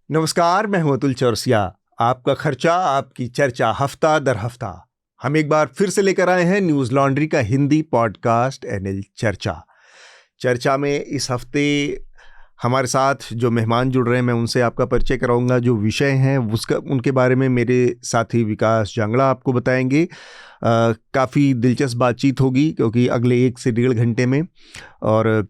नमस्कार, मैं हूं अतुल चौरसिया। आपका खर्चा आपकी चर्चा हफ्ता दर हफ्ता हम एक बार फिर से लेकर आए हैं न्यूज लॉन्ड्री का हिंदी पॉडकास्ट एनएल चर्चा। चर्चा में इस हफ्ते हमारे साथ जो मेहमान जुड़ रहे हैं मैं उनसे आपका परिचय कराऊंगा। जो विषय हैं उसका उनके बारे में मेरे साथी विकास जांगड़ा आपको बताएंगे। काफ़ी दिलचस्प बातचीत होगी क्योंकि अगले 1 से 1.5 घंटे में, और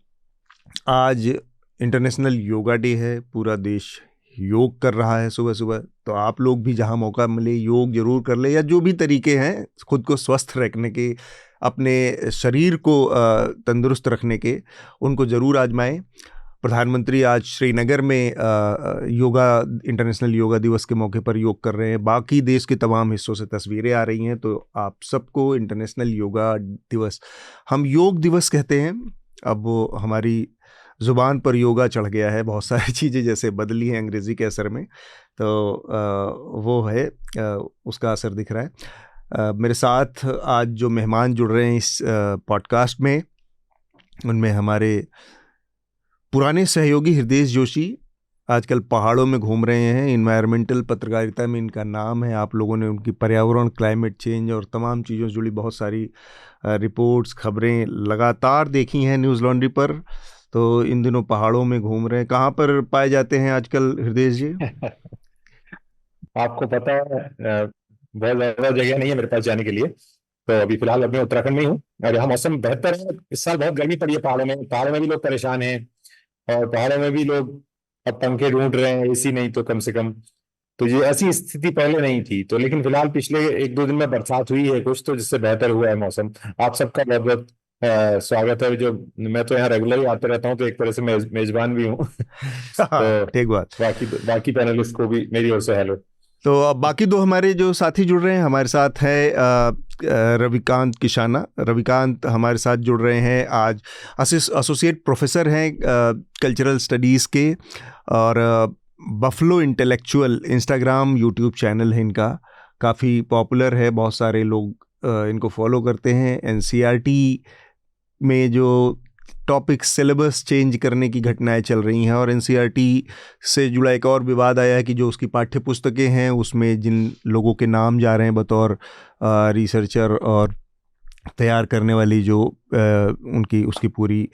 आज इंटरनेशनल योगा डे है। पूरा देश योग कर रहा है सुबह सुबह, तो आप लोग भी जहां मौका मिले योग जरूर कर ले, या जो भी तरीके हैं खुद को स्वस्थ रखने के, अपने शरीर को तंदुरुस्त रखने के, उनको जरूर आजमाएं। प्रधानमंत्री आज श्रीनगर में योगा इंटरनेशनल योगा दिवस के मौके पर योग कर रहे हैं। बाकी देश के तमाम हिस्सों से तस्वीरें आ रही हैं, तो आप सबको इंटरनेशनल योगा दिवस, हम योग दिवस कहते हैं, अब वो हमारी ज़ुबान पर योगा चढ़ गया है। बहुत सारी चीज़ें जैसे बदली हैं अंग्रेज़ी के असर में, तो वो है, उसका असर दिख रहा है। मेरे साथ आज जो मेहमान जुड़ रहे हैं इस पॉडकास्ट में, उनमें हमारे पुराने सहयोगी हृदय जोशी आजकल पहाड़ों में घूम रहे हैं। इन्वायरमेंटल पत्रकारिता में इनका नाम है। आप लोगों ने उनकी पर्यावरण, क्लाइमेट चेंज और तमाम चीज़ों से जुड़ी बहुत सारी रिपोर्ट्स, खबरें लगातार देखी हैं न्यूज़ लॉन्ड्री पर। तो इन दिनों पहाड़ों में घूम रहे हैं। कहाँ पर पाए जाते हैं आजकल हृदय जी? आपको पता है, बहुत ज्यादा जगह नहीं है मेरे पास जाने के लिए। तो अभी फिलहाल मैं उत्तराखंड में ही हूँ और यहाँ मौसम बेहतर है। इस साल बहुत गर्मी पड़ी है पहाड़ों में भी लोग परेशान हैं। और पहाड़ों में भी लोग अब पंखे ढूंढ रहे हैं, एसी नहीं तो कम से कम। तो ये ऐसी स्थिति पहले नहीं थी, तो लेकिन फिलहाल पिछले 1-2 दिन में बरसात हुई है कुछ, तो जिससे बेहतर हुआ है मौसम। आप सबका बहुत बहुत स्वागत है। जो मैं तो यहाँ रेगुलर ही आते रहता हूँ, तो एक तरह से मेजबान भी हूँ। हाँ, तो ठीक बात। बाकी पैनलिस्ट को भी मेरी ओर से हेलो। तो अब बाकी दो हमारे जो साथी जुड़ रहे हैं, हमारे साथ है रविकांत किशाना। रविकांत हमारे साथ जुड़ रहे हैं आज। एसोसिएट प्रोफेसर हैं कल्चरल स्टडीज़ के, और buffalo intellectual Instagram YouTube channel है इनका, काफ़ी पॉपुलर है। बहुत सारे लोग इनको फॉलो करते हैं। एनसीईआरटी में जो टॉपिक सिलेबस चेंज करने की घटनाएं चल रही हैं, और एनसीईआरटी से जुड़ा एक और विवाद आया है कि जो उसकी पाठ्य पुस्तकें हैं उसमें जिन लोगों के नाम जा रहे हैं बतौर रिसर्चर और तैयार करने वाली जो उनकी उसकी पूरी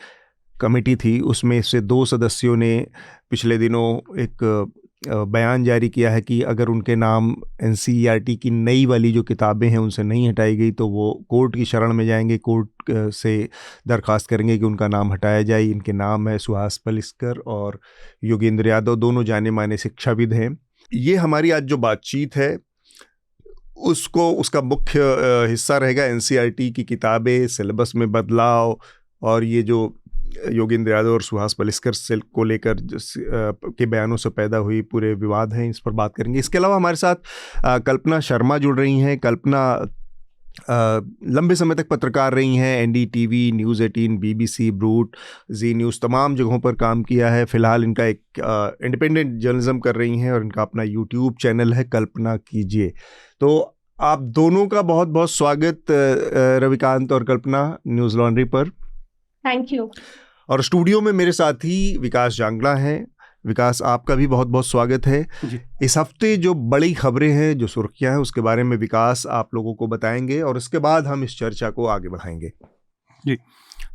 कमेटी थी, उसमें से 2 सदस्यों ने पिछले दिनों एक बयान जारी किया है कि अगर उनके नाम एनसीईआरटी की नई वाली जो किताबें हैं उनसे नहीं हटाई गई तो वो कोर्ट की शरण में जाएंगे, कोर्ट से दरख्वास्त करेंगे कि उनका नाम हटाया जाए। इनके नाम है सुहास पलिस्कर और योगेंद्र यादव, दोनों जाने माने शिक्षाविद हैं। ये हमारी आज जो बातचीत है उसका मुख्य हिस्सा रहेगा एनसीईआरटी की किताबें, सिलेबस में बदलाव, और ये जो योगेंद्र यादव और सुहास पलिस्कर से को लेकर के बयानों से पैदा हुई पूरे विवाद हैं, इस पर बात करेंगे। इसके अलावा हमारे साथ कल्पना शर्मा जुड़ रही हैं। कल्पना लंबे समय तक पत्रकार रही हैं। एनडीटीवी, न्यूज़ 18, बीबीसी, ब्रूट, जी न्यूज़, तमाम जगहों पर काम किया है। फिलहाल इनका एक इंडिपेंडेंट जर्नलिज्म कर रही हैं और इनका अपना यूट्यूब चैनल है, कल्पना कीजिए। तो आप दोनों का बहुत बहुत स्वागत, रविकांत और कल्पना, न्यूज़ लॉन्ड्री पर। Thank you. और स्टूडियो में मेरे साथी विकास जांगड़ा हैं। विकास, आपका भी बहुत बहुत स्वागत है जी। इस हफ्ते जो बड़ी खबरें हैं, जो सुर्खियां हैं, उसके बारे में विकास आप लोगों को बताएंगे और इसके बाद हम इस चर्चा को आगे बढ़ाएंगे जी।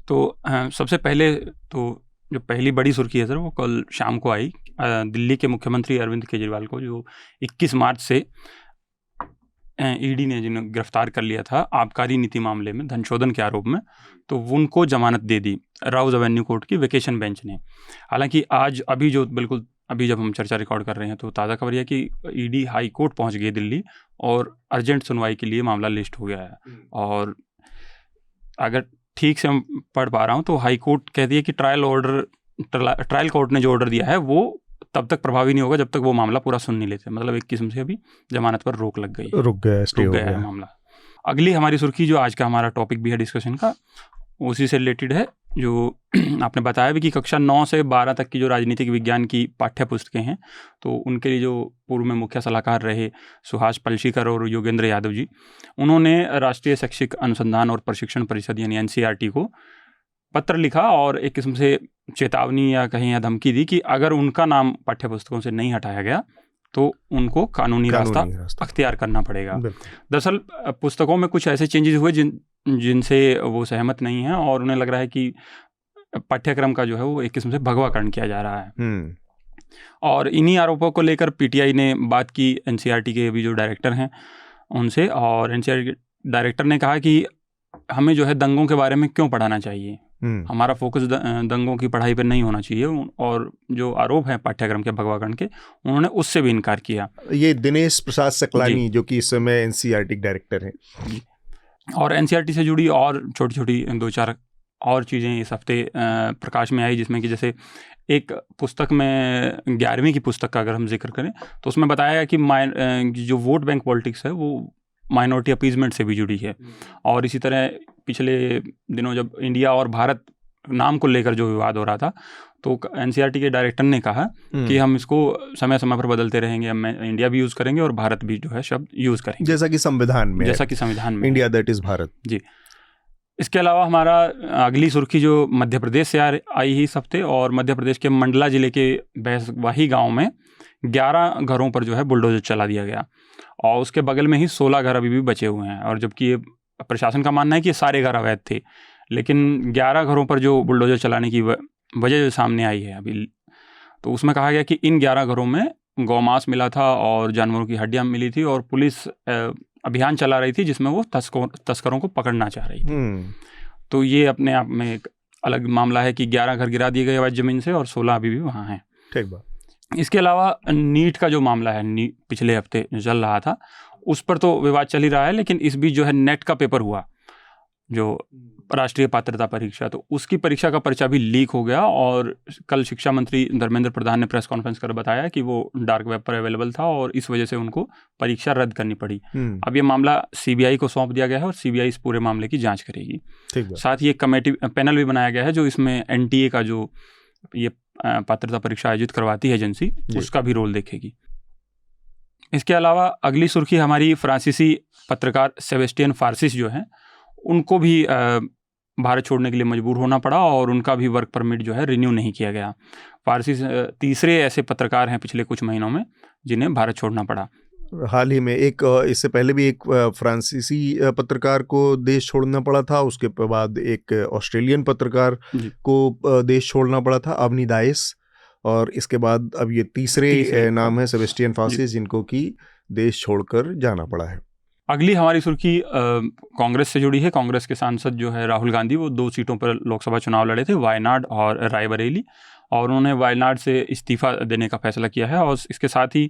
तो सबसे पहले तो जो पहली बड़ी सुर्खी है सर, वो कल शाम को आई। दिल्ली के मुख्यमंत्री अरविंद केजरीवाल को जो 21 मार्च से ईडी ने जिन्हें गिरफ्तार कर लिया था आबकारी नीति मामले में धनशोधन के आरोप में, तो उनको जमानत दे दी राउज एवेन्यू कोर्ट की वेकेशन बेंच ने। हालांकि आज अभी जब हम चर्चा रिकॉर्ड कर रहे हैं तो ताज़ा खबर यह कि ईडी हाई कोर्ट पहुंच गई दिल्ली और अर्जेंट सुनवाई के लिए मामला लिस्ट हो गया है। और अगर ठीक से मैं पढ़ पा रहा हूँ तो हाई कोर्ट कहती है कि ट्रायल कोर्ट ने जो ऑर्डर दिया है वो तब तक प्रभावी नहीं होगा जब तक वो मामला पूरा सुन नहीं लेते। मतलब एक किस्म से अभी जमानत पर रोक गया है मामला। अगली हमारी सुर्खी, जो आज का हमारा टॉपिक भी है डिस्कशन का, उसी से रिलेटेड है। जो आपने बताया भी कि कक्षा 9 से 12 तक की जो राजनीतिक विज्ञान की पाठ्य पुस्तकें हैं, तो उनके लिए जो पूर्व में मुख्य सलाहकार रहे सुहास पलिस्कर और योगेंद्र यादव जी, उन्होंने राष्ट्रीय शैक्षिक अनुसंधान और प्रशिक्षण परिषद यानी एनसीईआरटी को पत्र लिखा और एक किस्म से चेतावनी या कहीं या धमकी दी कि अगर उनका नाम पाठ्य पुस्तकों से नहीं हटाया गया तो उनको कानूनी रास्ता अख्तियार करना पड़ेगा। दरअसल पुस्तकों में कुछ ऐसे चेंजेस हुए जिनसे वो सहमत नहीं है और उन्हें लग रहा है कि पाठ्यक्रम का जो है वो एक किस्म से भगवाकरण किया जा रहा है। और इन्हीं आरोपों को लेकर पीटीआई ने बात की एनसीईआरटी के अभी जो डायरेक्टर हैं उनसे, और एनसीईआरटी डायरेक्टर ने कहा कि हमें जो है दंगों के बारे में क्यों पढ़ाना चाहिए, हमारा फोकस दंगों की पढ़ाई पर नहीं होना चाहिए। और जो आरोप हैं पाठ्यक्रम के भगवाकरण के, उन्होंने उससे भी इनकार किया। ये दिनेश प्रसाद सकलानी जो कि इस समय एनसीईआरटी डायरेक्टर हैं। और एनसीईआरटी से जुड़ी और छोटी छोटी 2-4 और चीज़ें इस हफ्ते प्रकाश में आई, जिसमें कि जैसे एक पुस्तक में 11वीं की पुस्तक का अगर हम जिक्र करें तो उसमें बताया गया कि जो वोट बैंक पॉलिटिक्स है वो माइनॉरिटी अपीजमेंट से भी जुड़ी है। और इसी तरह पिछले दिनों जब इंडिया और भारत नाम को लेकर जो विवाद हो रहा था तो एनसीईआरटी के डायरेक्टर ने कहा कि हम इसको समय समय पर बदलते रहेंगे, हम इंडिया भी यूज़ करेंगे और भारत भी जो है शब्द यूज़ करेंगे, जैसा कि संविधान में इंडिया दैट इज़ भारत। जी। इसके अलावा हमारा अगली सुर्खी जो मध्य प्रदेश से आई ही इस हफ्ते, और मध्य प्रदेश के मंडला जिले के बैसवाही गांव में 11 घरों पर जो है बुलडोजर चला दिया गया और उसके बगल में ही 16 घर अभी भी बचे हुए हैं। और जबकि ये प्रशासन का मानना है कि ये सारे घर अवैध थे, लेकिन 11 घरों पर जो बुलडोजर चलाने की वजह जो सामने आई है अभी, तो उसमें कहा गया कि इन 11 घरों में गौमांस मिला था और जानवरों की हड्डियाँ मिली थी और पुलिस अभियान चला रही थी जिसमें वो तस्करों को पकड़ना चाह रही थी। तो ये अपने आप में एक अलग मामला है कि 11 घर गिरा दिए गए अवैध जमीन से और 16 अभी भी वहाँ हैं। ठीक बात। इसके अलावा नीट का जो मामला है, पिछले हफ्ते जो चल रहा था उस पर तो विवाद चल ही रहा है, लेकिन इस बीच जो है नेट का पेपर हुआ, जो राष्ट्रीय पात्रता परीक्षा, तो उसकी परीक्षा का पर्चा भी लीक हो गया। और कल शिक्षा मंत्री धर्मेंद्र प्रधान ने प्रेस कॉन्फ्रेंस कर बताया कि वो डार्क वेब पर अवेलेबल था और इस वजह से उनको परीक्षा रद्द करनी पड़ी। अब ये मामला सीबीआई को सौंप दिया गया है और सीबीआई इस पूरे मामले की जांच करेगी। साथ ही एक कमेटी पैनल भी बनाया गया है जो इसमें एनटीए का जो ये पात्रता परीक्षा आयोजित करवाती है एजेंसी, उसका भी रोल देखेगी। इसके अलावा अगली सुर्खी हमारी फ्रांसीसी पत्रकार सेबेस्टियन फार्सिस जो हैं उनको भी भारत छोड़ने के लिए मजबूर होना पड़ा और उनका भी वर्क परमिट जो है रिन्यू नहीं किया गया। फार्सिस तीसरे ऐसे पत्रकार हैं पिछले कुछ महीनों में जिन्हें भारत छोड़ना पड़ा। हाल ही में एक, इससे पहले भी एक फ्रांसीसी पत्रकार को देश छोड़ना पड़ा था, उसके बाद एक ऑस्ट्रेलियन पत्रकार को देश छोड़ना पड़ा था, अवनी दाइस, और इसके बाद अब ये तीसरे नाम है सेबेस्टियन फार्सिस जिनको कि देश छोड़कर जाना पड़ा है। अगली हमारी सुर्खी कांग्रेस से जुड़ी है। कांग्रेस के सांसद जो है राहुल गांधी, वो 2 सीटों पर लोकसभा चुनाव लड़े थे, वायनाड और रायबरेली, और उन्होंने वायनाड से इस्तीफा देने का फैसला किया है। और इसके साथ ही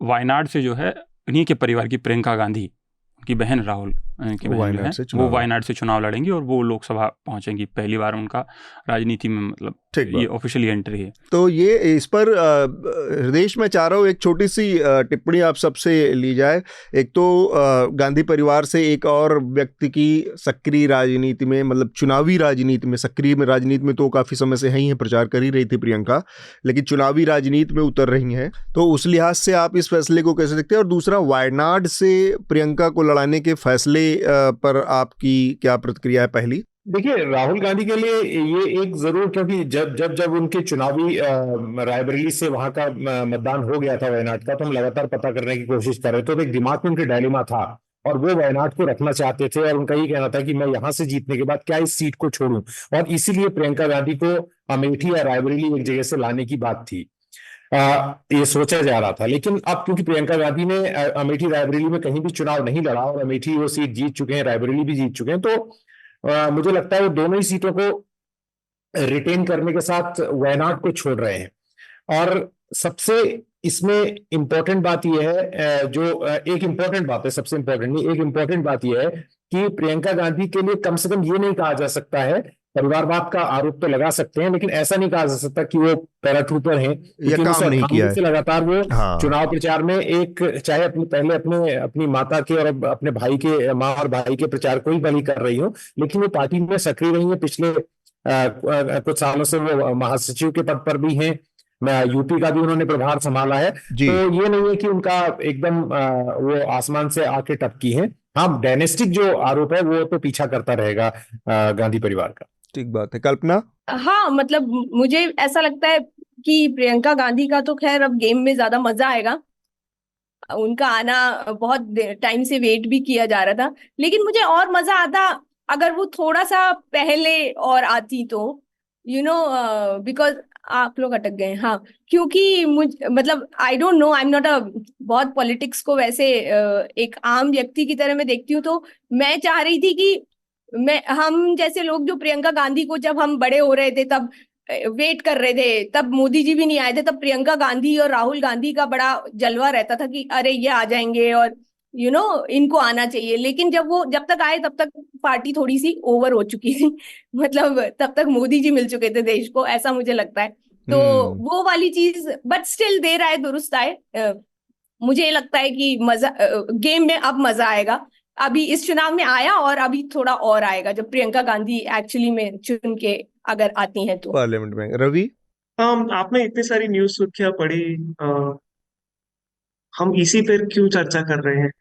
वायनाड से जो है उन्हीं के परिवार की प्रियंका गांधी की बहन राहुल की बहन है, वो वायनाड से चुनाव लड़ेंगी और वो लोकसभा पहुंचेंगी। पहली बार उनका राजनीति में मतलब ये ऑफिशियली एंट्री है। तो ये इस पर हृदय मैं चाह रहा हूँ एक छोटी सी टिप्पणी आप सबसे ली जाए। एक तो गांधी परिवार से एक और व्यक्ति की सक्रिय राजनीति में, मतलब चुनावी राजनीति में, सक्रिय में राजनीति में तो काफ़ी समय से ही हैं, प्रचार कर ही रही थी प्रियंका, लेकिन चुनावी राजनीति में उतर रही हैं, तो उस लिहाज से आप इस फैसले को कैसे देखते हैं? और दूसरा, वायनाड से प्रियंका को लड़ाने के फैसले पर आपकी क्या प्रतिक्रिया है? पहली, देखिए, राहुल गांधी के लिए ये एक जरूर, क्योंकि जब उनके चुनावी रायबरेली से वहां का मतदान हो गया था वायनाड का, तो हम लगातार पता करने की कोशिश कर रहे थे। तो एक दिमाग में उनके डायलेमा था और वो वायनाड को रखना चाहते थे और उनका ये कहना था कि मैं यहां से जीतने के बाद क्या इस सीट को छोड़ूं, और इसीलिए प्रियंका गांधी को अमेठी या रायबरेली एक जगह से लाने की बात थी, ये सोचा जा रहा था। लेकिन अब क्योंकि प्रियंका गांधी ने अमेठी रायबरेली में कहीं भी चुनाव नहीं लड़ा और अमेठी वो सीट जीत चुके हैं, रायबरेली भी जीत चुके हैं, तो मुझे लगता है वो दोनों ही सीटों को रिटेन करने के साथ वायनाड को छोड़ रहे हैं। और सबसे इसमें इंपॉर्टेंट बात यह है, जो एक इंपॉर्टेंट बात है, सबसे इंपॉर्टेंट नहीं, एक इंपॉर्टेंट बात यह है कि प्रियंका गांधी के लिए कम से कम ये नहीं कहा जा सकता है, परिवारवाद का आरोप तो लगा सकते हैं, लेकिन ऐसा नहीं कहा जा सकता कि वो पैराट्रूपर हैं, काम नहीं किया है। लगातार वो चुनाव प्रचार में एक, चाहे अपनी माता के और अपने भाई के, माँ और भाई के प्रचार को ही भली कर रही हो, लेकिन वो पार्टी में सक्रिय रही है। पिछले कुछ सालों से वो महासचिव के पद पर भी हैं, यूपी का भी उन्होंने प्रभार संभाला है। तो ये नहीं है कि उनका एकदम वो आसमान से आके टपकी है। हाँ, डायनेस्टिक जो आरोप है वो तो पीछा करता रहेगा गांधी परिवार का। ठीक बात है। कल्पना? हाँ, मतलब मुझे ऐसा लगता है कि प्रियंका गांधी का तो खैर अब गेम में ज्यादा मजा आएगा। उनका आना बहुत टाइम से वेट भी किया जा रहा था, लेकिन मुझे और मजा आता अगर वो थोड़ा सा पहले और आती तो, बिकॉज आप लोग अटक गए। हाँ, क्योंकि मतलब I don't know, I am not बहुत पॉलिटिक्स को वैसे एक आम व्यक्ति की तरह मैं देखती हूँ, तो मैं चाह रही थी कि हम जैसे लोग जो प्रियंका गांधी को जब हम बड़े हो रहे थे तब वेट कर रहे थे, तब मोदी जी भी नहीं आए थे, तब प्रियंका गांधी और राहुल गांधी का बड़ा जलवा रहता था कि अरे ये आ जाएंगे और इनको आना चाहिए। लेकिन जब तक आए तब तक पार्टी थोड़ी सी ओवर हो चुकी थी मतलब तब तक मोदी जी मिल चुके थे देश को, ऐसा मुझे लगता है। तो वो वाली चीज, बट स्टिल देर आए दुरुस्त आए। मुझे लगता है कि गेम में अब मजा आएगा। अभी इस चुनाव में आया और अभी थोड़ा और आएगा जब प्रियंका गांधी एक्चुअली में चुन के अगर आती हैं तो। पार्लियामेंट में। रवि? आपने इतनी सारी न्यूज सुर्खियां पढ़ी, हम इसी पर क्यों चर्चा कर रहे हैं?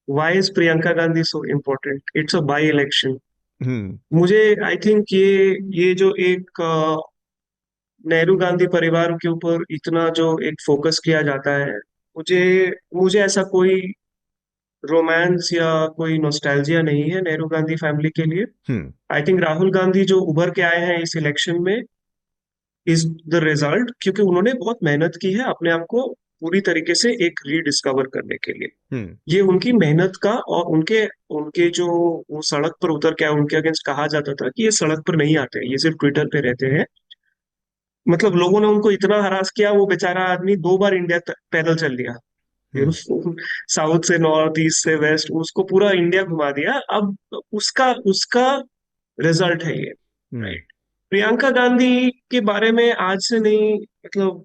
Why is Priyanka Gandhi so important? It's a by election. मुझे आई थिंक ये जो एक नेहरू गांधी परिवार के ऊपर इतना जो एक फोकस किया जाता है, मुझे ऐसा कोई रोमांस या कोई नॉस्टैल्जिया नहीं है नेहरू गांधी फैमिली के लिए। आई थिंक राहुल गांधी जो उभर के आए हैं इस इलेक्शन में इज द रिजल्ट, क्योंकि उन्होंने बहुत मेहनत की है अपने आप को पूरी तरीके से एक रीडिस्कवर करने के लिए। ये उनकी मेहनत का, और उनके जो वो सड़क पर उतर के उनके अगेंस्ट कहा जाता था कि ये सड़क पर नहीं आते, ये सिर्फ ट्विटर पे रहते हैं। मतलब लोगों ने उनको इतना हरास किया, वो बेचारा आदमी 2 बार इंडिया पैदल चल लिया, साउथ से नॉर्थ, ईस्ट से वेस्ट, उसको पूरा इंडिया घुमा दिया। अब उसका रिजल्ट है ये, राइट? प्रियंका गांधी के बारे में आज से नहीं, मतलब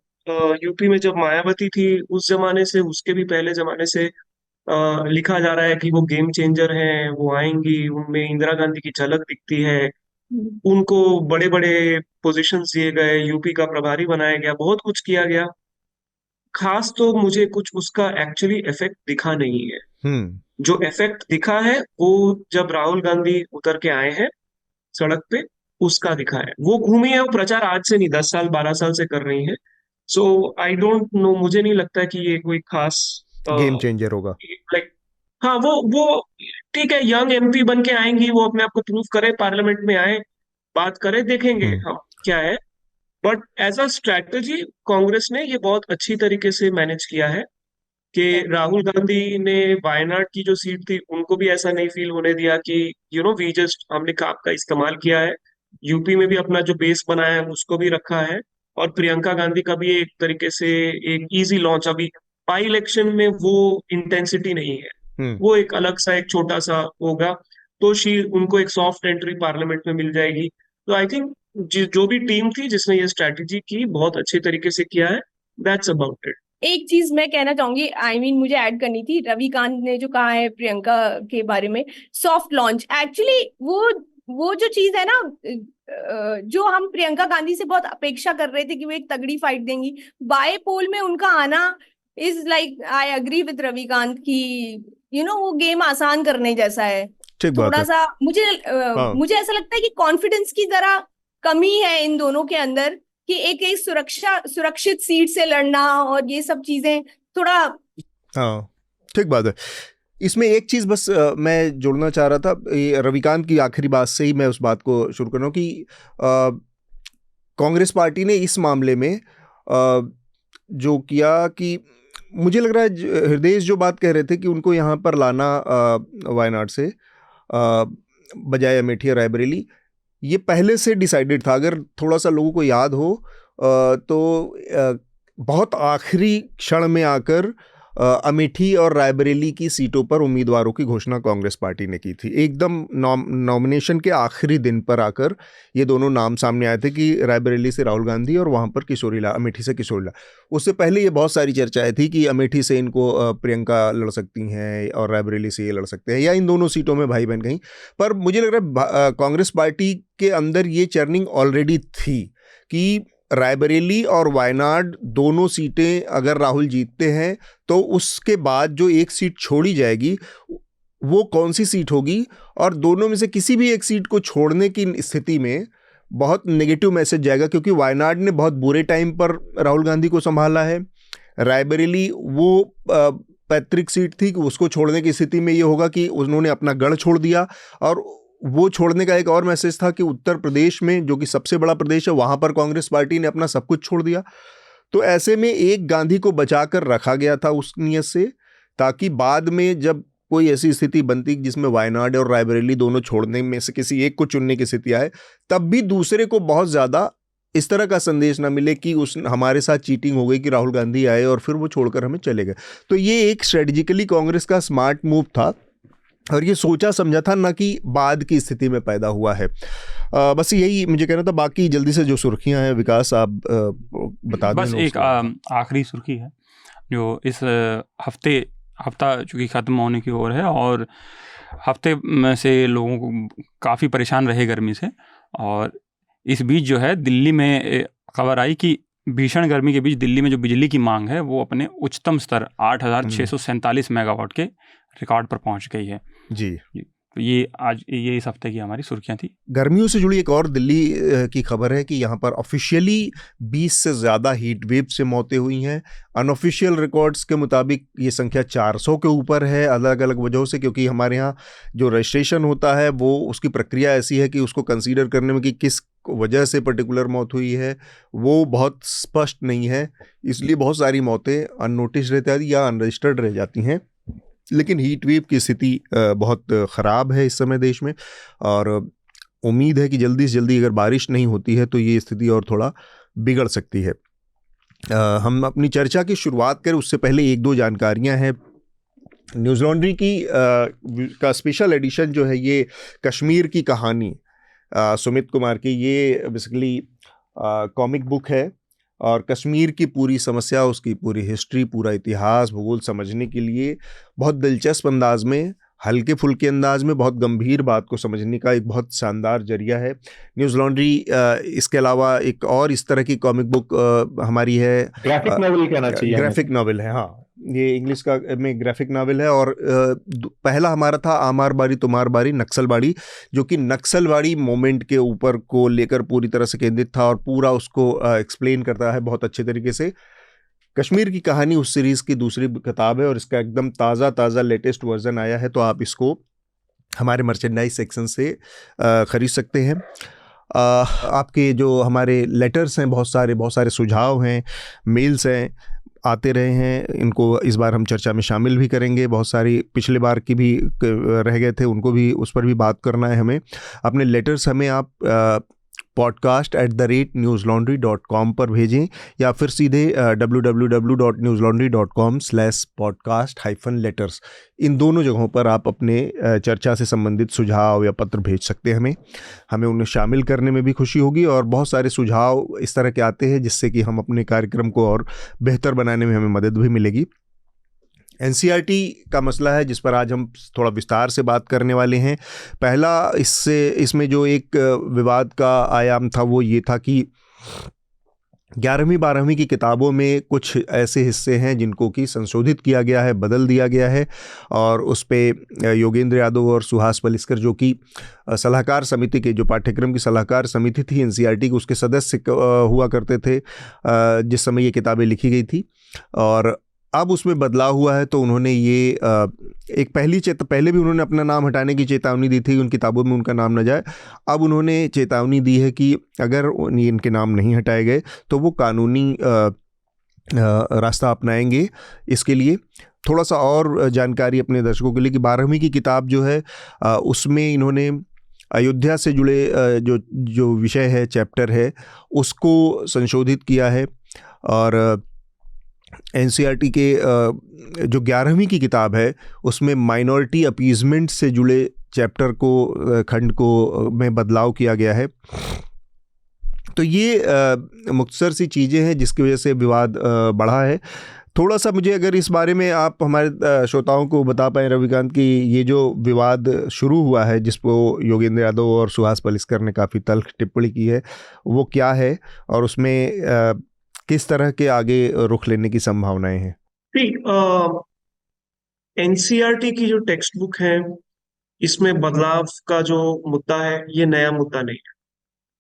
यूपी में जब मायावती थी उस जमाने से, उसके भी पहले जमाने से लिखा जा रहा है कि वो गेम चेंजर हैं, वो आएंगी, उनमें इंदिरा गांधी की झलक दिखती है, उनको बड़े बड़े पोजीशंस दिए गए, यूपी का प्रभारी बनाया गया, बहुत कुछ किया गया। खास तो मुझे कुछ उसका एक्चुअली इफेक्ट दिखा नहीं है। जो इफेक्ट दिखा है वो जब राहुल गांधी उतर के आए हैं सड़क पे, उसका दिखा है। वो घूमी है, वो प्रचार आज से नहीं 10 साल 12 साल से कर रही है। सो आई डोंट नो, मुझे नहीं लगता कि ये कोई खास गेम चेंजर होगा। लाइक हाँ, वो ठीक है, यंग एमपी बन के आएंगी, वो अपने आप को प्रूव करे, पार्लियामेंट में आए, बात करे, देखेंगे हम क्या है। But as a strategy Congress ने ये बहुत अच्छी तरीके से मैनेज किया है कि राहुल गांधी ने वायनाड की जो सीट थी उनको भी ऐसा नहीं फील होने दिया कि वी जस्ट हमने आपका इस्तेमाल किया है। यूपी में भी अपना जो बेस बनाया है उसको भी रखा है, और प्रियंका गांधी का भी एक तरीके से एक इजी लॉन्च। अभी बाई इलेक्शन में वो इंटेंसिटी नहीं है, वो एक अलग सा एक छोटा सा होगा, तो उनको एक सॉफ्ट एंट्री पार्लियामेंट में मिल जाएगी। तो आई थिंक जो भी टीम थी जिसने ये स्ट्रैटेजी की, बहुत अच्छे तरीके से किया है। That's about it. एक चीज मैं कहना चाहूंगी, मुझे ऐड करनी थी। रविकांत ने जो कहा है प्रियंका के बारे में, सॉफ्ट लॉन्च, एक्चुअली वो जो चीज है ना, जो हम प्रियंका गांधी से बहुत अपेक्षा कर रहे थे कि वो एक तगड़ी फाइट देंगी, बाय पोल में उनका आना is like, I agree with Ravikant की वो गेम आसान करने जैसा है। थोड़ा सा मुझे ऐसा लगता है कि कॉन्फिडेंस की जरा कमी है इन दोनों के अंदर, कि एक सुरक्षित सीट से लड़ना और ये सब चीजें थोड़ा। हाँ, ठीक बात है। इसमें एक चीज़ बस मैं जोड़ना चाह रहा था, रविकांत की आखिरी बात से ही मैं उस बात को शुरू कर रहा हूँ कि कांग्रेस पार्टी ने इस मामले में जो किया, कि मुझे लग रहा है हृदय जो बात कह रहे थे कि उनको यहाँ पर लाना वायनाड से बजाय अमेठी और रायबरेली, ये पहले से डिसाइडेड था। अगर थोड़ा सा लोगों को याद हो तो बहुत आखिरी क्षण में आकर अमेठी और रायबरेली की सीटों पर उम्मीदवारों की घोषणा कांग्रेस पार्टी ने की थी। एकदम नॉमिनेशन के आखिरी दिन पर आकर ये दोनों नाम सामने आए थे कि रायबरेली से राहुल गांधी और वहाँ पर किशोरीलाल, अमेठी से किशोरीलाल। उससे पहले ये बहुत सारी चर्चाएं थी कि अमेठी से इनको प्रियंका लड़ सकती हैं और रायबरेली से ये लड़ सकते हैं, या इन दोनों सीटों में भाई बहन कहीं। पर मुझे लग रहा है कांग्रेस पार्टी के अंदर ये चर्निंग ऑलरेडी थी कि रायबरेली और वायनाड दोनों सीटें अगर राहुल जीतते हैं तो उसके बाद जो एक सीट छोड़ी जाएगी वो कौन सी सीट होगी, और दोनों में से किसी भी एक सीट को छोड़ने की स्थिति में बहुत नेगेटिव मैसेज जाएगा, क्योंकि वायनाड ने बहुत बुरे टाइम पर राहुल गांधी को संभाला है। रायबरेली वो पैतृक सीट थी कि उसको छोड़ने की स्थिति में ये होगा कि उन्होंने अपना गढ़ छोड़ दिया, और वो छोड़ने का एक और मैसेज था कि उत्तर प्रदेश में, जो कि सबसे बड़ा प्रदेश है, वहाँ पर कांग्रेस पार्टी ने अपना सब कुछ छोड़ दिया। तो ऐसे में एक गांधी को बचाकर रखा गया था उस नियत से, ताकि बाद में जब कोई ऐसी स्थिति बनती जिसमें वायनाड और रायबरेली दोनों छोड़ने में से किसी एक को चुनने की स्थिति आए, तब भी दूसरे को बहुत ज़्यादा इस तरह का संदेश ना मिले कि उस हमारे साथ चीटिंग हो गई, कि राहुल गांधी आए और फिर वो छोड़कर हमें चले गए। तो ये एक स्ट्रेटेजिकली कांग्रेस का स्मार्ट मूव था, और ये सोचा समझा था, ना कि बाद की स्थिति में पैदा हुआ है। बस यही मुझे कहना था। बाकी जल्दी से जो सुर्खियां हैं विकास आप बता दें। बस एक आखिरी सुर्खी है जो इस हफ्ता चूँकि ख़त्म होने की ओर है, और हफ्ते में से लोगों को काफ़ी परेशान रहे गर्मी से, और इस बीच जो है दिल्ली में खबर आई कि भीषण गर्मी के बीच दिल्ली में जो बिजली की मांग है वो अपने उच्चतम स्तर 8,647 मेगावाट के रिकॉर्ड पर पहुंच गई है। जी, तो ये इस हफ्ते की हमारी सुर्खियां थी। गर्मियों से जुड़ी एक और दिल्ली की खबर है कि यहाँ पर ऑफिशियली 20 से ज़्यादा हीट वेव से मौतें हुई हैं। अनऑफिशियल रिकॉर्ड्स के मुताबिक ये संख्या 400 के ऊपर है, अलग अलग वजहों से, क्योंकि हमारे यहाँ जो रजिस्ट्रेशन होता है वो उसकी प्रक्रिया ऐसी है कि उसको कंसीडर करने में कि किस वजह से पर्टिकुलर मौत हुई है वो बहुत स्पष्ट नहीं है, इसलिए बहुत सारी मौतें अननोटिस रहती हैं या अनरजिस्टर्ड रह जाती हैं। लेकिन हीट वेव की स्थिति बहुत ख़राब है इस समय देश में, और उम्मीद है कि जल्दी से जल्दी अगर बारिश नहीं होती है तो ये स्थिति और थोड़ा बिगड़ सकती है। हम अपनी चर्चा की शुरुआत करें उससे पहले एक दो जानकारियां हैं। न्यूज़ लॉन्ड्री की का स्पेशल एडिशन जो है ये कश्मीर की कहानी सुमित कुमार की, ये बेसिकली कॉमिक बुक है, और कश्मीर की पूरी समस्या, उसकी पूरी हिस्ट्री, पूरा इतिहास, भूगोल समझने के लिए बहुत दिलचस्प अंदाज में, हल्के फुल्के अंदाज में, बहुत गंभीर बात को समझने का एक बहुत शानदार जरिया है न्यूज़ लॉन्ड्री। इसके अलावा एक और इस तरह की कॉमिक बुक हमारी है, ग्राफिक नॉवेल कहना चाहिए, ग्राफिक नॉवेल है, हाँ, ये इंग्लिश का में ग्राफिक नॉवेल है। और पहला हमारा था आमार बारी तुम्हार बारी नक्सलबाड़ी, जो कि नक्सलबाड़ी मोमेंट के ऊपर को लेकर पूरी तरह से केंद्रित था और पूरा उसको एक्सप्लेन करता है बहुत अच्छे तरीके से। कश्मीर की कहानी उस सीरीज़ की दूसरी किताब है, और इसका एकदम ताज़ा लेटेस्ट वर्जन आया है, तो आप इसको हमारे मर्चेंडाइज सेक्शन से ख़रीद सकते हैं। आपके जो हमारे लेटर्स हैं, बहुत सारे सुझाव हैं, मेल्स हैं, आते रहे हैं, इनको इस बार हम चर्चा में शामिल भी करेंगे। बहुत सारी पिछले बार की भी रह गए थे, उनको भी, उस पर भी बात करना है हमें। अपने लेटर्स हमें आप podcast@newslaundry.com पर भेजें, या फिर सीधे www.newslaundry.com/podcast-letters इन दोनों जगहों पर आप अपने चर्चा से संबंधित सुझाव या पत्र भेज सकते हैं हमें उन्हें शामिल करने में भी खुशी होगी। और बहुत सारे सुझाव इस तरह के आते हैं जिससे कि हम अपने कार्यक्रम को और बेहतर बनाने में हमें मदद भी मिलेगी। NCERT का मसला है जिस पर आज हम थोड़ा विस्तार से बात करने वाले हैं। पहला इसमें जो एक विवाद का आयाम था वो ये था कि 11वीं 12वीं की किताबों में कुछ ऐसे हिस्से हैं जिनको कि संशोधित किया गया है, बदल दिया गया है, और उस पे योगेंद्र यादव और सुहास पलिस्कर, जो कि सलाहकार समिति के, जो पाठ्यक्रम की सलाहकार समिति थी NCERT की, उसके सदस्य हुआ करते थे जिस समय ये किताबें लिखी गई थी, और अब उसमें बदलाव हुआ है। तो उन्होंने ये एक पहले भी उन्होंने अपना नाम हटाने की चेतावनी दी थी, उन किताबों में उनका नाम न जाए। अब उन्होंने चेतावनी दी है कि अगर इनके नाम नहीं हटाए गए तो वो कानूनी रास्ता अपनाएंगे। इसके लिए थोड़ा सा और जानकारी अपने दर्शकों के लिए कि 12वीं की किताब जो है उसमें इन्होंने अयोध्या से जुड़े जो विषय है, चैप्टर है, उसको संशोधित किया है। और NCERT के जो 11वीं की किताब है उसमें माइनॉरिटी अपीजमेंट से जुड़े चैप्टर को, खंड को में बदलाव किया गया है। तो ये मुख्तसर सी चीज़ें हैं जिसकी वजह से विवाद बढ़ा है। थोड़ा सा मुझे अगर इस बारे में आप हमारे श्रोताओं को बता पाएँ रविकांत, कि ये जो विवाद शुरू हुआ है जिसको योगेंद्र यादव और सुहास पलिस्कर ने काफ़ी तल्ख टिप्पणी की है, वो क्या है और उसमें किस तरह के आगे रुख लेने की संभावनाएं हैं? NCERT की जो टेक्स्ट बुक है, इसमें बदलाव का जो मुद्दा है ये नया मुद्दा नहीं है।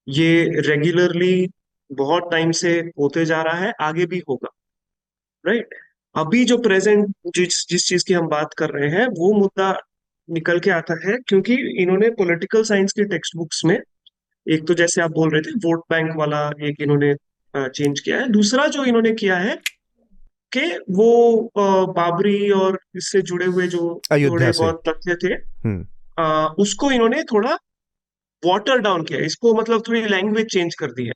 ये रेगुलरली बहुत टाइम से होते जा रहा है, आगे भी होगा, राइट। अभी जो प्रेजेंट जिस जिस चीज की हम बात कर रहे हैं वो मुद्दा निकल के आता है क्योंकि इन्होंने पॉलिटिकल साइंस की टेक्स्ट बुक्स में एक तो जैसे आप बोल रहे थे वोट बैंक वाला एक इन्होंने चेंज किया है। दूसरा जो इन्होंने किया है कि वो बाबरी और इससे जुड़े हुए जो अयोध्या थोड़े से। बहुत तथ्य थे हम्म। उसको इन्होंने थोड़ा वाटर डाउन किया, इसको मतलब थोड़ी लैंग्वेज चेंज कर दी है।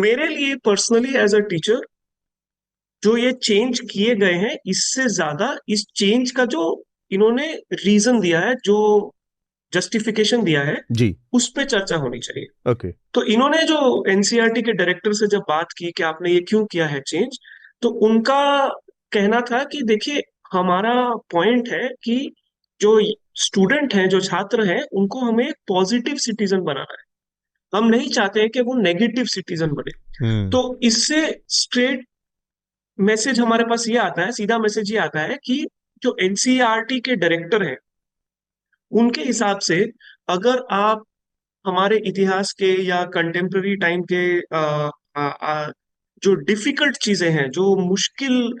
मेरे लिए पर्सनली एज अ टीचर जो ये चेंज किए गए हैं, इससे ज्यादा इस चेंज का जो इन्होंने रीजन दिया है, जो जस्टिफिकेशन दिया है, जी। उस पे चर्चा होनी चाहिए। ओके। तो इन्होंने जो एनसीईआरटी के डायरेक्टर से जब बात की कि आपने ये क्यों किया है चेंज, तो उनका कहना था कि देखिए हमारा पॉइंट है कि जो स्टूडेंट हैं, जो छात्र हैं, उनको हमें पॉजिटिव सिटीजन बनाना है। हम नहीं चाहते हैं कि वो नेगेटिव सिटीजन बने। हम्म। तो इससे स्ट्रेट मैसेज हमारे पास ये आता है, सीधा मैसेज ये आता है कि जो एनसीईआरटी के डायरेक्टर हैं उनके हिसाब से अगर आप हमारे इतिहास के या कंटेम्प्ररी टाइम के जो डिफिकल्ट चीजें हैं, जो मुश्किल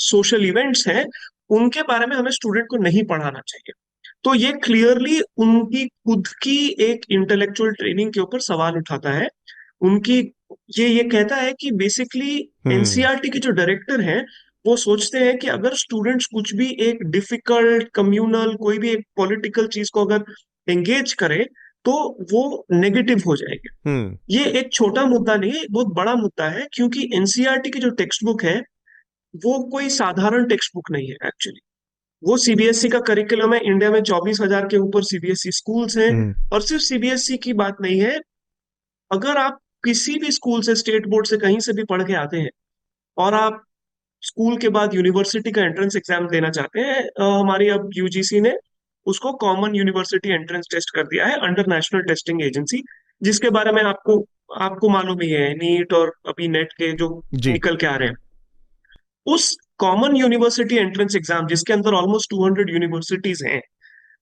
सोशल इवेंट्स हैं, उनके बारे में हमें स्टूडेंट को नहीं पढ़ाना चाहिए। तो ये क्लियरली उनकी खुद की एक इंटेलेक्चुअल ट्रेनिंग के ऊपर सवाल उठाता है। उनकी ये कहता है कि बेसिकली एनसीईआरटी के जो डायरेक्टर हैं वो सोचते हैं कि अगर स्टूडेंट्स कुछ भी एक डिफिकल्ट कम्युनल कोई भी एक पॉलिटिकल चीज को अगर एंगेज करे तो वो नेगेटिव हो जाएंगे। ये एक छोटा मुद्दा नहीं है, बहुत बड़ा मुद्दा है, क्योंकि एनसीईआरटी की जो टेक्स्ट बुक है वो कोई साधारण टेक्स्ट बुक नहीं है एक्चुअली। वो सीबीएसई का करिकुलम है। इंडिया में 24,000 के ऊपर सीबीएसई स्कूल्स हैं। और सिर्फ सीबीएसई की बात नहीं है, अगर आप किसी भी स्कूल से, स्टेट बोर्ड से, कहीं से भी पढ़ के आते हैं और आप स्कूल के बाद यूनिवर्सिटी का एंट्रेंस एग्जाम देना चाहते हैं, हमारी अब यूजीसी ने उसको कॉमन यूनिवर्सिटी एंट्रेंस टेस्ट कर दिया है अंडर नेशनल टेस्टिंग एजेंसी, जिसके बारे में आपको आपको मालूम ही है, नीट और अभी नेट के जो जी। निकल के आ रहे हैं। उस कॉमन यूनिवर्सिटी एंट्रेंस एग्जाम जिसके अंदर ऑलमोस्ट 200 यूनिवर्सिटीज हैं,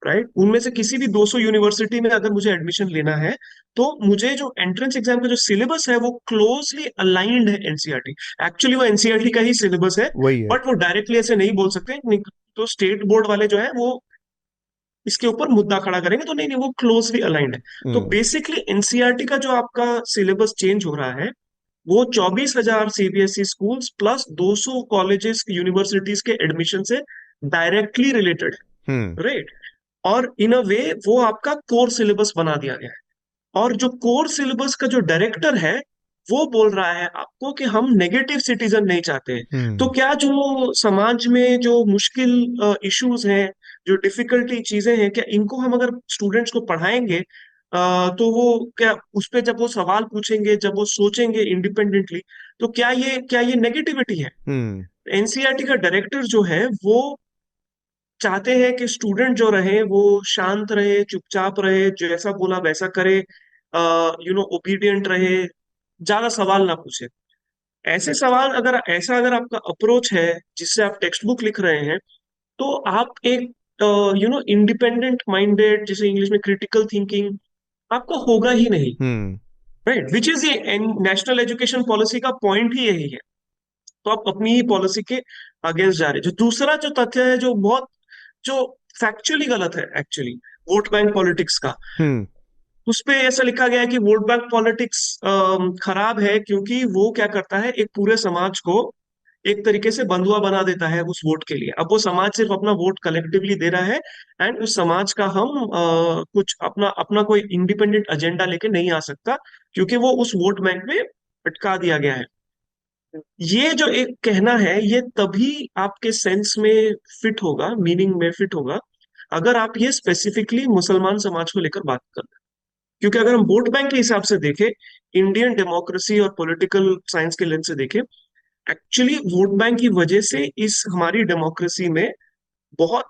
राइट, उनमें से किसी भी 200 यूनिवर्सिटी में अगर मुझे एडमिशन लेना है तो मुझे जो एंट्रेंस एग्जाम का जो सिलेबस है वो क्लोजली अलाइंड है एनसीईआरटी। एक्चुअली वो एनसीईआरटी का ही सिलेबस है, वही है। बट वो डायरेक्टली ऐसे नहीं बोल सकते। तो स्टेट बोर्ड वाले जो है वो इसके ऊपर मुद्दा खड़ा करेंगे, तो नहीं नहीं, वो क्लोजली अलाइंड है। तो बेसिकली एनसीईआरटी का जो आपका सिलेबस चेंज हो रहा है वो 24,000 CBSE schools plus 200 colleges universities के एडमिशन से डायरेक्टली रिलेटेड है, राइट। और इन अ वे वो आपका कोर सिलेबस बना दिया गया है। और जो कोर सिलेबस का जो डायरेक्टर है वो बोल रहा है आपको कि हम नेगेटिव सिटीजन नहीं चाहते हैं। तो क्या जो समाज में जो मुश्किल इश्यूज हैं, जो डिफिकल्टी चीजें हैं, क्या इनको हम अगर स्टूडेंट्स को पढ़ाएंगे तो वो क्या उस पे जब वो सवाल पूछेंगे, जब वो सोचेंगे इंडिपेंडेंटली, तो क्या ये नेगेटिविटी है? एनसीईआरटी का डायरेक्टर जो है वो चाहते हैं कि स्टूडेंट जो रहे वो शांत रहे, चुपचाप रहे, जैसा बोला वैसा करे, ओबीडियंट रहे, ज्यादा सवाल ना पूछे। अगर आपका अप्रोच है जिससे आप टेक्स्ट बुक लिख रहे हैं, तो आप एक इंडिपेंडेंट माइंडेड, जिसे इंग्लिश में क्रिटिकल थिंकिंग, आपका होगा ही नहीं, राइट। विच इज ये नेशनल एजुकेशन पॉलिसी का पॉइंट ही यही है। तो आप अपनी ही पॉलिसी के अगेंस्ट जा रहे हैं। जो दूसरा जो तथ्य है जो फैक्चुअली गलत है एक्चुअली, वोट बैंक पॉलिटिक्स का, उस पे ऐसा लिखा गया है कि वोट बैंक पॉलिटिक्स खराब है क्योंकि वो क्या करता है, एक पूरे समाज को एक तरीके से बंधुआ बना देता है उस वोट के लिए। अब वो समाज सिर्फ अपना वोट कलेक्टिवली दे रहा है एंड उस समाज का हम कुछ अपना अपना कोई इंडिपेंडेंट एजेंडा लेके नहीं आ सकता, क्योंकि वो उस वोट बैंक में अटका दिया गया है। ये जो एक कहना है ये तभी आपके सेंस में फिट होगा, मीनिंग में फिट होगा, अगर आप ये स्पेसिफिकली मुसलमान समाज को लेकर बात करते हैं। क्योंकि अगर हम वोट बैंक के हिसाब से देखें, इंडियन डेमोक्रेसी और पॉलिटिकल साइंस के लेंस से देखें, एक्चुअली वोट बैंक की वजह से इस हमारी डेमोक्रेसी में बहुत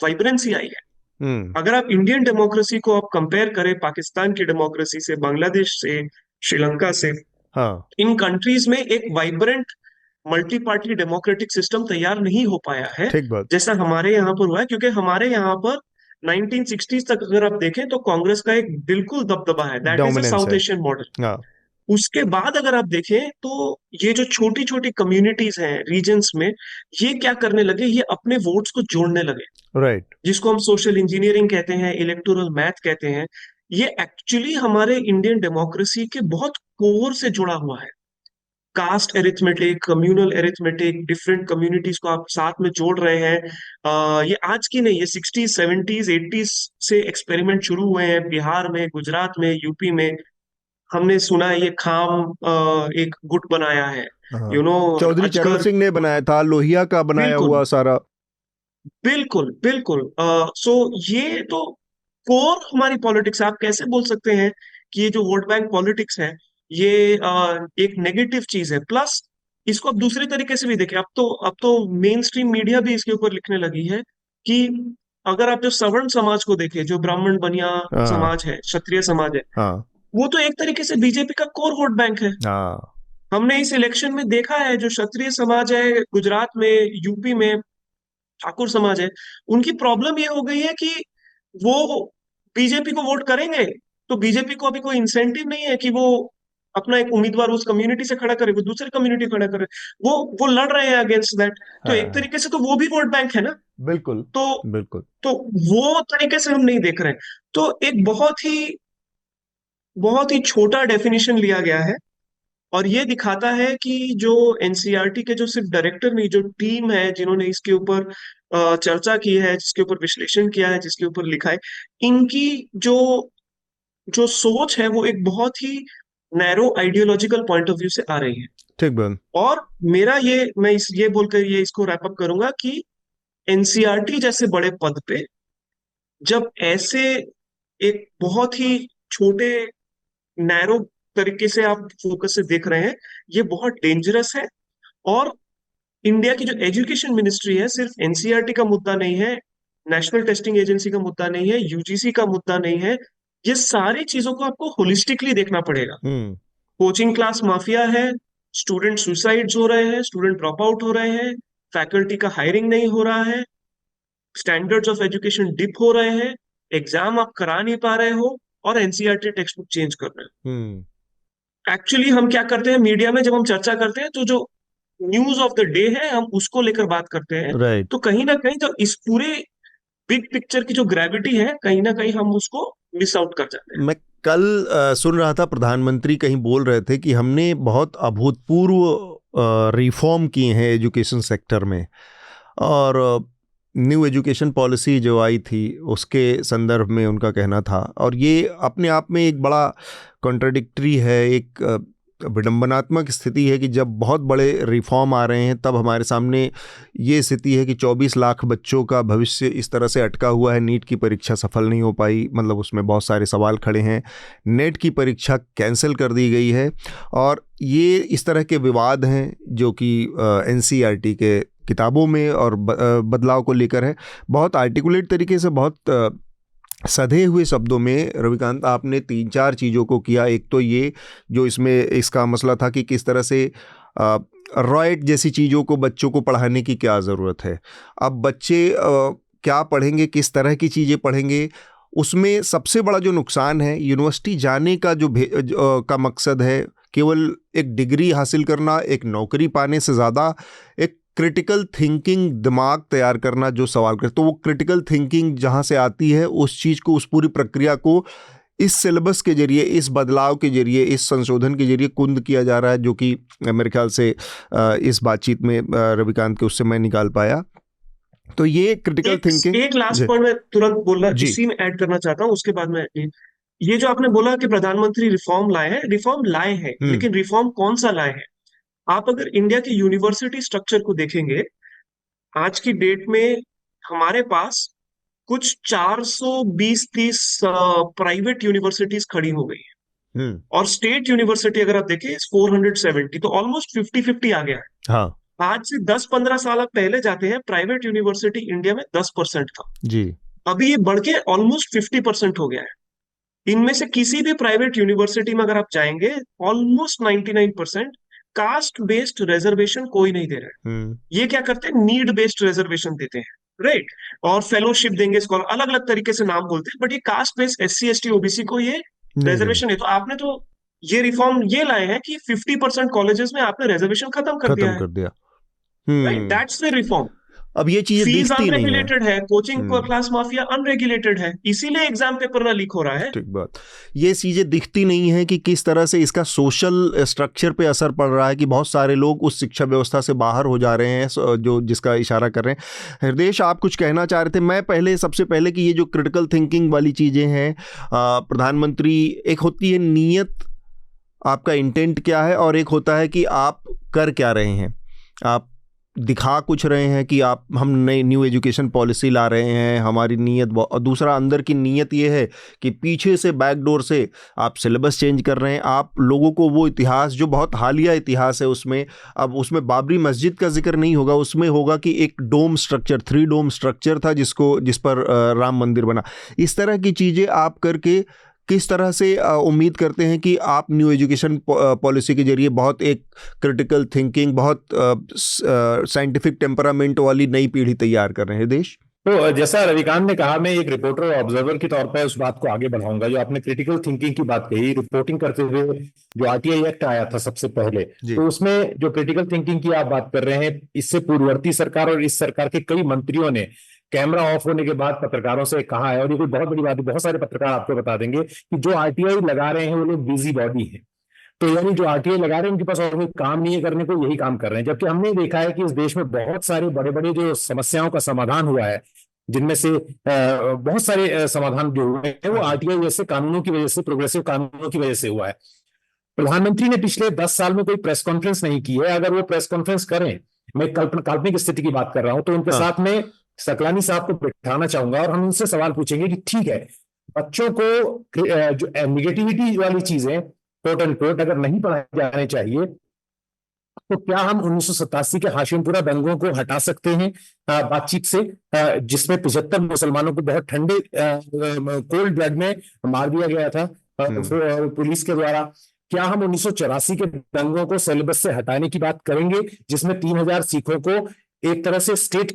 वाइब्रेंसी आई है। अगर आप इंडियन डेमोक्रेसी को आप कंपेयर करें पाकिस्तान की डेमोक्रेसी से, बांग्लादेश से, श्रीलंका से, हाँ, इन कंट्रीज में एक vibrant multi party democratic system तैयार नहीं हो पाया है जैसा हमारे यहाँ पर हुआ है। क्योंकि हमारे यहाँ पर 1960s तक अगर आप देखें तो कांग्रेस का एक बिल्कुल दबदबा है, that is a dominance south है। Asian model. हाँ। उसके बाद अगर आप देखें तो ये जो छोटी छोटी कम्युनिटीज हैं रीजन्स में, ये क्या करने लगे, ये अपने वोट्स को जोड़ने लगे, राइट। जिसको हम सोशल इंजीनियरिंग कहते हैं, इलेक्टोरल मैथ कहते हैं। ये एक्चुअली हमारे इंडियन डेमोक्रेसी के बहुत कोर से जुड़ा हुआ है। Caste arithmetic, communal arithmetic, different communities को आप साथ में जोड़ रहे हैं। ये आज की नहीं, ये 60s 70s 80s से एक्सपेरिमेंट शुरू हुए हैं, बिहार में, गुजरात में, यूपी में। हमने सुना है ये खाम एक गुट बनाया है, हाँ, यू नो, चौधरी चरण अजगर। सिंह ने बनाया था, लोहिया का बनाया बिल्कुल हुआ सारा। बिल्कुल बिल्कुल। सो ये तो कोर हमारी पॉलिटिक्स, आप कैसे बोल सकते हैं कि ये जो वोट बैंक पॉलिटिक्स है ये एक नेगेटिव चीज है? प्लस इसको अब दूसरे तरीके से भी देखें, अब तो मेन स्ट्रीम मीडिया भी इसके ऊपर लिखने लगी है कि अगर आप जो सवर्ण समाज को देखें, जो ब्राह्मण बनिया हाँ। समाज है, क्षत्रिय समाज है, हाँ। वो तो एक तरीके से बीजेपी का कोर वोट बैंक है। हाँ। हमने इस इलेक्शन में देखा है, जो क्षत्रिय समाज है गुजरात में, यूपी में, ठाकुर समाज है, उनकी प्रॉब्लम ये हो गई है कि वो बीजेपी को वोट करेंगे तो बीजेपी को अभी कोई इंसेंटिव नहीं है कि वो अपना एक उम्मीदवार उस कम्युनिटी से खड़ा करे, वो दूसरी कम्युनिटी खड़ा करे, वो लड़ रहे हैं अगेंस्ट दैट। तो एक हाँ। तरीके से तो वो भी वोट बैंक है ना। बिल्कुल। तो बिल्कुल। तो वो तरीके से हम नहीं देख रहे हैं। तो एक बहुत ही छोटा डेफिनेशन लिया गया है, और ये दिखाता है कि जो एनसीईआरटी के जो सिर्फ डायरेक्टर नहीं, जो टीम है जिन्होंने इसके ऊपर चर्चा की है, जिसके ऊपर विश्लेषण किया है, जिसके ऊपर लिखा है, इनकी जो जो सोच है वो एक बहुत ही narrow ideological point of view से आ रही है। ठीक बन। और मेरा ये बोलकर ये इसको रैप अप करूंगा कि एनसीईआरटी जैसे बड़े पद पे जब ऐसे एक बहुत ही छोटे नैरो तरीके से आप फोकस से देख रहे हैं, ये बहुत डेंजरस है। और इंडिया की जो एजुकेशन मिनिस्ट्री है, सिर्फ एनसीईआरटी का मुद्दा नहीं है, नेशनल टेस्टिंग एजेंसी का मुद्दा नहीं है, यूजीसी का मुद्दा नहीं है, ये सारी चीजों को आपको होलिस्टिकली देखना पड़ेगा। हम्म। कोचिंग क्लास माफिया है, स्टूडेंट सुसाइड्स हो रहे हैं, स्टूडेंट ड्रॉप आउट हो रहे हैं, फैकल्टी का हायरिंग नहीं हो रहा है, स्टैंडर्ड्स ऑफ एजुकेशन डिप हो रहे हैं, एग्जाम आप करा नहीं पा रहे हो, और एनसीईआरटी टेक्स्ट बुक चेंज कर रहे हो। हम्म। एक्चुअली हम क्या करते हैं मीडिया में, जब हम चर्चा करते हैं तो जो न्यूज ऑफ द डे है हम उसको लेकर बात करते हैं। राइट। तो कहीं ना कहीं तो इस पूरे बिग पिक्चर की जो ग्रेविटी है, कहीं ना कहीं हम उसको मिस आउट कर जाते हैं। मैं कल सुन रहा था, प्रधानमंत्री कहीं बोल रहे थे कि हमने बहुत अभूतपूर्व रिफॉर्म किए हैं एजुकेशन सेक्टर में, और न्यू एजुकेशन पॉलिसी जो आई थी उसके संदर्भ में उनका कहना था। और ये अपने आप में एक बड़ा कॉन्ट्रडिक्टरी है, एक विडंबनात्मक स्थिति है कि जब बहुत बड़े रिफॉर्म आ रहे हैं तब हमारे सामने ये स्थिति है कि 24 लाख बच्चों का भविष्य इस तरह से अटका हुआ है। नीट की परीक्षा सफल नहीं हो पाई, मतलब उसमें बहुत सारे सवाल खड़े हैं। नेट की परीक्षा कैंसिल कर दी गई है, और ये इस तरह के विवाद हैं जो कि एनसीईआरटी के किताबों में और बदलाव को लेकर है। बहुत आर्टिकुलेट तरीके से, बहुत सधे हुए शब्दों में रविकांत आपने 3-4 चीज़ों को किया। एक तो ये जो इसमें इसका मसला था कि किस तरह से रॉयट जैसी चीज़ों को बच्चों को पढ़ाने की क्या ज़रूरत है। अब बच्चे क्या पढ़ेंगे, किस तरह की चीज़ें पढ़ेंगे, उसमें सबसे बड़ा जो नुकसान है, यूनिवर्सिटी जाने का का मकसद है केवल एक डिग्री हासिल करना, एक नौकरी पाने से ज़्यादा एक क्रिटिकल थिंकिंग दिमाग तैयार करना जो सवाल करे। तो वो क्रिटिकल थिंकिंग जहाँ से आती है, उस चीज़ को, उस पूरी प्रक्रिया को इस सिलेबस के जरिए, इस बदलाव के जरिए, इस संशोधन के जरिए कुंद किया जा रहा है, जो कि मेरे ख्याल से इस बातचीत में रविकांत के उससे मैं निकाल पाया। तो ये क्रिटिकल थिंकिंग। एक लास्ट पॉइंट मैं तुरंत बोलना, जी। इसी में ऐड करना चाहता हूँ, उसके बाद मैं ये जो आपने बोला कि प्रधानमंत्री रिफॉर्म लाए हैं, रिफॉर्म लाए हैं, लेकिन रिफॉर्म कौन सा लाए हैं? आप अगर इंडिया की यूनिवर्सिटी स्ट्रक्चर को देखेंगे, आज की डेट में हमारे पास कुछ 420-30 प्राइवेट यूनिवर्सिटीज खड़ी हो गई है, और स्टेट यूनिवर्सिटी अगर आप देखें 470, तो ऑलमोस्ट 50-50 आ गया है। हाँ। आज से 10-15 साल पहले जाते हैं, प्राइवेट यूनिवर्सिटी इंडिया में 10% था जी। अभी ये बढ़ के ऑलमोस्ट 50% हो गया है। इनमें से किसी भी प्राइवेट यूनिवर्सिटी में अगर आप जाएंगे, ऑलमोस्ट 99% कास्ट बेस्ड रिजर्वेशन कोई नहीं दे रहा है। ये क्या करते हैं, नीड बेस्ड रिजर्वेशन देते हैं। राइट, और फेलोशिप देंगे, स्कॉलर, अलग अलग तरीके से नाम बोलते हैं, बट ये caste based SC ST OBC को ये नहीं देंगे। रिजर्वेशन है। तो आपने तो ये रिफॉर्म ये लाए हैं कि 50% कॉलेजेस में आपने रिजर्वेशन खत्म कर दिया खत्म है, कर दिया। Right, that's the reform. अब ये चीजें फीस दिखती नहीं है। अनरेगुलेटेड है, कोचिंग क्लास माफिया अनरेगुलेटेड है, इसीलिए एग्जाम पेपर ना लीक हो रहा है। ठीक बात। ये चीजें दिखती नहीं है कि किस तरह से इसका सोशल स्ट्रक्चर पे असर पड़ रहा है, कि बहुत सारे लोग उस शिक्षा व्यवस्था से बाहर हो जा रहे हैं, जो जिसका इशारा कर रहे हैं। हृदयेश, आप कुछ कहना चाह रहे थे? मैं सबसे पहले कि ये जो क्रिटिकल थिंकिंग वाली चीजें हैं, प्रधानमंत्री, एक होती है नीयत, आपका इंटेंट क्या है, और एक होता है कि आप कर क्या रहे हैं। आप दिखा कुछ रहे हैं कि हम नई न्यू एजुकेशन पॉलिसी ला रहे हैं, हमारी नीयत, और दूसरा अंदर की नीयत ये है कि पीछे से बैकडोर से आप सिलेबस चेंज कर रहे हैं। आप लोगों को वो इतिहास जो बहुत हालिया इतिहास है, उसमें अब उसमें बाबरी मस्जिद का जिक्र नहीं होगा, उसमें होगा कि एक डोम स्ट्रक्चर, 3 डोम स्ट्रक्चर था जिस पर राम मंदिर बना। इस तरह की चीज़ें आप करके किस तरह से उम्मीद करते हैं कि आप न्यू एजुकेशन पॉलिसी के जरिए बहुत एक क्रिटिकल थिंकिंग, बहुत साइंटिफिक टेम्परामेंट वाली नई पीढ़ी तैयार कर रहे हैं? देश, तो जैसा रविकांत ने कहा, मैं एक रिपोर्टर और ऑब्जर्वर के तौर पर उस बात को आगे बढ़ाऊंगा। जो आपने क्रिटिकल थिंकिंग की बात कही, रिपोर्टिंग करते हुए जो RTI एक्ट आया था सबसे पहले, तो उसमें जो क्रिटिकल थिंकिंग की आप बात कर रहे हैं, इससे पूर्ववर्ती सरकार और इस सरकार के कई मंत्रियों ने कैमरा ऑफ होने के बाद पत्रकारों से कहा है, और ये कोई बहुत बड़ी बात है, बहुत सारे पत्रकार आपको बता देंगे कि जो RTI लगा रहे हैं वो लोग बिजी बॉडी है। तो यानी जो RTI लगा रहे हैं उनके पास और कोई काम नहीं है करने को, यही काम कर रहे हैं। जबकि हमने देखा है कि इस देश में बहुत सारे बड़े बड़े जो समस्याओं का समाधान हुआ है, जिनमें से बहुत सारे समाधान जो हुए हैं वो RTI जैसे कानूनों की वजह से, प्रोग्रेसिव कानूनों की वजह से हुआ है। प्रधानमंत्री ने पिछले 10 साल में कोई प्रेस कॉन्फ्रेंस नहीं की है। अगर वो प्रेस कॉन्फ्रेंस करें, मैं काल्पनिक स्थिति की बात कर रहा हूं, तो उनके साथ में सकलानी साहब को बिठाना चाहूंगा और हम उनसे सवाल पूछेंगे कि ठीक है, बच्चों को जो निगेटिविटी वाली चीजें कोट एंड कोट अगर नहीं पढ़ाई जाने चाहिए, तो क्या हम 1987 के हाशिमपुरा दंगों को हटा सकते हैं बातचीत से, जिसमें 75 मुसलमानों को बहुत ठंडे कोल्ड ब्लड में मार दिया गया था पुलिस के द्वारा? क्या हम 1984 के दंगों को सिलेबस से हटाने की बात करेंगे, जिसमें 3000 सिखों को एक तरह से state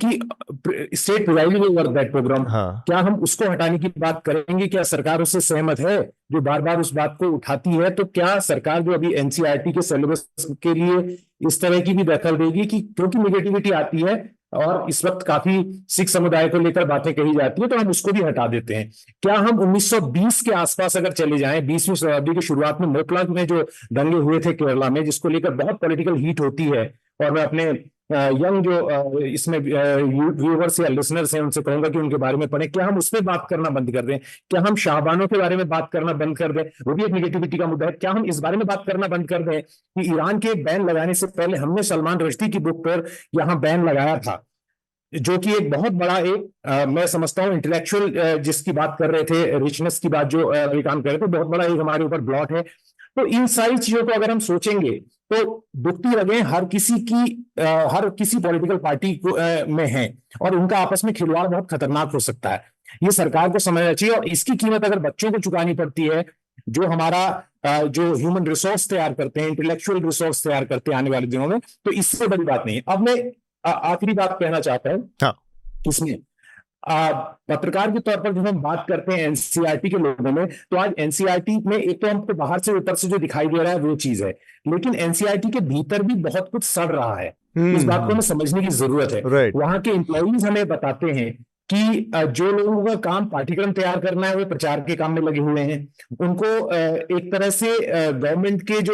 provided over that programme, क्या हम उसको हटाने की बात करेंगे? क्या सरकार उससे सहमत है जो बार बार उस बात को उठाती है? तो क्या सरकार जो अभी NCERT के सिलेबस के लिए इस तरह की भी दखल देगी कि क्योंकि निगेटिविटी आती है और इस वक्त काफी सिख समुदाय को लेकर बातें कही जाती है, तो हम उसको भी हटा देते हैं? क्या हम 1920 के आसपास अगर चले जाएं, 20वीं शताब्दी की शुरुआत में मोकलांग में जो दंगे हुए थे केरला में, जिसको लेकर बहुत पॉलिटिकल हीट होती है, और मैं अपने यंग जो इसमें व्यूअर्स या लिसनर्स हैं उनसे कहूंगा कि उनके बारे में पढ़ें। क्या हम उस पर बात करना बंद कर दें? क्या हम शाहबानों के बारे में बात करना बंद कर दें? वो भी एक निगेटिविटी का मुद्दा है। क्या हम इस बारे में बात करना बंद कर दें कि ईरान के बैन लगाने से पहले हमने सलमान रुश्दी की बुक पर यहाँ बैन लगाया था, जो कि एक बहुत बड़ा मैं समझता हूँ इंटेलेक्चुअल जिसकी बात कर रहे थे, रिचनेस की बात जो रविकांत कर रहे थे, बहुत बड़ा एक हमारे ऊपर ब्लॉट है। तो इन सारी चीजों को अगर हम सोचेंगे तो दुखती रगें हर किसी पॉलिटिकल पार्टी को में है, और उनका आपस में खिलवाड़ बहुत खतरनाक हो सकता है। ये सरकार को समझना चाहिए, और इसकी कीमत अगर बच्चों को चुकानी पड़ती है, जो हमारा जो ह्यूमन रिसोर्स तैयार करते हैं, इंटेलेक्चुअल रिसोर्स तैयार करते हैं आने वाले दिनों में, तो इससे बड़ी बात नहीं है। अब मैं आखिरी बात कहना चाहता हूं इसमें, पत्रकार के तौर पर जब हम बात करते हैं NCERT के लोगों में, तो आज NCERT में एक तो हमको बाहर से ऊपर से जो दिखाई दे रहा है वो चीज है, लेकिन NCERT के भीतर भी बहुत कुछ सड़ रहा है। इस बात को हमें समझने की जरूरत है। वहां के एम्प्लॉइज हमें बताते हैं कि जो लोगों का काम पाठ्यक्रम तैयार करना है वो प्रचार के काम में लगे हुए हैं। उनको एक तरह से गवर्नमेंट के जो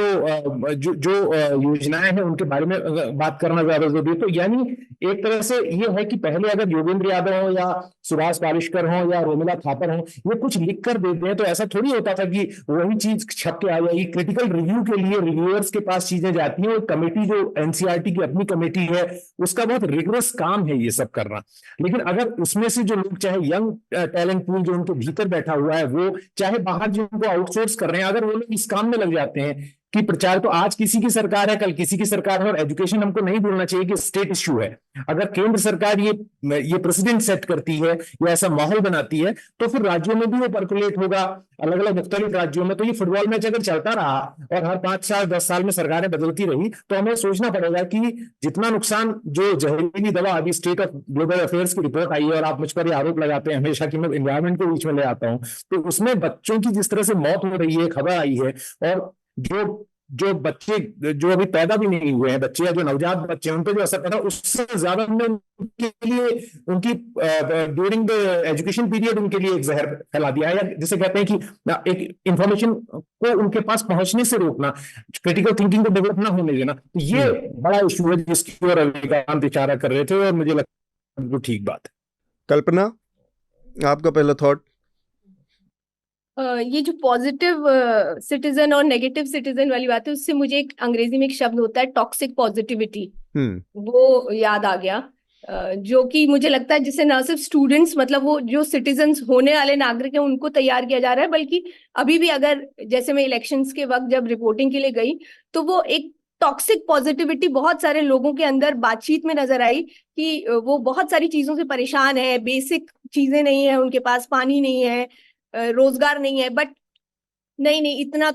योजनाएं हैं उनके बारे में बात करना ज्यादा जरूरी है। तो यानी एक तरह से ये है कि पहले अगर योगेंद्र यादव हो या सुभाष पालेशकर हो या रोमिला थापर हो, ये कुछ लिख कर देते हैं तो ऐसा थोड़ी होता था कि वही चीज छप के आ जाएगी। क्रिटिकल रिव्यू के लिए रिव्यूअर्स के पास चीजें जाती हैं, और कमेटी जो NCERT की अपनी कमेटी है उसका बहुत रिगरस काम है ये सब करना। लेकिन अगर उसमें से जो लोग, चाहे यंग टैलेंट पूल जो उनके भीतर बैठा हुआ है, वो चाहे बाहर जिनको आउटसोर्स कर रहे हैं, अगर वो लोग इस काम में लग जाते हैं कि प्रचार तो आज किसी की सरकार है, कल किसी की सरकार है, और एजुकेशन हमको नहीं भूलना चाहिए कि स्टेट इश्यू है। अगर केंद्र सरकार ये प्रेसिडेंट सेट करती है या ऐसा माहौल बनाती है, तो फिर राज्यों में भी वो पर्कुलेट होगा, अलग अलग मुख्तलिफ राज्यों में। तो ये फुटबॉल मैच अगर चलता रहा और हर 5 साल 10 साल में सरकारें बदलती रही, तो हमें सोचना पड़ेगा कि जितना नुकसान, जो जहरीली दवा अभी स्टेट ऑफ ग्लोबल अफेयर्स की रिपोर्ट आई है, और आप मुझ पर ये आरोप लगाते हैं हमेशा कि मैं एनवायरमेंट को बीच में ले आता हूं, तो उसमें बच्चों की जिस तरह से मौत हो रही है, खबर आई है, और जो जो बच्चे जो अभी पैदा भी नहीं हुए हैं बच्चे, या जो नवजात बच्चे हैं, उन पर जो असर पड़ा, उससे ज्यादा हमने उनके लिए, उनकी ड्यूरिंग द एजुकेशन पीरियड उनके लिए एक जहर फैला दिया है, या जिसे कहते हैं कि एक इंफॉर्मेशन को उनके पास पहुंचने से रोकना, क्रिटिकल थिंकिंग को डेवलप ना होने देना। तो ये बड़ा इशू है जिसकी ओर रविकांत इशारा कर रहे थे, और मुझे लगता है ठीक बात है। कल्पना, आपका पहला थॉट? ये जो पॉजिटिव सिटीजन और नेगेटिव सिटीजन वाली बात है, उससे मुझे एक अंग्रेजी में एक शब्द होता है टॉक्सिक पॉजिटिविटी, वो याद आ गया। जो कि मुझे लगता है जिससे न सिर्फ स्टूडेंट्स, मतलब वो जो सिटीजन्स होने वाले नागरिक हैं उनको तैयार किया जा रहा है, बल्कि अभी भी अगर जैसे मैं इलेक्शंस के वक्त जब रिपोर्टिंग के लिए गई, तो वो एक टॉक्सिक पॉजिटिविटी बहुत सारे लोगों के अंदर बातचीत में नजर आई कि वो बहुत सारी चीजों से परेशान है, बेसिक चीजें नहीं है उनके पास, पानी नहीं है, रोजगार नहीं है, बट नहीं इतना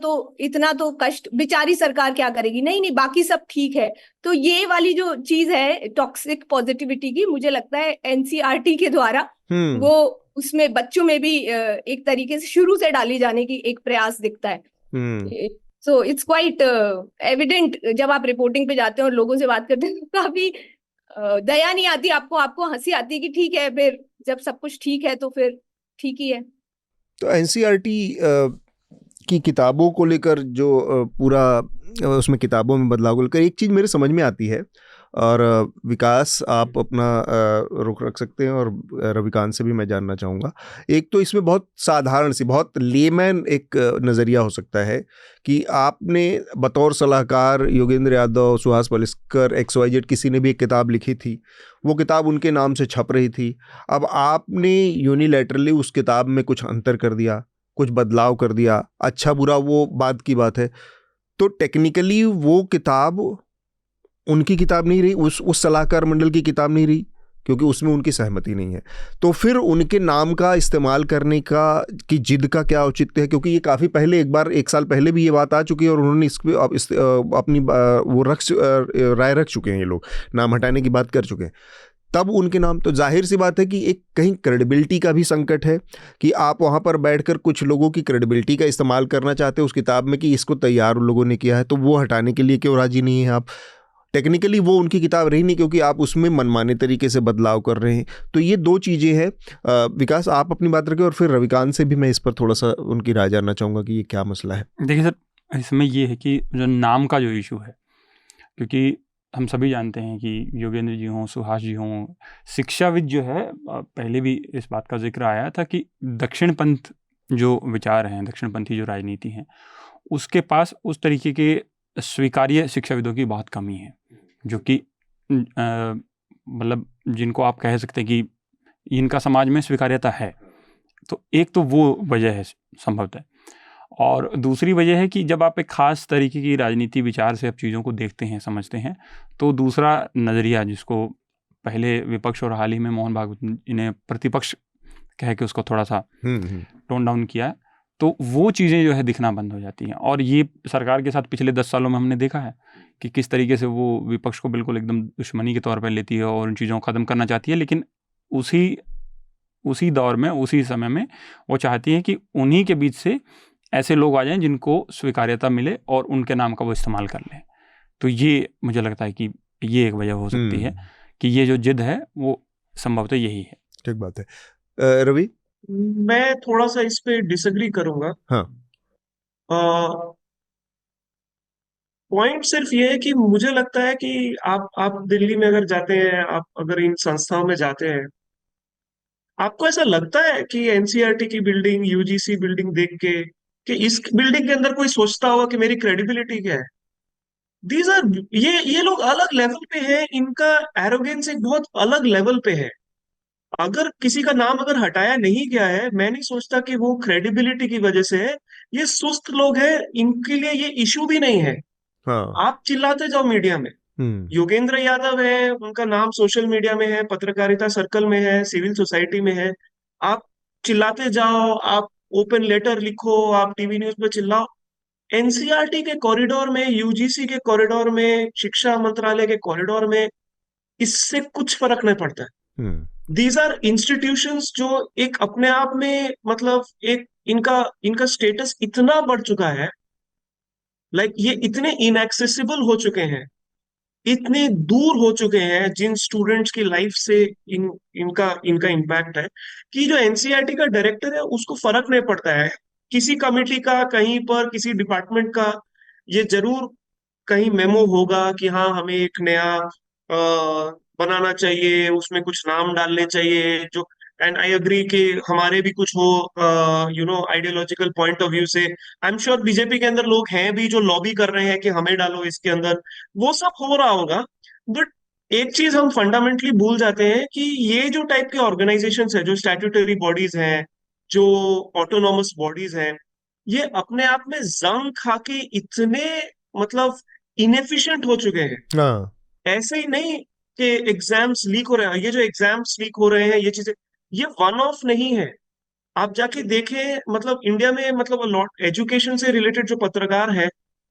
तो कष्ट, बेचारी सरकार क्या करेगी, नहीं बाकी सब ठीक है। तो ये वाली जो चीज है टॉक्सिक पॉजिटिविटी की, मुझे लगता है एनसीईआरटी के द्वारा वो उसमें बच्चों में भी एक तरीके से शुरू से डाली जाने की एक प्रयास दिखता है। सो इट्स क्वाइट एविडेंट, जब आप रिपोर्टिंग पे जाते हैं और लोगों से बात करते हैं, तो काफी दया नहीं आती आपको हंसी आती है कि ठीक है, फिर जब सब कुछ ठीक है तो फिर ठीक ही है। तो एनसीईआरटी की किताबों को लेकर जो पूरा उसमें किताबों में बदलाव को लेकर एक चीज़ मेरे समझ में आती है, और विकास आप अपना रुख रख सकते हैं, और रविकांत से भी मैं जानना चाहूँगा। एक तो इसमें बहुत साधारण सी, बहुत लेमैन एक नज़रिया हो सकता है कि आपने बतौर सलाहकार योगेंद्र यादव, सुहास पलिस्कर, XYZ किसी ने भी एक किताब लिखी थी, वो किताब उनके नाम से छप रही थी। अब आपने यूनिलैटरली उस किताब में कुछ अंतर कर दिया, कुछ बदलाव कर दिया, अच्छा बुरा वो बात की बात है। तो टेक्निकली वो किताब उनकी किताब नहीं रही, उस सलाहकार मंडल की किताब नहीं रही, क्योंकि उसमें उनकी सहमति नहीं है। तो फिर उनके नाम का इस्तेमाल करने की जिद का क्या औचित्य है? क्योंकि ये काफ़ी पहले, एक साल पहले भी ये बात आ चुकी है, और उन्होंने अपनी वो राय रख चुके हैं, ये लोग नाम हटाने की बात कर चुके हैं। तब उनके नाम, तो जाहिर सी बात है कि एक कहीं क्रेडिबिलिटी का भी संकट है कि आप वहाँ पर बैठकर कुछ लोगों की क्रेडिबिलिटी का इस्तेमाल करना चाहते हैं उस किताब में कि इसको तैयार उन लोगों ने किया है, तो वो हटाने के लिए क्यों राजी नहीं है आप? टेक्निकली वो उनकी किताब रही नहीं, क्योंकि आप उसमें मनमाने तरीके से बदलाव कर रहे हैं। तो ये दो चीज़ें हैं। विकास, आप अपनी बात रखें, और फिर रविकांत से भी मैं इस पर थोड़ा सा उनकी राय जानना चाहूँगा कि ये क्या मसला है। देखिए सर, इसमें ये है कि जो नाम का जो इशू है, क्योंकि हम सभी जानते हैं कि योगेंद्र जी हों, सुहास जी हों, शिक्षाविद जो है, पहले भी इस बात का जिक्र आया था कि दक्षिणपंथ जो विचार हैं, दक्षिणपंथी जो राजनीति है, उसके पास उस तरीके के स्वीकार्य शिक्षाविदों की बहुत कमी है, जो कि मतलब जिनको आप कह सकते हैं कि इनका समाज में स्वीकार्यता है। तो एक तो वो वजह है संभवतः, और दूसरी वजह है कि जब आप एक ख़ास तरीके की राजनीति विचार से अब चीज़ों को देखते हैं, समझते हैं, तो दूसरा नज़रिया, जिसको पहले विपक्ष और हाल ही में मोहन भागवत इन्हें प्रतिपक्ष कह के उसको थोड़ा सा टोन डाउन किया, तो वो चीज़ें जो है दिखना बंद हो जाती हैं। और ये सरकार के साथ पिछले 10 सालों में हमने देखा है कि किस तरीके से वो विपक्ष को बिल्कुल एकदम दुश्मनी के तौर पर लेती है और उन चीज़ों को ख़त्म करना चाहती है, लेकिन उसी दौर में, उसी समय में वो चाहती है कि उन्हीं के बीच से ऐसे लोग आ जाएं जिनको स्वीकार्यता मिले और उनके नाम का वो इस्तेमाल कर लें। तो ये मुझे लगता है कि ये एक वजह हो सकती है कि ये जो जिद है वो संभवतः यही है। ठीक बात है। रवि, मैं थोड़ा सा इस पे डिसएग्री करूंगा। हाँ, पॉइंट सिर्फ ये है कि मुझे लगता है कि आप दिल्ली में अगर जाते हैं, आप अगर इन संस्थाओं में जाते हैं, आपको ऐसा लगता है कि एनसीईआरटी की बिल्डिंग, यूजीसी बिल्डिंग देख के कि इस बिल्डिंग के अंदर कोई सोचता होगा कि मेरी क्रेडिबिलिटी क्या है? दीज आर ये लोग अलग लेवल पे हैं, इनका एरोगेंस एक बहुत अलग लेवल पे है। अगर किसी का नाम अगर हटाया नहीं गया है, मैं नहीं सोचता कि वो क्रेडिबिलिटी की वजह से है। ये सुस्त लोग हैं, इनके लिए ये इशू भी नहीं है। हाँ। आप चिल्लाते जाओ मीडिया में। योगेंद्र यादव है, उनका नाम सोशल मीडिया में है, पत्रकारिता सर्कल में है, सिविल सोसाइटी में है। आप चिल्लाते जाओ, आप ओपन लेटर लिखो, आप टीवी न्यूज पे चिल्लाओ। एनसीईआरटी के कॉरिडोर में, यूजीसी के कॉरिडोर में, शिक्षा मंत्रालय के कॉरिडोर में इससे कुछ फर्क नहीं पड़ता है। दीज आर इंस्टीट्यूशंस जो एक अपने आप में मतलब एक इनका इनका स्टेटस इतना बढ़ चुका है, लाइक ये इतने इनएक्सेसिबल हो चुके हैं, इतने दूर हो चुके हैं जिन स्टूडेंट्स की लाइफ से इनका इनका इम्पैक्ट है, कि जो एनसीईआरटी का डायरेक्टर है उसको फर्क नहीं पड़ता है किसी कमिटी का, कहीं पर किसी डिपार्टमेंट का। ये जरूर कहीं मेमो होगा कि हाँ हमें एक नया बनाना चाहिए, उसमें कुछ नाम डालने चाहिए जो, एंड आई अग्री कि हमारे भी कुछ हो आइडियोलॉजिकल पॉइंट ऑफ व्यू से। आई एम श्योर बीजेपी के अंदर लोग हैं भी जो लॉबी कर रहे हैं कि हमें डालो इसके अंदर, वो सब हो रहा होगा। बट एक चीज हम फंडामेंटली भूल जाते हैं कि ये जो टाइप के ऑर्गेनाइजेशंस है, जो स्टैट्यूटरी बॉडीज हैं, जो ऑटोनॉमस बॉडीज हैं, ये अपने आप में जंग खा के इतने मतलब इनएफिशिएंट हो चुके हैं। हाँ। ऐसे ही नहीं कि एग्जाम्स लीक हो रहे हैं, ये जो एग्जाम्स लीक हो रहे हैं, ये चीजें, ये वन ऑफ नहीं है। आप जाके देखें, मतलब इंडिया में मतलब लॉट एजुकेशन से रिलेटेड जो पत्रकार है,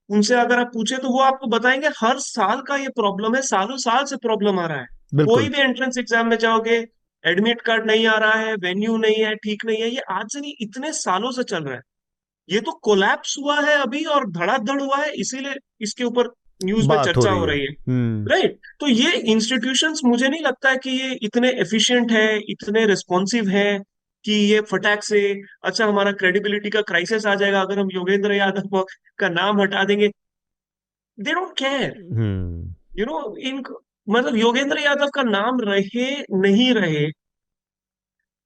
उनसे अगर आप पूछे तो वो आपको बताएंगे हर साल का ये प्रॉब्लम है, सालों साल से प्रॉब्लम आ रहा है। कोई बिल्कुल। भी एंट्रेंस एग्जाम में जाओगे, एडमिट कार्ड नहीं आ रहा है, वेन्यू नहीं है, ठीक नहीं है, ये आज से नहीं इतने सालों से चल रहा है। ये तो कोलैप्स हुआ है अभी और धड़ाधड़ हुआ है, इसीलिए इसके ऊपर न्यूज में बात हो चर्चा रही हो है। रही है, राइट। तो ये इंस्टीट्यूशंस मुझे नहीं लगता है कि ये इतने एफिशिएंट है, इतने रिस्पॉन्सिव है कि ये फटाक से, अच्छा हमारा क्रेडिबिलिटी का क्राइसिस आ जाएगा अगर हम योगेंद्र यादव का नाम हटा देंगे। दे डोंट केयर, इन मतलब योगेंद्र यादव का नाम रहे नहीं रहे,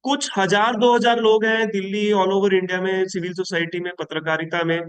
कुछ हजार 2000 लोग हैं दिल्ली, ऑल ओवर इंडिया में, सिविल सोसाइटी में, पत्रकारिता में,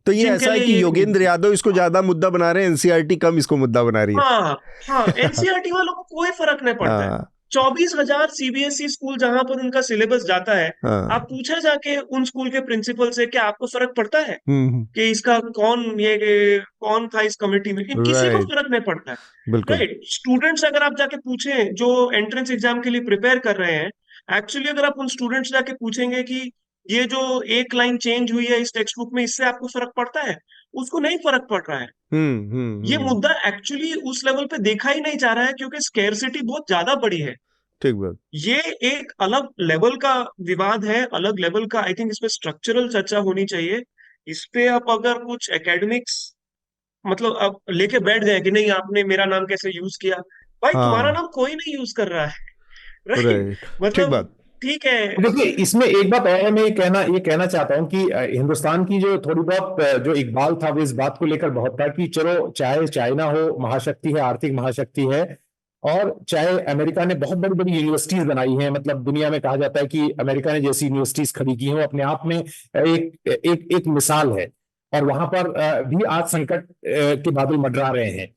तो ये जिनके ऐसा है लिए कि ये योगेंद्र यादव इसको ज्यादा मुद्दा बना रहे हैं, एनसीईआरटी कम इसको मुद्दा बना रही है। हाँ हाँ, एनसीईआरटी वालों को कोई फर्क नहीं पड़ता है। हाँ। 24,000 सीबीएसई स्कूल जहां पर उनका सिलेबस जाता है, हाँ। आप पूछे जाके उन स्कूल के प्रिंसिपल से क्या आपको फर्क पड़ता है हम्म। कि इसका कौन था इस कमिटी में? किसी को राइट। फर्क नहीं पड़ता है, बिल्कुल। राइट। स्टूडेंट्स अगर आप जाके पूछें जो एंट्रेंस एग्जाम के लिए प्रिपेयर कर रहे हैं, एक्चुअली अगर आप उन स्टूडेंट्स जाके पूछेंगे कि ये जो एक लाइन चेंज हुई है इस टेक्स्ट बुक में, इससे आपको फर्क पड़ता है? उसको नहीं फर्क पड़ रहा है। ये मुद्दा एक्चुअली उस लेवल पे देखा ही नहीं जा रहा है क्योंकि स्केर्सिटी बहुत ज्यादा बड़ी है। ठीक बात। ये एक अलग लेवल का विवाद है, अलग लेवल का, आई थिंक इसमें स्ट्रक्चरल चर्चा होनी चाहिए। इस पे आप अगर कुछ एकेडमिक्स मतलब अब लेके बैठ गए कि नहीं आपने मेरा नाम कैसे यूज किया, भाई तुम्हारा हाँ। नाम कोई नहीं यूज कर रहा है, राइट। राइट। ठीक मतलब बात। ठीक है। देखिए इसमें एक बात और है, मैं ये कहना चाहता हूं कि हिंदुस्तान की जो थोड़ी बहुत जो इकबाल था वो इस बात को लेकर बहुत था कि चलो चाहे चाइना हो महाशक्ति है, आर्थिक महाशक्ति है, और चाहे अमेरिका ने बहुत बड़ी बड़ी यूनिवर्सिटीज बनाई हैं, मतलब दुनिया में कहा जाता है कि अमेरिका ने जैसी यूनिवर्सिटीज खड़ी की हैं वो अपने आप में एक मिसाल है, और वहां पर भी आज संकट के बादल मंडरा रहे हैं।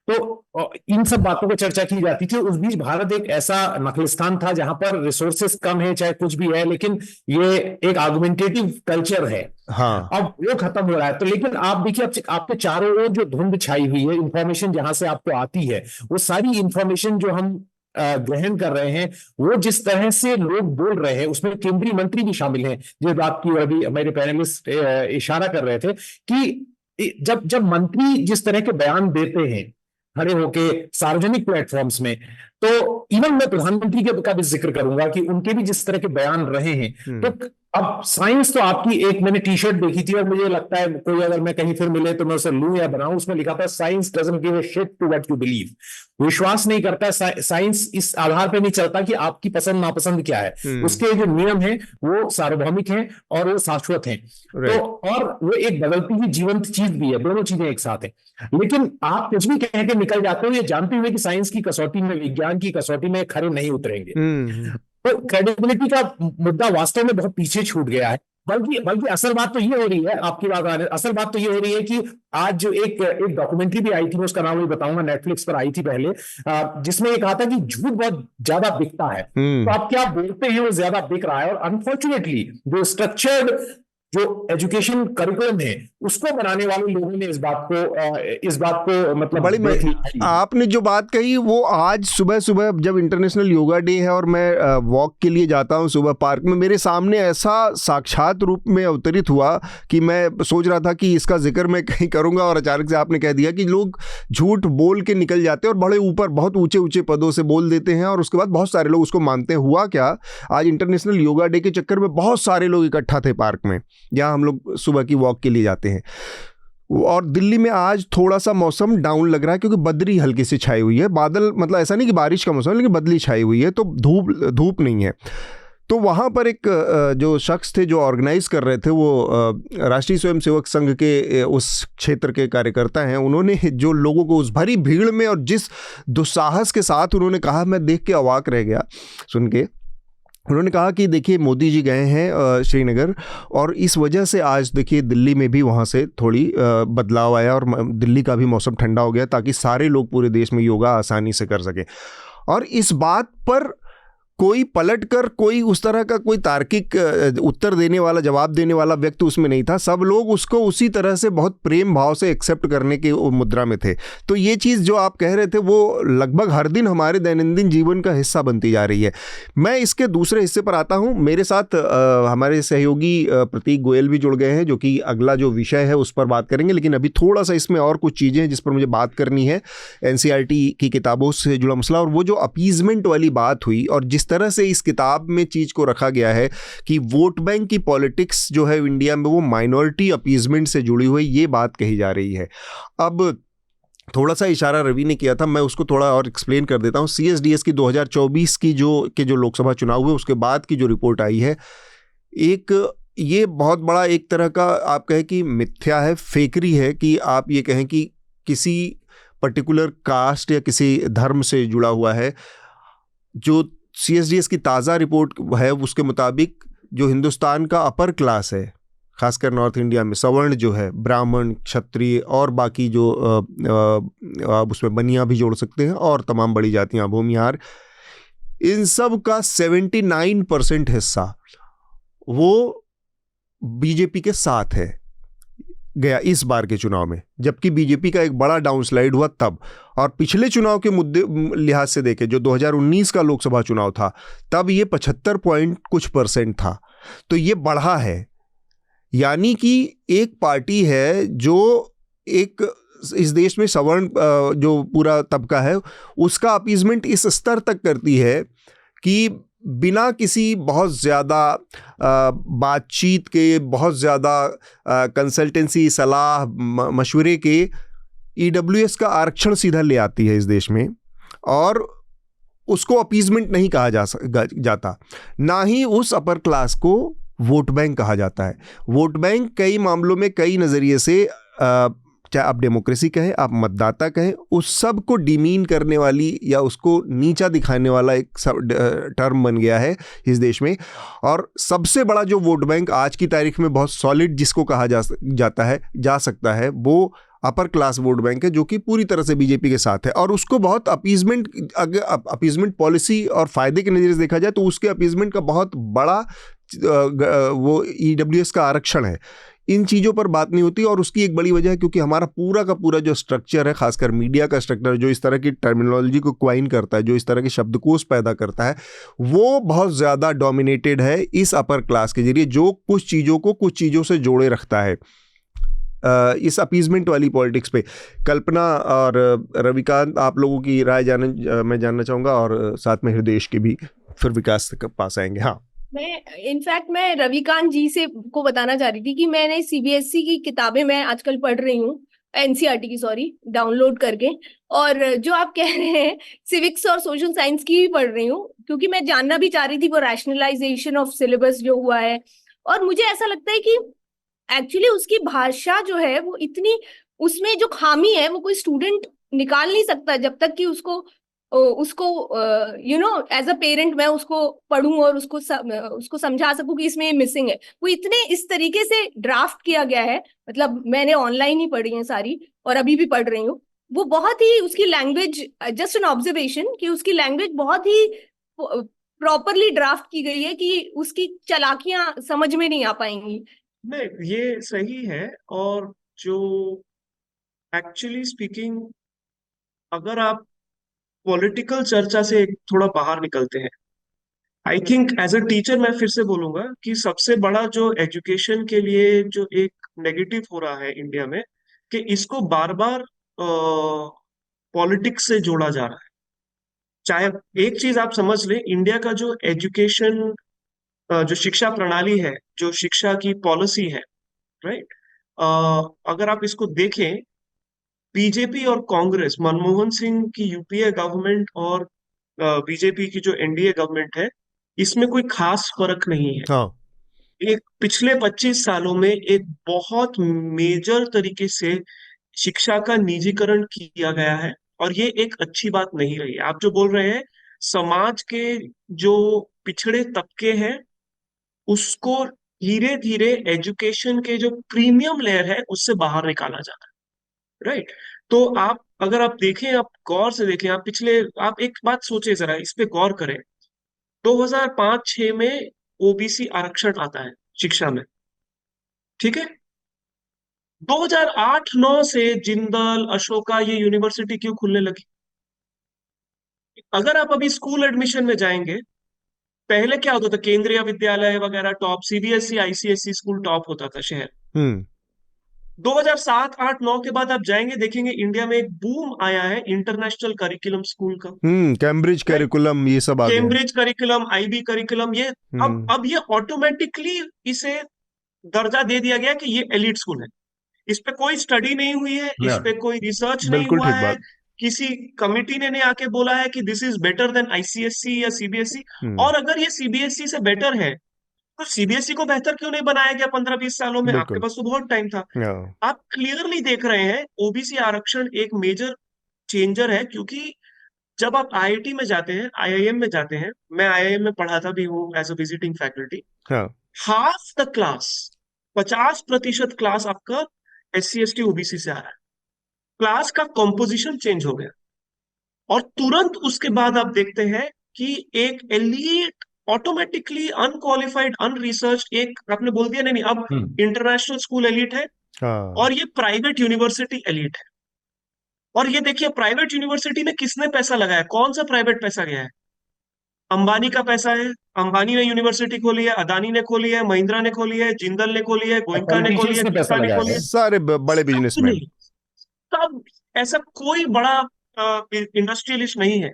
तो इन सब बातों पर चर्चा की जाती थी। उस बीच भारत एक ऐसा नखलिस्तान था जहां पर रिसोर्सेस कम है, चाहे कुछ भी है, लेकिन ये एक आर्गुमेंटेटिव कल्चर है। हाँ। अब वो खत्म हो रहा है। तो लेकिन आप देखिए, अब आपके चारों ओर जो धुंध छाई हुई है, इंफॉर्मेशन जहां से आपको आती है, वो सारी इंफॉर्मेशन जो हम ग्रहण कर रहे हैं, वो जिस तरह से लोग बोल रहे हैं, उसमें केंद्रीय मंत्री भी शामिल हैं, जो बात की अभी मेरे पैनलिस्ट इशारा कर रहे थे कि जब मंत्री जिस तरह के बयान देते हैं खड़े होके सार्वजनिक प्लेटफॉर्म्स में, तो इवन मैं प्रधानमंत्री का भी जिक्र करूंगा कि उनके भी जिस तरह के बयान रहे हैं, तो अब साइंस तो आपकी, एक मैंने टी शर्ट देखी थी और मुझे लगता है कोई अगर मैं कहीं फिर मिले तो मैं उसे लूं या बनाऊं, उसमें लिखा था science doesn't give a shit to what you believe. विश्वास नहीं करता साइंस, इस आधार पे नहीं चलता कि आपकी पसंद नापसंद क्या है। उसके जो नियम है वो सार्वभौमिक हैं और वो शाश्वत हैं। तो और वो एक बदलती हुई जीवंत चीज भी है, दोनों चीजें एक साथ हैं। लेकिन आप कुछ भी कह के निकल जाते हो ये जानते हुए कि साइंस की कसौटी में, विज्ञान की कसौटी में खरे नहीं उतरेंगे। तो क्रेडिबिलिटी का मुद्दा वास्तव में बहुत पीछे छूट गया है। बल्कि असल बात तो ये हो रही है, आपकी बात आ रही है, असल बात तो ये हो रही है कि आज जो एक डॉक्यूमेंट्री भी आई थी, मैं उसका नाम भी बताऊंगा, नेटफ्लिक्स पर आई थी पहले, जिसमें ये कहा था कि झूठ बहुत ज्यादा बिकता है। तो आप क्या बोलते हैं वो ज्यादा बिक रहा है। और अनफॉर्चुनेटली जो स्ट्रक्चर्ड जो एजुकेशन करिकुलम है उसको बनाने वाले लोगों ने इस बात को मतलब बड़ी देख ली। आपने जो बात कही वो आज सुबह सुबह जब इंटरनेशनल योगा डे है और मैं वॉक के लिए जाता हूँ सुबह पार्क में, मेरे सामने ऐसा साक्षात रूप में अवतरित हुआ कि मैं सोच रहा था कि इसका जिक्र मैं कहीं करूंगा, और अचानक से आपने कह दिया कि लोग झूठ बोल के निकल जाते हैं और बड़े ऊपर बहुत ऊंचे ऊंचे पदों से बोल देते हैं और उसके बाद बहुत सारे लोग उसको मानते हैं। हुआ क्या, आज इंटरनेशनल योगा डे के चक्कर में बहुत सारे लोग इकट्ठा थे पार्क में जहाँ हम लोग सुबह की वॉक के लिए जाते हैं। और दिल्ली में आज थोड़ा सा मौसम डाउन लग रहा है क्योंकि बदरी हल्की सी छाई हुई है, बादल, मतलब ऐसा नहीं कि बारिश का मौसम है लेकिन बदली छाई हुई है, तो धूप नहीं है। तो वहाँ पर एक जो शख्स थे जो ऑर्गेनाइज कर रहे थे, वो राष्ट्रीय स्वयंसेवक संघ के उस क्षेत्र के कार्यकर्ता हैं, उन्होंने जो लोगों को उस भरी भीड़ में और जिस दुस्साहस के साथ उन्होंने कहा, मैं देख के अवाक रह गया सुन के। उन्होंने कहा कि देखिए मोदी जी गए हैं श्रीनगर और इस वजह से आज देखिए दिल्ली में भी वहाँ से थोड़ी बदलाव आया और दिल्ली का भी मौसम ठंडा हो गया ताकि सारे लोग पूरे देश में योगा आसानी से कर सकें। और इस बात पर कोई पलटकर कोई उस तरह का कोई तार्किक उत्तर देने वाला, जवाब देने वाला व्यक्ति उसमें नहीं था। सब लोग उसको उसी तरह से बहुत प्रेम भाव से एक्सेप्ट करने की मुद्रा में थे। तो ये चीज़ जो आप कह रहे थे वो लगभग हर दिन हमारे दैनंदिन जीवन का हिस्सा बनती जा रही है। मैं इसके दूसरे हिस्से पर आता हूँ। मेरे साथ हमारे सहयोगी प्रतीक गोयल भी जुड़ गए हैं जो कि अगला जो विषय है उस पर बात करेंगे, लेकिन अभी थोड़ा सा इसमें और कुछ चीज़ें हैं जिस पर मुझे बात करनी है। NCERT की किताबों से जुड़ा मसला और वो जो अपीजमेंट वाली बात हुई और जिस तरह से इस किताब में चीज को रखा गया है कि वोट बैंक की पॉलिटिक्स जो है इंडिया में वो माइनॉरिटी अपीजमेंट से जुड़ी हुई, ये बात कही जा रही है। अब थोड़ा सा इशारा रवि ने किया था, मैं उसको थोड़ा और एक्सप्लेन कर देता हूं। CSDS की 2024 की जो लोकसभा चुनाव हुए उसके बाद की जो रिपोर्ट आई है, ये बहुत बड़ा एक तरह का आप कहें कि मिथ्या है, फेकरी है कि आप ये कहें कि किसी पर्टिकुलर कास्ट या किसी धर्म से जुड़ा हुआ है। जो CSDS की ताज़ा रिपोर्ट है उसके मुताबिक जो हिंदुस्तान का अपर क्लास है, खासकर नॉर्थ इंडिया में सवर्ण जो है, ब्राह्मण, क्षत्रिय और बाकी जो आप उसमें बनिया भी जोड़ सकते हैं और तमाम बड़ी जातियां, भूमिहार, इन सब का 79% हिस्सा वो बीजेपी के साथ है गया इस बार के चुनाव में, जबकि बीजेपी का एक बड़ा डाउनस्लाइड हुआ तब। और पिछले चुनाव के मुद्दे लिहाज से देखें, जो 2019 का लोकसभा चुनाव था, तब ये 75% था। तो ये बढ़ा है, यानी कि एक पार्टी है जो एक इस देश में सवर्ण जो पूरा तबका है उसका अपीजमेंट इस स्तर तक करती है कि बिना किसी बहुत ज़्यादा बातचीत के, बहुत ज़्यादा कंसल्टेंसी, सलाह मशवरे के, EWS का आरक्षण सीधा ले आती है इस देश में और उसको अपीजमेंट नहीं कहा जाता, ना ही उस अपर क्लास को वोट बैंक कहा जाता है। वोट बैंक कई मामलों में कई नज़रिए से, चाहे आप डेमोक्रेसी कहें, आप मतदाता कहें, उस सब को डिमीन करने वाली या उसको नीचा दिखाने वाला एक टर्म बन गया है इस देश में। और सबसे बड़ा जो वोट बैंक आज की तारीख में बहुत सॉलिड जिसको कहा जा सकता है वो अपर क्लास वोट बैंक है, जो कि पूरी तरह से बीजेपी के साथ है। और उसको बहुत अपीजमेंट पॉलिसी और फायदे के नज़रिए से देखा जाए तो उसके अपीजमेंट का बहुत बड़ा वो EWS का आरक्षण है। इन चीज़ों पर बात नहीं होती और उसकी एक बड़ी वजह है क्योंकि हमारा पूरा का पूरा जो स्ट्रक्चर है, खासकर मीडिया का स्ट्रक्चर, जो इस तरह की टर्मिनोलॉजी को क्वाइन करता है, जो इस तरह के शब्दकोश पैदा करता है, वो बहुत ज़्यादा डोमिनेटेड है इस अपर क्लास के जरिए, जो कुछ चीज़ों को कुछ चीज़ों से जोड़े रखता है इस अपीजमेंट वाली पॉलिटिक्स पे। कल्पना और रविकांत, आप लोगों की राय मैं जानना चाहूँगा और साथ में हृदयेश की भी, फिर विकास के पास आएंगे। हाँ, मैं रविकांत जी से को बताना चाह रही थी कि मैंने CBSE की किताबें मैं आजकल पढ़ रही हूँ, NCERT की, सॉरी, डाउनलोड करके, और जो आप कह रहे हैं सिविक्स और सोशल साइंस की भी पढ़ रही हूँ क्योंकि मैं जानना भी चाह रही थी वो रैशनलाइजेशन ऑफ सिलेबस जो हुआ है। और मुझे ऐसा लगता है कि एक्चुअली उसकी भाषा जो है वो इतनी, उसमें जो खामी है वो कोई स्टूडेंट निकाल नहीं सकता जब तक कि उसको एज अ पेरेंट मैं उसको पढ़ूं और उसको समझा सकूं कि इसमें मिसिंग है। वो इतने इस तरीके से ड्राफ्ट किया गया है, मतलब मैंने ऑनलाइन ही पढ़ी है सारी और अभी भी पढ़ रही हूँ। वो बहुत ही, उसकी लैंग्वेज, जस्ट एन ऑब्जर्वेशन कि उसकी लैंग्वेज बहुत ही प्रॉपरली ड्राफ्ट की गई है कि उसकी चालाकियां समझ में नहीं आ पाएंगी। नहीं, ये सही है। और जो एक्चुअली स्पीकिंग, अगर आप पॉलिटिकल चर्चा से थोड़ा बाहर निकलते हैं, I think as a teacher मैं फिर से बोलूंगा कि सबसे बड़ा जो एजुकेशन के लिए जो एक नेगेटिव हो रहा है इंडिया में, कि इसको बार बार पॉलिटिक्स से जोड़ा जा रहा है। चाहे एक चीज आप समझ लें, इंडिया का जो एजुकेशन, जो शिक्षा प्रणाली है, जो शिक्षा की पॉलिसी है, राइट, अगर आप इसको देखें, बीजेपी और कांग्रेस, मनमोहन सिंह की यूपीए गवर्नमेंट और बीजेपी की जो एनडीए गवर्नमेंट है, इसमें कोई खास फर्क नहीं है। हाँ। एक पिछले 25 सालों में एक बहुत मेजर तरीके से शिक्षा का निजीकरण किया गया है, और ये एक अच्छी बात नहीं रही। आप जो बोल रहे हैं, समाज के जो पिछड़े तबके हैं, उसको धीरे धीरे एजुकेशन के जो प्रीमियम लेयर है उससे बाहर निकाला जाता है, राइट। तो आप अगर आप देखें, आप गौर से देखें, आप पिछले, आप एक बात सोचे जरा, इस पे गौर करें। 2005-6 में ओबीसी आरक्षण आता है शिक्षा में, ठीक है। 2008-9 से जिंदल, अशोका, ये यूनिवर्सिटी क्यों खुलने लगी? अगर आप अभी स्कूल एडमिशन में जाएंगे, पहले क्या होता था, केंद्रीय विद्यालय वगैरह top, CBSE ICSE school top होता था शहर। हम्म 2007, 8, 9 के बाद आप जाएंगे, देखेंगे इंडिया में एक बूम आया है इंटरनेशनल करिकुलम स्कूल का, कैम्ब्रिज राइट। करिकुलम ये सब आ गए हैं। कैम्ब्रिज करिकुलम, आईबी करिकुलम, ये हम्म अब ये ऑटोमेटिकली इसे दर्जा दे दिया गया कि ये एलिट स्कूल है। इस पे कोई स्टडी नहीं हुई है, इस Yeah. पे कोई रिसर्च नहीं बिल्कुल हुआ ठीक है, बात। किसी कमिटी ने नहीं आके बोला है कि this is better than ICSE या सीबीएसई। हम्म और अगर ये सीबीएसई से बेटर है, तो सीबीएसई को बेहतर क्यों नहीं बनाया गया 15-20 सालों में? आपके बिल्कुल। पास तो बहुत टाइम था। हाँ। आप क्लियरली देख रहे हैं, ओबीसी आरक्षण एक मेजर चेंजर है, क्योंकि जब आप आईआईटी में जाते हैं, आईआईएम में जाते हैं, मैं आईआईएम में पढ़ाता भी हूँ एज अ विजिटिंग फैकल्टी, हाँ। हाफ द क्लास, 50% क्लास आपका एससी एसटी ओबीसी से आ रहा है। क्लास का कॉम्पोजिशन चेंज हो गया, और तुरंत उसके बाद आप देखते हैं कि एक एलीट, ऑटोमेटिकली अनक्वालिफाइड, अनरिसर्च, एक आपने बोल दिया, नहीं नहीं, अब इंटरनेशनल स्कूल एलीट है, हाँ। और ये प्राइवेट यूनिवर्सिटी एलीट है। और ये देखिए, प्राइवेट यूनिवर्सिटी में किसने पैसा लगाया? कौन सा प्राइवेट पैसा गया है? अंबानी का पैसा है। अंबानी ने यूनिवर्सिटी खोली है, अदानी ने खोली है, महिंद्रा ने खोली है, जिंदल ने खोली है, और गोइंका ने खोली पॉलिटिशियंस है, ने पैसा गीता ने लगाया खोली है। है। सारे बड़े सब बिजनेसमैन। नहीं, सब, ऐसा कोई बड़ा इंडस्ट्रियलिस्ट नहीं है,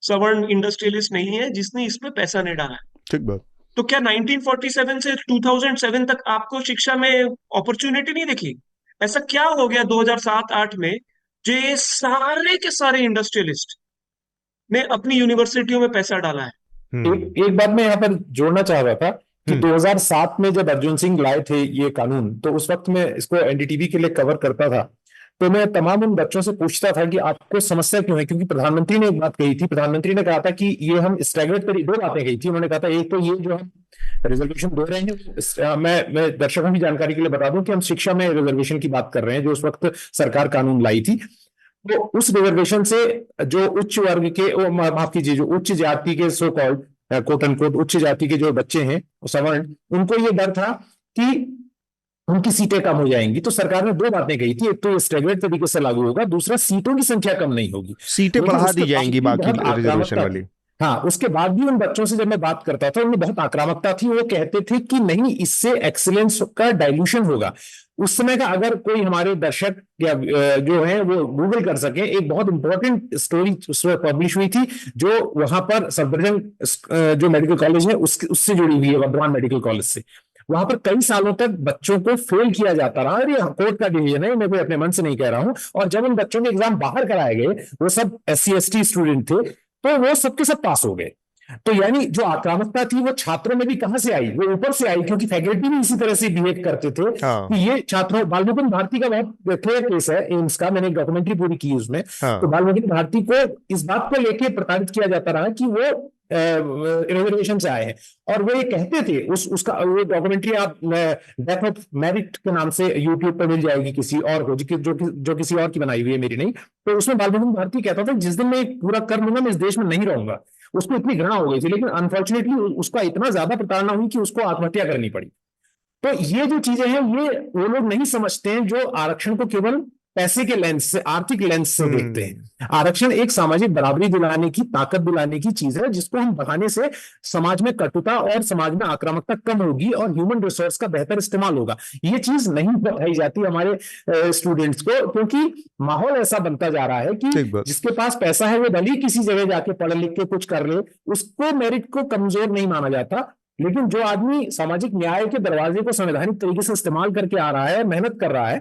सवर्ण इंडस्ट्रियलिस्ट नहीं है जिसने इसमें पैसा नहीं डाला है। ठीक बात। तो क्या 1947 से 2007 तक आपको शिक्षा में अपॉर्चुनिटी नहीं दिखी? ऐसा क्या हो गया 2007-8 में, जो ये सारे के सारे इंडस्ट्रियलिस्ट ने अपनी यूनिवर्सिटियों में पैसा डाला है? एक बात मैं यहाँ पर जोड़ना चाह रहा था कि हम्म 2007 में जब अर्जुन सिंह लाए थे ये कानून, तो उस वक्त मैं इसको एनडीटीवी के लिए कवर करता था। तो मैं तमाम उन बच्चों से पूछता था कि आपको समस्या क्यों है, क्योंकि प्रधानमंत्री ने एक बात कही थी। प्रधानमंत्री ने कहा था कि ये हम स्टैगर्ड तरीके, दो बातें कही थी उन्होंने। कहा था एक तो ये जो हम रिजर्वेशन दे रहे हैं, मैं दर्शकों की जानकारी के लिए बता दूं कि हम शिक्षा में रिजर्वेशन की बात कर रहे हैं, जो उस वक्त सरकार कानून लाई थी। तो उस रिजर्वेशन से जो उच्च वर्ग के, माफ कीजिए, जो उच्च जाति के, सो कॉल्ड कोट अनकोट उच्च जाति के जो बच्चे हैं सवर्ण, उनको ये डर था कि उनकी सीटें कम हो जाएंगी। तो सरकार ने दो बातें कही थी, एक तो स्टैगर्ड तरीके से लागू होगा, दूसरा सीटों की संख्या कम नहीं होगी। सीटें लेकिन बढ़ा उसके दी जाएंगी बाद भी बाकी बहुत रिजर्वेशन आक्रामकता वाली। थी। हाँ, उसके बाद भी उन बच्चों से जब मैं बात करता था, उनमें बहुत आक्रामकता थी। वो कहते थे कि नहीं, इससे एक्सीलेंस का डाइल्यूशन होगा। उस समय का अगर कोई हमारे दर्शक या जो है वो गूगल कर सके, एक बहुत इंपॉर्टेंट स्टोरी उसमें पब्लिश हुई थी, जो वहां पर सफदरजंग जो मेडिकल कॉलेज है उससे जुड़ी हुई है, वर्धमान मेडिकल कॉलेज से। वहां पर कई सालों तक बच्चों को फेल किया जाता रहा, और ये कोर्ट का डिसीजन है, मैं कोई अपने मन से नहीं कह रहा हूं। और जब उन बच्चों के एग्जाम बाहर कराए गए, वो सब SC ST स्टूडेंट थे, तो वो सबके सब पास हो गए। तो यानी जो आक्रामकता थी वो छात्रों में भी कहां से आई? वो ऊपर से आई, क्योंकि फैकल्टी भी इसी तरह से बिहेव करते थे हाँ। कि ये छात्रों, बालमुकुंद भारती का बहुत क्लियर केस है एम्स का, मैंने एक डॉक्यूमेंट्री पूरी की उसमें। हाँ। तो बालमुकुंद भारती को इस बात को लेकर प्रताड़ित किया जाता रहा कि वो रिजर्वेशन से आए हैं। और वो ये कहते थे, उसका वो डॉक्यूमेंट्री आप डेथ ऑफ मेरिट के नाम से यूट्यूब पर मिल जाएगी, किसी और को, जो किसी और की बनाई हुई है, मेरी नहीं। तो उसमें बालमुकुंद भारती कहता था, जिस दिन मैं पूरा कर लूंगा मैं इस देश में नहीं रहूंगा। उसको इतनी घृणा हो गई थी, लेकिन अनफॉर्चुनेटली उसका इतना ज्यादा प्रताड़ना हुई कि उसको आत्महत्या करनी पड़ी। तो ये जो चीजें हैं ये वो लोग नहीं समझते हैं जो आरक्षण को केवल पैसे के लेंस से, आर्थिक लेंस से देखते हैं। आरक्षण एक सामाजिक बराबरी दिलाने की, ताकत दिलाने की चीज है, जिसको हम बढ़ाने से समाज में कटुता और समाज में आक्रामकता कम होगी और ह्यूमन रिसोर्स का बेहतर इस्तेमाल होगा। ये चीज नहीं बताई जाती हमारे स्टूडेंट्स को, क्योंकि माहौल ऐसा बनता जा रहा है कि ठीक बात। जिसके पास पैसा है वो भले ही किसी जगह जाके पढ़ लिख के कुछ कर ले, उसको मेरिट को कमजोर नहीं माना जाता। लेकिन जो आदमी सामाजिक न्याय के दरवाजे को संवैधानिक तरीके से इस्तेमाल करके आ रहा है, मेहनत कर रहा है,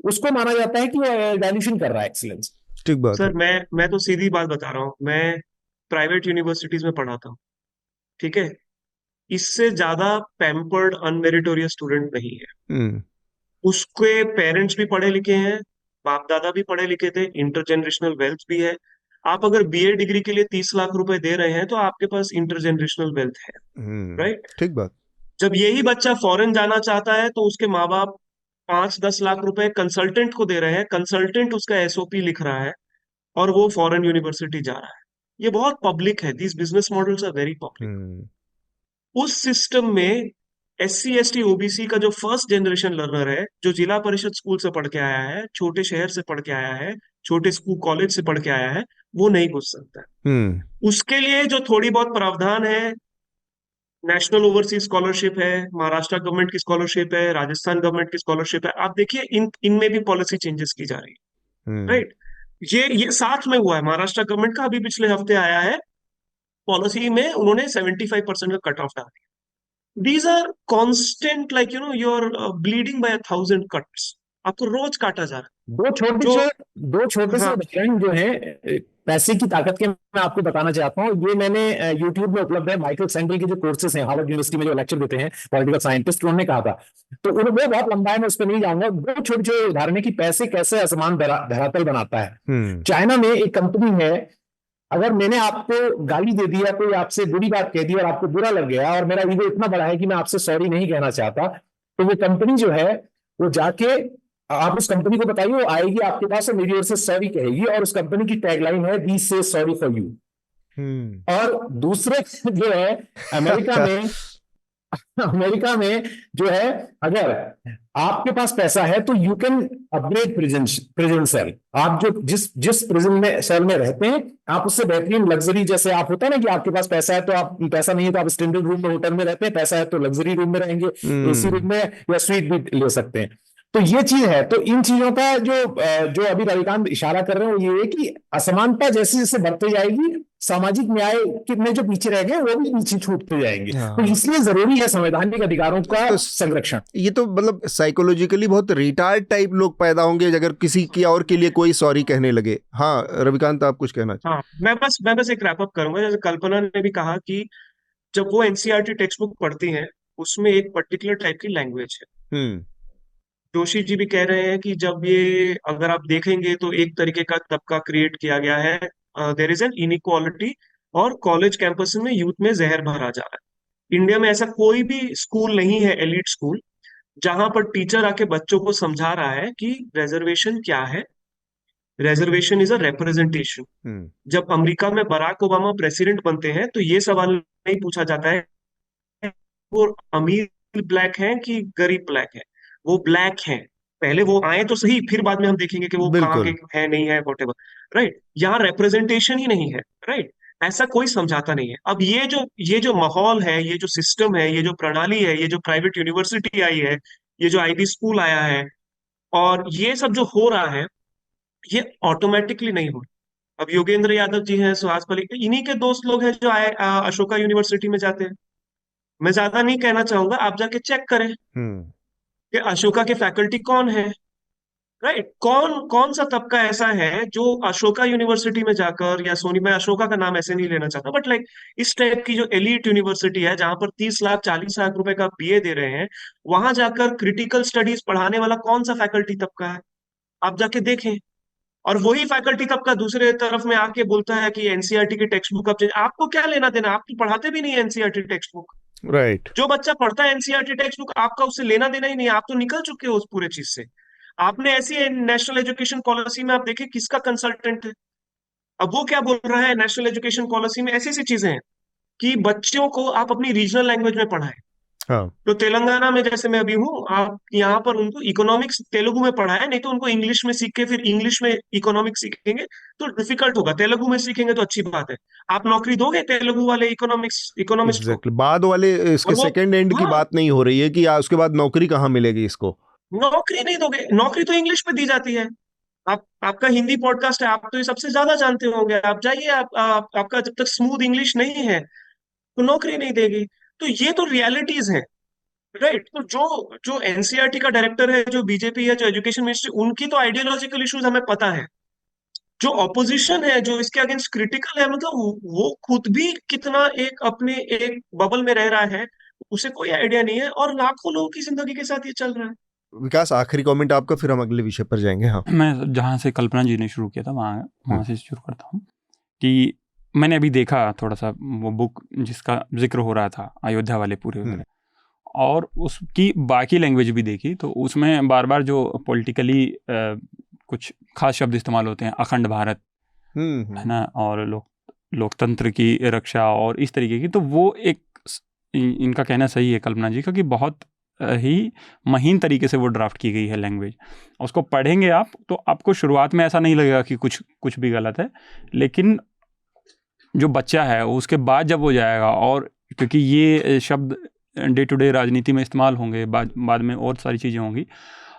उसको माना जाता है कि वो डायल्यूशन कर रहा है एक्सीलेंस। ठीक बात है। सर मैं तो सीधी बात बता रहा हूँ, मैं प्राइवेट यूनिवर्सिटीज में पढ़ाता हूँ, ठीक है। इससे ज्यादा पैम्पर्ड अनमेरिटोरियस स्टूडेंट नहीं है। हम्म, उसके पेरेंट्स भी पढ़े लिखे हैं, बाप दादा भी पढ़े लिखे थे, इंटरजेनरेशनल वेल्थ भी है। आप अगर बीए डिग्री के लिए 30 लाख रुपए दे रहे हैं तो आपके पास इंटरजेनरेशनल वेल्थ है, राइट। ठीक बात। जब यही बच्चा फॉरेन जाना चाहता है तो उसके माँ बाप 5-10 लाख रुपए कंसल्टेंट को दे रहे हैं, कंसल्टेंट उसका एसओपी लिख रहा है और वो फॉरेन यूनिवर्सिटी जा रहा है। ये बहुत पब्लिक है, these business models are very public. Hmm, उस सिस्टम में SC ST OBC का जो फर्स्ट जनरेशन लर्नर है, जो जिला परिषद स्कूल से पढ़ के आया है, छोटे शहर से पढ़ के आया है, छोटे स्कूल कॉलेज से पढ़ के आया है, वो नहीं घुस सकता है। हम्म, उसके लिए जो थोड़ी बहुत प्रावधान है, नेशनल ओवरसीज स्कॉलरशिप है, महाराष्ट्र गवर्नमेंट की स्कॉलरशिप है, राजस्थान गवर्नमेंट की स्कॉलरशिप है, आप देखिए इनमें भी पॉलिसी चेंजेस की जा रही है, हम्म, राइट। ये साथ में हुआ है, महाराष्ट्र गवर्नमेंट का अभी पिछले हफ्ते आया है पॉलिसी में, उन्होंने 75% का कट ऑफ डाल दिया। These are constant, like you are bleeding by 1000 cuts, आपको रोज काटा जा रहा है। जो दो छोटे से हाँ उदाहरण जो है पैसे की ताकत के, मैं आपको बताना चाहता हूँ। ये मैंने यूट्यूब में उपलब्ध है, माइकल सैंडल के जो कोर्सेस हैं, हार्वर्ड यूनिवर्सिटी में जो लेक्चर देते हैं पॉलिटिकल साइंटिस्ट, उन्होंने कहा था। तो उन्होंने बहुत लंबा है, मैं उस पर नहीं जाऊंगा। दो छोटे छोटे उदाहरण है कि पैसे कैसे आसमान धरातल बनाता है। चाइना में एक कंपनी है, अगर मैंने आपको गाली दे दी या कोई आपसे बुरी बात कह दी और आपको बुरा लग गया और मेरा ईगो इतना बड़ा है कि मैं आपसे सॉरी नहीं कहना चाहता, तो वो कंपनी जो है वो जाके, आप उस कंपनी को बताइए, वो आएगी आपके पास और मेरी ओर से सॉरी कहेगी, और उस कंपनी की टैगलाइन है वी से सॉरी फॉर यू। और दूसरे जो है अमेरिका में जो है, अगर आपके पास पैसा है तो you can upgrade prison cell. आप जो जिस प्रिजन में सेल में रहते हैं, आप उससे बेहतरीन लग्जरी, जैसे आप होता है ना कि आपके पास पैसा है तो आप, पैसा नहीं है तो आप स्टैंडर्ड रूम में होटल में रहते हैं, पैसा है तो लग्जरी रूम में रहेंगे, AC रूम में या स्वीट भी ले सकते हैं। तो ये चीज है। तो इन चीजों का जो अभी रविकांत इशारा कर रहे हैं वो ये है कि असमानता जैसे जैसे बढ़ती जाएगी, सामाजिक न्याय में जो पीछे रह गए वो भी पीछे छूटते जाएंगे। तो इसलिए जरूरी है संवैधानिक अधिकारों का संरक्षण। ये तो मतलब साइकोलॉजिकली बहुत रिटार्ड टाइप लोग पैदा होंगे अगर किसी की और के लिए कोई सॉरी कहने लगे। हाँ रविकांत, आप कुछ कहना चाहिए? हाँ, मैं बस एक रैप अप करूंगा। जैसे कल्पना ने भी कहा कि जब वो NCERT टेक्स्ट बुक पढ़ती हैं, उसमें एक पर्टिकुलर टाइप की लैंग्वेज है। जोशी जी भी कह रहे हैं कि जब ये, अगर आप देखेंगे तो एक तरीके का तबका क्रिएट किया गया है, देयर इज एन इनइक्वालिटी, और कॉलेज कैंपस में यूथ में जहर भरा जा रहा है। इंडिया में ऐसा कोई भी स्कूल नहीं है, एलिट स्कूल, जहां पर टीचर आके बच्चों को समझा रहा है कि रिजर्वेशन क्या है। Reservation is a representation. जब अमेरिका में बराक ओबामा प्रेसिडेंट बनते हैं तो ये सवाल नहीं पूछा जाता है वो अमीर ब्लैक है कि गरीब ब्लैक है, वो ब्लैक है। पहले वो आए तो सही, फिर बाद में हम देखेंगे कि वो कहाँ के है, नहीं है, वॉटेवर, राइट। यहाँ रिप्रेजेंटेशन ही नहीं है, राइट। ऐसा कोई समझाता नहीं है। अब ये जो माहौल है, ये जो सिस्टम है, ये जो प्रणाली है, ये जो प्राइवेट यूनिवर्सिटी आई है, ये जो IB स्कूल आया है, और ये सब जो हो रहा है, ये ऑटोमेटिकली नहीं हो रहा। अब योगेंद्र यादव जी हैं, सुहास पलिक, इन्हीं के दोस्त लोग हैं जो अशोका यूनिवर्सिटी में जाते हैं। मैं ज्यादा नहीं कहना चाहूंगा, आप जाके चेक करें कि अशोका के फैकल्टी कौन है, राइट। कौन कौन सा तबका ऐसा है जो अशोका यूनिवर्सिटी में जाकर, या सोनी, मैं अशोका का नाम ऐसे नहीं लेना चाहता, बट लाइक इस टाइप की जो एलिट यूनिवर्सिटी है जहां पर 30 लाख 40 लाख रुपए का BA दे रहे हैं, वहां जाकर क्रिटिकल स्टडीज पढ़ाने वाला कौन सा फैकल्टी तबका है, आप जाके देखें। और वही फैकल्टी तबका दूसरे तरफ में आके बोलता है कि NCERT की टेक्स्ट बुक अब आपको क्या लेना देना, आप तो पढ़ाते भी नहीं है NCERT टेक्स्ट बुक, राइट। जो बच्चा पढ़ता है NCERT टेक्स्ट बुक, आपका उससे लेना देना ही नहीं, आप तो निकल चुके हो उस पूरे चीज से। आपने ऐसी नेशनल एजुकेशन पॉलिसी में आप देखिए किसका कंसल्टेंट है। अब वो क्या बोल रहा है, नेशनल एजुकेशन पॉलिसी में ऐसी ऐसी चीजें हैं कि बच्चों को आप अपनी रीजनल लैंग्वेज में पढ़ाएं। हाँ तो तेलंगाना में जैसे मैं अभी हूँ, आप यहाँ पर उनको इकोनॉमिक्स तेलुगु में पढ़ाए, नहीं तो उनको इंग्लिश में सीख के फिर इंग्लिश में इकोनॉमिक्स सीखेंगे तो डिफिकल्ट होगा। तेलुगु में सीखेंगे तो अच्छी बात है। आप नौकरी दोगे तेलुगु वाले इकोनॉमिस्ट को? एग्जैक्टली बाद वाले इसके और वो, सेकंड एंड की हाँ, बात नहीं हो रही है कि उसके बाद नौकरी कहाँ मिलेगी इसको। नौकरी नहीं दोगे, नौकरी तो इंग्लिश में दी जाती है। आपका हिंदी पॉडकास्ट है, आप तो ये सबसे ज्यादा जानते होंगे। आप जाइए, आपका जब तक स्मूथ इंग्लिश नहीं है तो नौकरी नहीं देगी। तो ये तो रियलिटीज हैं, राइट? तो जो जो एनसीईआरटी का डायरेक्टर है, जो बीजेपी है, जो एजुकेशन मिनिस्ट्री, उनकी तो आइडियोलॉजिकल इश्यूज हमें पता है। जो ऑपोजिशन है, जो इसके अगेंस्ट क्रिटिकल है, मतलब वो खुद भी कितना एक अपने एक बबल में रह रहा है, उसे कोई आइडिया नहीं है, और लाखों लोगों की जिंदगी के साथ ये चल रहा है। विकास, आखिरी कमेंट आपका, फिर हम अगले विषय पर जाएंगे। हाँ मैं जहाँ से कल्पना जी ने शुरू किया था वहाँ से शुरू करता हूँ कि मैंने अभी देखा थोड़ा सा वो बुक जिसका जिक्र हो रहा था, अयोध्या वाले पूरे वगैरह, और उसकी बाकी लैंग्वेज भी देखी, तो उसमें बार बार जो पॉलिटिकली कुछ खास शब्द इस्तेमाल होते हैं, अखंड भारत है ना, और लोकतंत्र की रक्षा और इस तरीके की, तो वो एक इनका कहना सही है कल्पना जी का कि बहुत ही महीन तरीके से वो ड्राफ्ट की गई है लैंग्वेज। उसको पढ़ेंगे आप तो आपको शुरुआत में ऐसा नहीं लगेगा कि कुछ भी गलत है, लेकिन जो बच्चा है उसके बाद जब वो जाएगा, और क्योंकि ये शब्द डे टू डे राजनीति में इस्तेमाल होंगे, बाद में और सारी चीज़ें होंगी,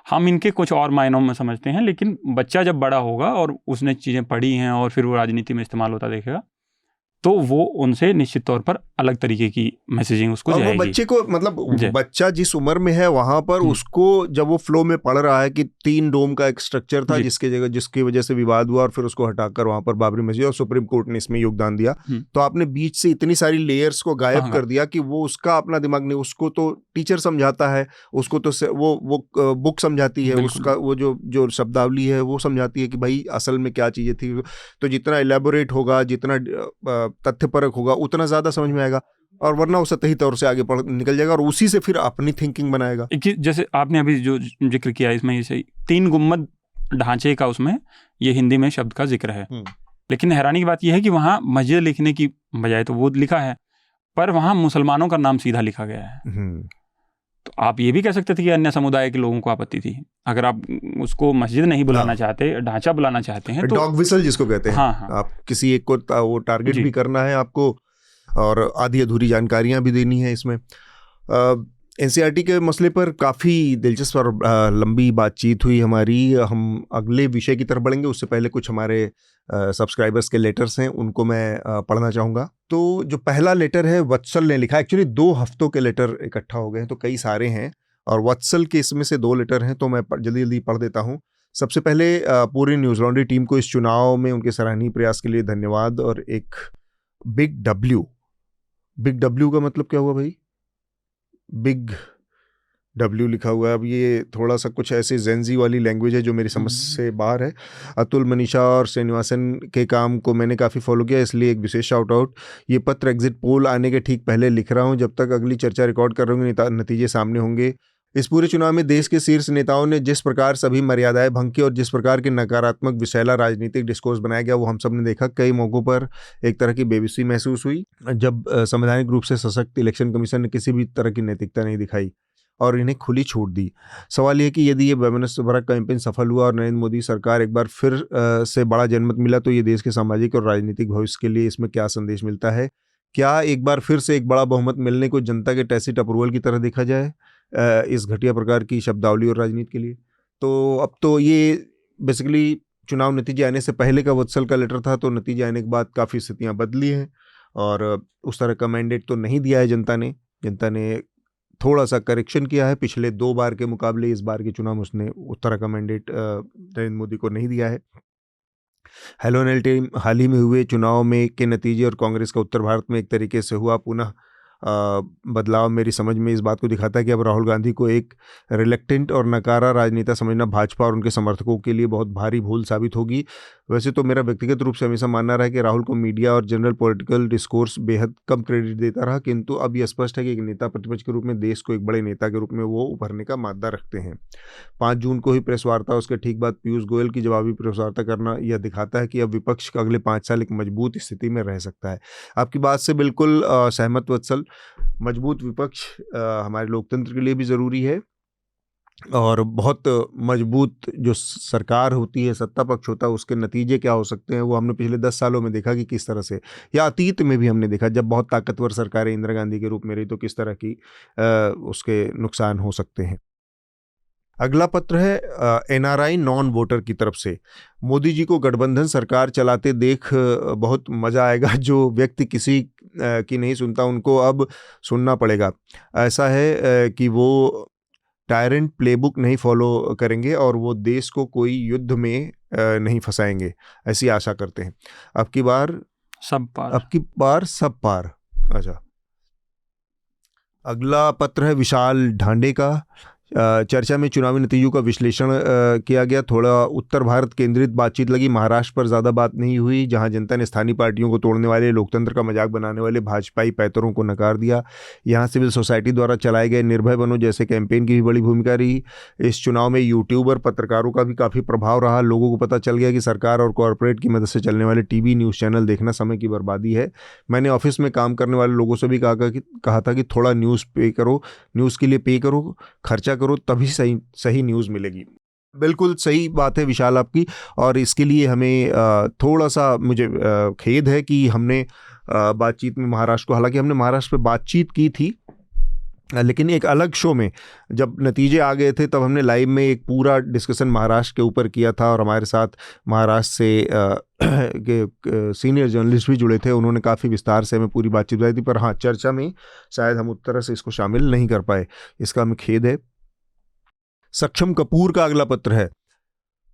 हम इनके कुछ और मायनों में समझते हैं, लेकिन बच्चा जब बड़ा होगा और उसने चीज़ें पढ़ी हैं और फिर वो राजनीति में इस्तेमाल होता देखेगा, तो वो उनसे निश्चित तौर पर अलग तरीके की मैसेजिंग उसको और जाएगी। वो बच्चे को, मतलब बच्चा जिस उम्र में है वहां पर उसको जब वो फ्लो में पढ़ रहा है कि 3 डोम का एक स्ट्रक्चर था जिसकी वजह से विवाद हुआ और फिर उसको हटाकर वहां पर बाबरी मस्जिद और सुप्रीम कोर्ट ने इसमें योगदान दिया, तो आपने बीच से इतनी सारी लेयर्स को गायब कर दिया कि वो उसका अपना दिमाग नहीं, उसको तो टीचर समझाता है, उसको तो वो बुक समझाती है, उसका वो जो शब्दावली है वो समझाती है कि भाई असल में क्या चीजें थी। तो जितना इलेबोरेट होगा, जितना तथ्यपरक होगा, उतना ज्यादा समझ में आएगा, और वरना वो सतही तौर से आगे निकल जाएगा और उसी से फिर अपनी थिंकिंग बनाएगा। जैसे आपने अभी जो जिक्र किया इसमें, ये 3 गुम्बद ढांचे का उसमें ये हिंदी में शब्द का जिक्र है, लेकिन हैरानी की बात यह है कि वहाँ मस्जिद लिखने की बजाय तो वो लिखा है, पर वहाँ मुसलमानों का नाम सीधा लिखा गया है। तो आप ये भी कह सकते थे कि अन्य समुदाय के लोगों को आपत्ति थी। अगर आप उसको मस्जिद नहीं बुलाना चाहते, ढांचा बुलाना चाहते हैं, तो डॉग विसल जिसको कहते हैं, हाँ। आप किसी एक को वो टारगेट भी करना है आपको, और आधी अधूरी जानकारियां भी देनी है इसमें। एनसीईआरटी के मसले पर काफ़ी दिलचस्प और लंबी बातचीत हुई हमारी। हम अगले विषय की तरफ बढ़ेंगे, उससे पहले कुछ हमारे सब्सक्राइबर्स के लेटर्स हैं, उनको मैं पढ़ना चाहूँगा। तो जो पहला लेटर है वत्सल ने लिखा, एक्चुअली 2 हफ्तों के लेटर इकट्ठा हो गए हैं, तो कई सारे हैं, और वत्सल के इसमें से 2 लेटर हैं, तो मैं जल्दी जल्दी पढ़ देता हूँ। सबसे पहले पूरी न्यूज़ लॉन्ड्री टीम को इस चुनाव में उनके सराहनीय प्रयास के लिए धन्यवाद, और एक बिग डब्ल्यू का मतलब क्या हुआ भाई? बिग डब्ल्यू लिखा हुआ है। अब ये थोड़ा सा कुछ ऐसे जेंजी वाली लैंग्वेज है जो मेरी समझ से बाहर है। अतुल, मनीषा और श्रीनिवासन के काम को मैंने काफ़ी फॉलो किया, इसलिए एक विशेष शाउट आउट। ये पत्र एग्जिट पोल आने के ठीक पहले लिख रहा हूँ, जब तक अगली चर्चा रिकॉर्ड कर रहा हूँ नतीजे सामने होंगे। इस पूरे चुनाव में देश के शीर्ष नेताओं ने जिस प्रकार सभी मर्यादाएं भंग की और जिस प्रकार के नकारात्मक विषैला राजनीतिक डिस्कोर्स बनाया गया, वो हम सब ने देखा। कई मौक़ों पर एक तरह की बेबसी महसूस हुई जब संवैधानिक रूप से सशक्त इलेक्शन कमीशन ने किसी भी तरह की नैतिकता नहीं दिखाई और इन्हें खुली छूट दी। सवाल यह कि यदि ये वैमनस्य भरा कैंपेन सफल हुआ और नरेंद्र मोदी सरकार एक बार फिर से बड़ा जनमत मिला, तो ये देश के सामाजिक और राजनीतिक भविष्य के लिए इसमें क्या संदेश मिलता है? क्या एक बार फिर से एक बड़ा बहुमत मिलने को जनता के टैसिट अप्रूवल की तरह देखा जाए इस घटिया प्रकार की शब्दावली और राजनीति के लिए? तो अब तो ये बेसिकली चुनाव नतीजे आने से पहले का वत्सल का लेटर था, तो नतीजे आने के बाद काफ़ी स्थितियाँ बदली हैं और उस तरह का मैंडेट तो नहीं दिया है जनता ने थोड़ा सा करेक्शन किया है। पिछले 2 बार के मुकाबले इस बार के चुनाव में उसने उस तरह का मैंडेट नरेंद्र मोदी को नहीं दिया है। हेलो एनएल टीम, हाल ही में हुए चुनाव में के नतीजे और कांग्रेस का उत्तर भारत में एक तरीके से हुआ पुनः बदलाव मेरी समझ में इस बात को दिखाता है कि अब राहुल गांधी को एक रिलेक्टेंट और नकारा राजनेता समझना भाजपा और उनके समर्थकों के लिए बहुत भारी भूल साबित होगी। वैसे तो मेरा व्यक्तिगत रूप से हमेशा मानना रहा है कि राहुल को मीडिया और जनरल पॉलिटिकल डिस्कोर्स बेहद कम क्रेडिट देता रहा, किंतु अब यह स्पष्ट है कि एक नेता प्रतिपक्ष के रूप में देश को एक बड़े नेता के रूप में वो उभरने का मादा रखते हैं। 5 जून को ही प्रेस वार्ता, उसके ठीक बाद पीयूष गोयल की जवाबी प्रेस वार्ता करना यह दिखाता है कि अब विपक्ष का अगले 5 साल एक मजबूत स्थिति में रह सकता है। आपकी बात से बिल्कुल सहमत वत्सल। मजबूत विपक्ष हमारे लोकतंत्र के लिए भी ज़रूरी है, और बहुत मजबूत जो सरकार होती है, सत्ता पक्ष होता है, उसके नतीजे क्या हो सकते हैं वो हमने पिछले 10 सालों में देखा कि किस तरह से, या अतीत में भी हमने देखा जब बहुत ताकतवर सरकारें इंदिरा गांधी के रूप में रही तो किस तरह की उसके नुकसान हो सकते हैं। अगला पत्र है एनआरआई नॉन वोटर की तरफ से। मोदी जी को गठबंधन सरकार चलाते देख बहुत मज़ा आएगा। जो व्यक्ति किसी की नहीं सुनता उनको अब सुनना पड़ेगा। ऐसा है कि वो टायरेंट प्लेबुक नहीं फॉलो करेंगे और वो देश को कोई युद्ध में नहीं फंसाएंगे, ऐसी आशा करते हैं। अब की बार सब पार। अच्छा, अगला पत्र है विशाल ढांडे का। चर्चा में चुनावी नतीजों का विश्लेषण किया गया। थोड़ा उत्तर भारत केंद्रित बातचीत लगी। महाराष्ट्र पर ज़्यादा बात नहीं हुई, जहां जनता ने स्थानीय पार्टियों को तोड़ने वाले, लोकतंत्र का मजाक बनाने वाले भाजपाई पैतरों को नकार दिया। यहां सिविल सोसाइटी द्वारा चलाए गए निर्भय बनो जैसे कैंपेन की भी बड़ी भूमिका रही। इस चुनाव में यूट्यूबर पत्रकारों का भी काफ़ी प्रभाव रहा। लोगों को पता चल गया कि सरकार और कॉरपोरेट की मदद से चलने वाले टीवी न्यूज़ चैनल देखना समय की बर्बादी है। मैंने ऑफिस में काम करने वाले लोगों से भी कहा था कि थोड़ा न्यूज़ के लिए पे करो, खर्चा करो, तभी सही न्यूज़ मिलेगी। बिल्कुल सही बात है विशाल आपकी, और इसके लिए हमें थोड़ा सा मुझे खेद है कि हमने बातचीत में हालांकि हमने महाराष्ट्र पे बातचीत की थी, लेकिन एक अलग शो में जब नतीजे आ गए थे तब हमने लाइव में एक पूरा डिस्कशन महाराष्ट्र के ऊपर किया था, और हमारे साथ महाराष्ट्र से सीनियर जर्नलिस्ट भी जुड़े थे। उन्होंने काफ़ी विस्तार से हमें पूरी बातचीत बताई थी, पर हाँ, चर्चा में शायद हम उत्तर से इसको शामिल नहीं कर पाए, इसका हमें खेद है। सक्षम कपूर का अगला पत्र है।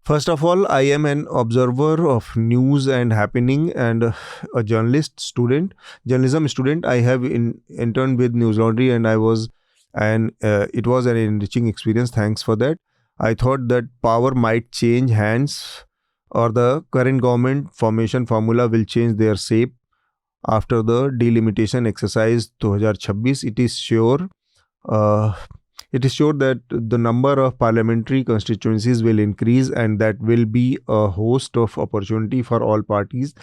First of all, I am an observer of news and happening and a journalism student. I have interned with News Laundry and it was an enriching experience. Thanks for that. I thought that power might change hands, or the current government formation formula will change their shape after the delimitation exercise 2026. It is sure that the number of parliamentary constituencies will increase, and that will be a host of opportunity for all parties.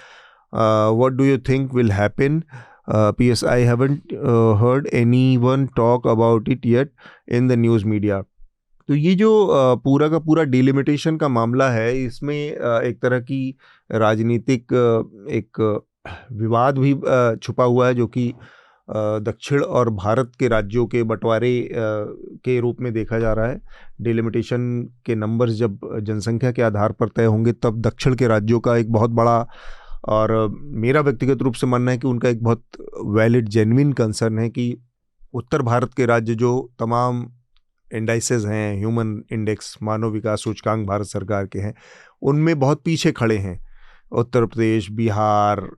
What do you think will happen? P.S. I haven't heard anyone talk about it yet in the news media. तो ये जो पूरा का पूरा delimitation का मामला है, इसमें एक तरह की राजनीतिक एक विवाद भी छुपा हुआ है, जो कि दक्षिण और भारत के राज्यों के बंटवारे के रूप में देखा जा रहा है। डिलिमिटेशन के नंबर्स जब जनसंख्या के आधार पर तय होंगे तब दक्षिण के राज्यों का एक बहुत बड़ा, और मेरा व्यक्तिगत रूप से मानना है कि उनका एक बहुत वैलिड जेन्युइन कंसर्न है कि उत्तर भारत के राज्य जो तमाम इंडाइसेस हैं, ह्यूमन इंडेक्स, मानव विकास सूचकांक भारत सरकार के हैं, उनमें बहुत पीछे खड़े हैं। उत्तर प्रदेश, बिहार,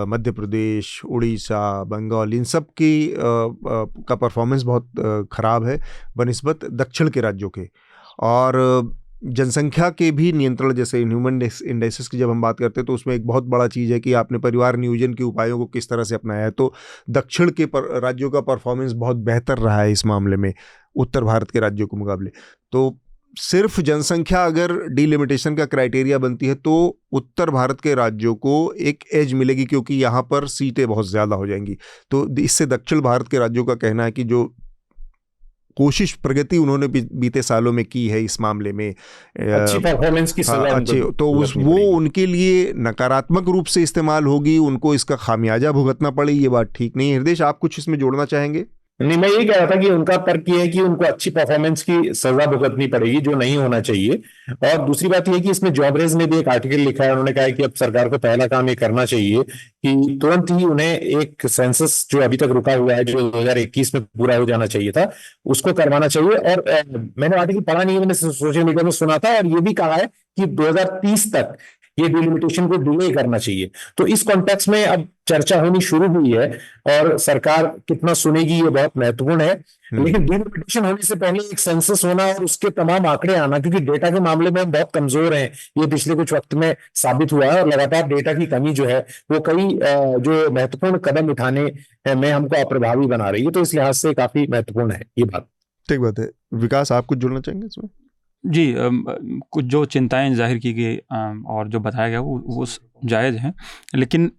मध्य प्रदेश, उड़ीसा, बंगाल, इन सब की का परफॉर्मेंस बहुत ख़राब है बनिस्बत दक्षिण के राज्यों के। और जनसंख्या के भी नियंत्रण, जैसे ह्यूमन इंडेक्सेस की जब हम बात करते हैं तो उसमें एक बहुत बड़ा चीज़ है कि आपने परिवार नियोजन के उपायों को किस तरह से अपनाया है। तो दक्षिण के राज्यों का परफॉर्मेंस बहुत बेहतर रहा है इस मामले में उत्तर भारत के राज्यों के मुकाबले। तो सिर्फ जनसंख्या अगर डिलिमिटेशन का क्राइटेरिया बनती है तो उत्तर भारत के राज्यों को एक एज मिलेगी, क्योंकि यहाँ पर सीटें बहुत ज़्यादा हो जाएंगी। तो इससे दक्षिण भारत के राज्यों का कहना है कि जो कोशिश, प्रगति उन्होंने बीते सालों में की है इस मामले में, अच्छी परफॉर्मेंस की सजा अच्छे, तो वो उनके लिए नकारात्मक रूप से इस्तेमाल होगी, उनको इसका खामियाजा भुगतना पड़े, ये बात ठीक नहीं है। हृदय, आप कुछ इसमें जोड़ना चाहेंगे? नहीं, मैं यही कह रहा था कि उनका तर्क ये है कि उनको अच्छी परफॉर्मेंस की सजा भुगतनी पड़ेगी, जो नहीं होना चाहिए। और दूसरी बात ये है कि इसमें जॉबरेज ने भी एक आर्टिकल लिखा है। उन्होंने कहा है कि अब सरकार को पहला काम ये करना चाहिए कि तुरंत ही उन्हें एक सेंसस जो अभी तक रुका हुआ है, जो 2021 में पूरा हो जाना चाहिए था, उसको करवाना चाहिए। और मैंने आर्टिकल पढ़ा नहीं है, मैंने सोशल मीडिया में सुना था, और ये भी कहा है कि 2030 तक ये डिलिमिटेशन को डिले करना चाहिए। तो इस कॉन्टेक्स्ट में अब चर्चा होनी शुरू हुई है और सरकार कितना सुनेगी ये बहुत महत्वपूर्ण है। लेकिन डिलिमिटेशन होने से पहले एक सेंसस होना और उसके तमाम आंकड़े आना, क्योंकि डेटा के मामले में हम बहुत कमजोर हैं, ये पिछले कुछ वक्त में साबित हुआ है, और लगातार डेटा की कमी जो है वो कई जो महत्वपूर्ण कदम उठाने में हमको अप्रभावी बना रही है। तो इस लिहाज से काफी महत्वपूर्ण है ये बात। ठीक बात है। विकास, आप कुछ जुड़ना चाहेंगे इसमें? जी, कुछ जो चिंताएं जाहिर की गई और जो बताया गया वो जायज़ हैं, लेकिन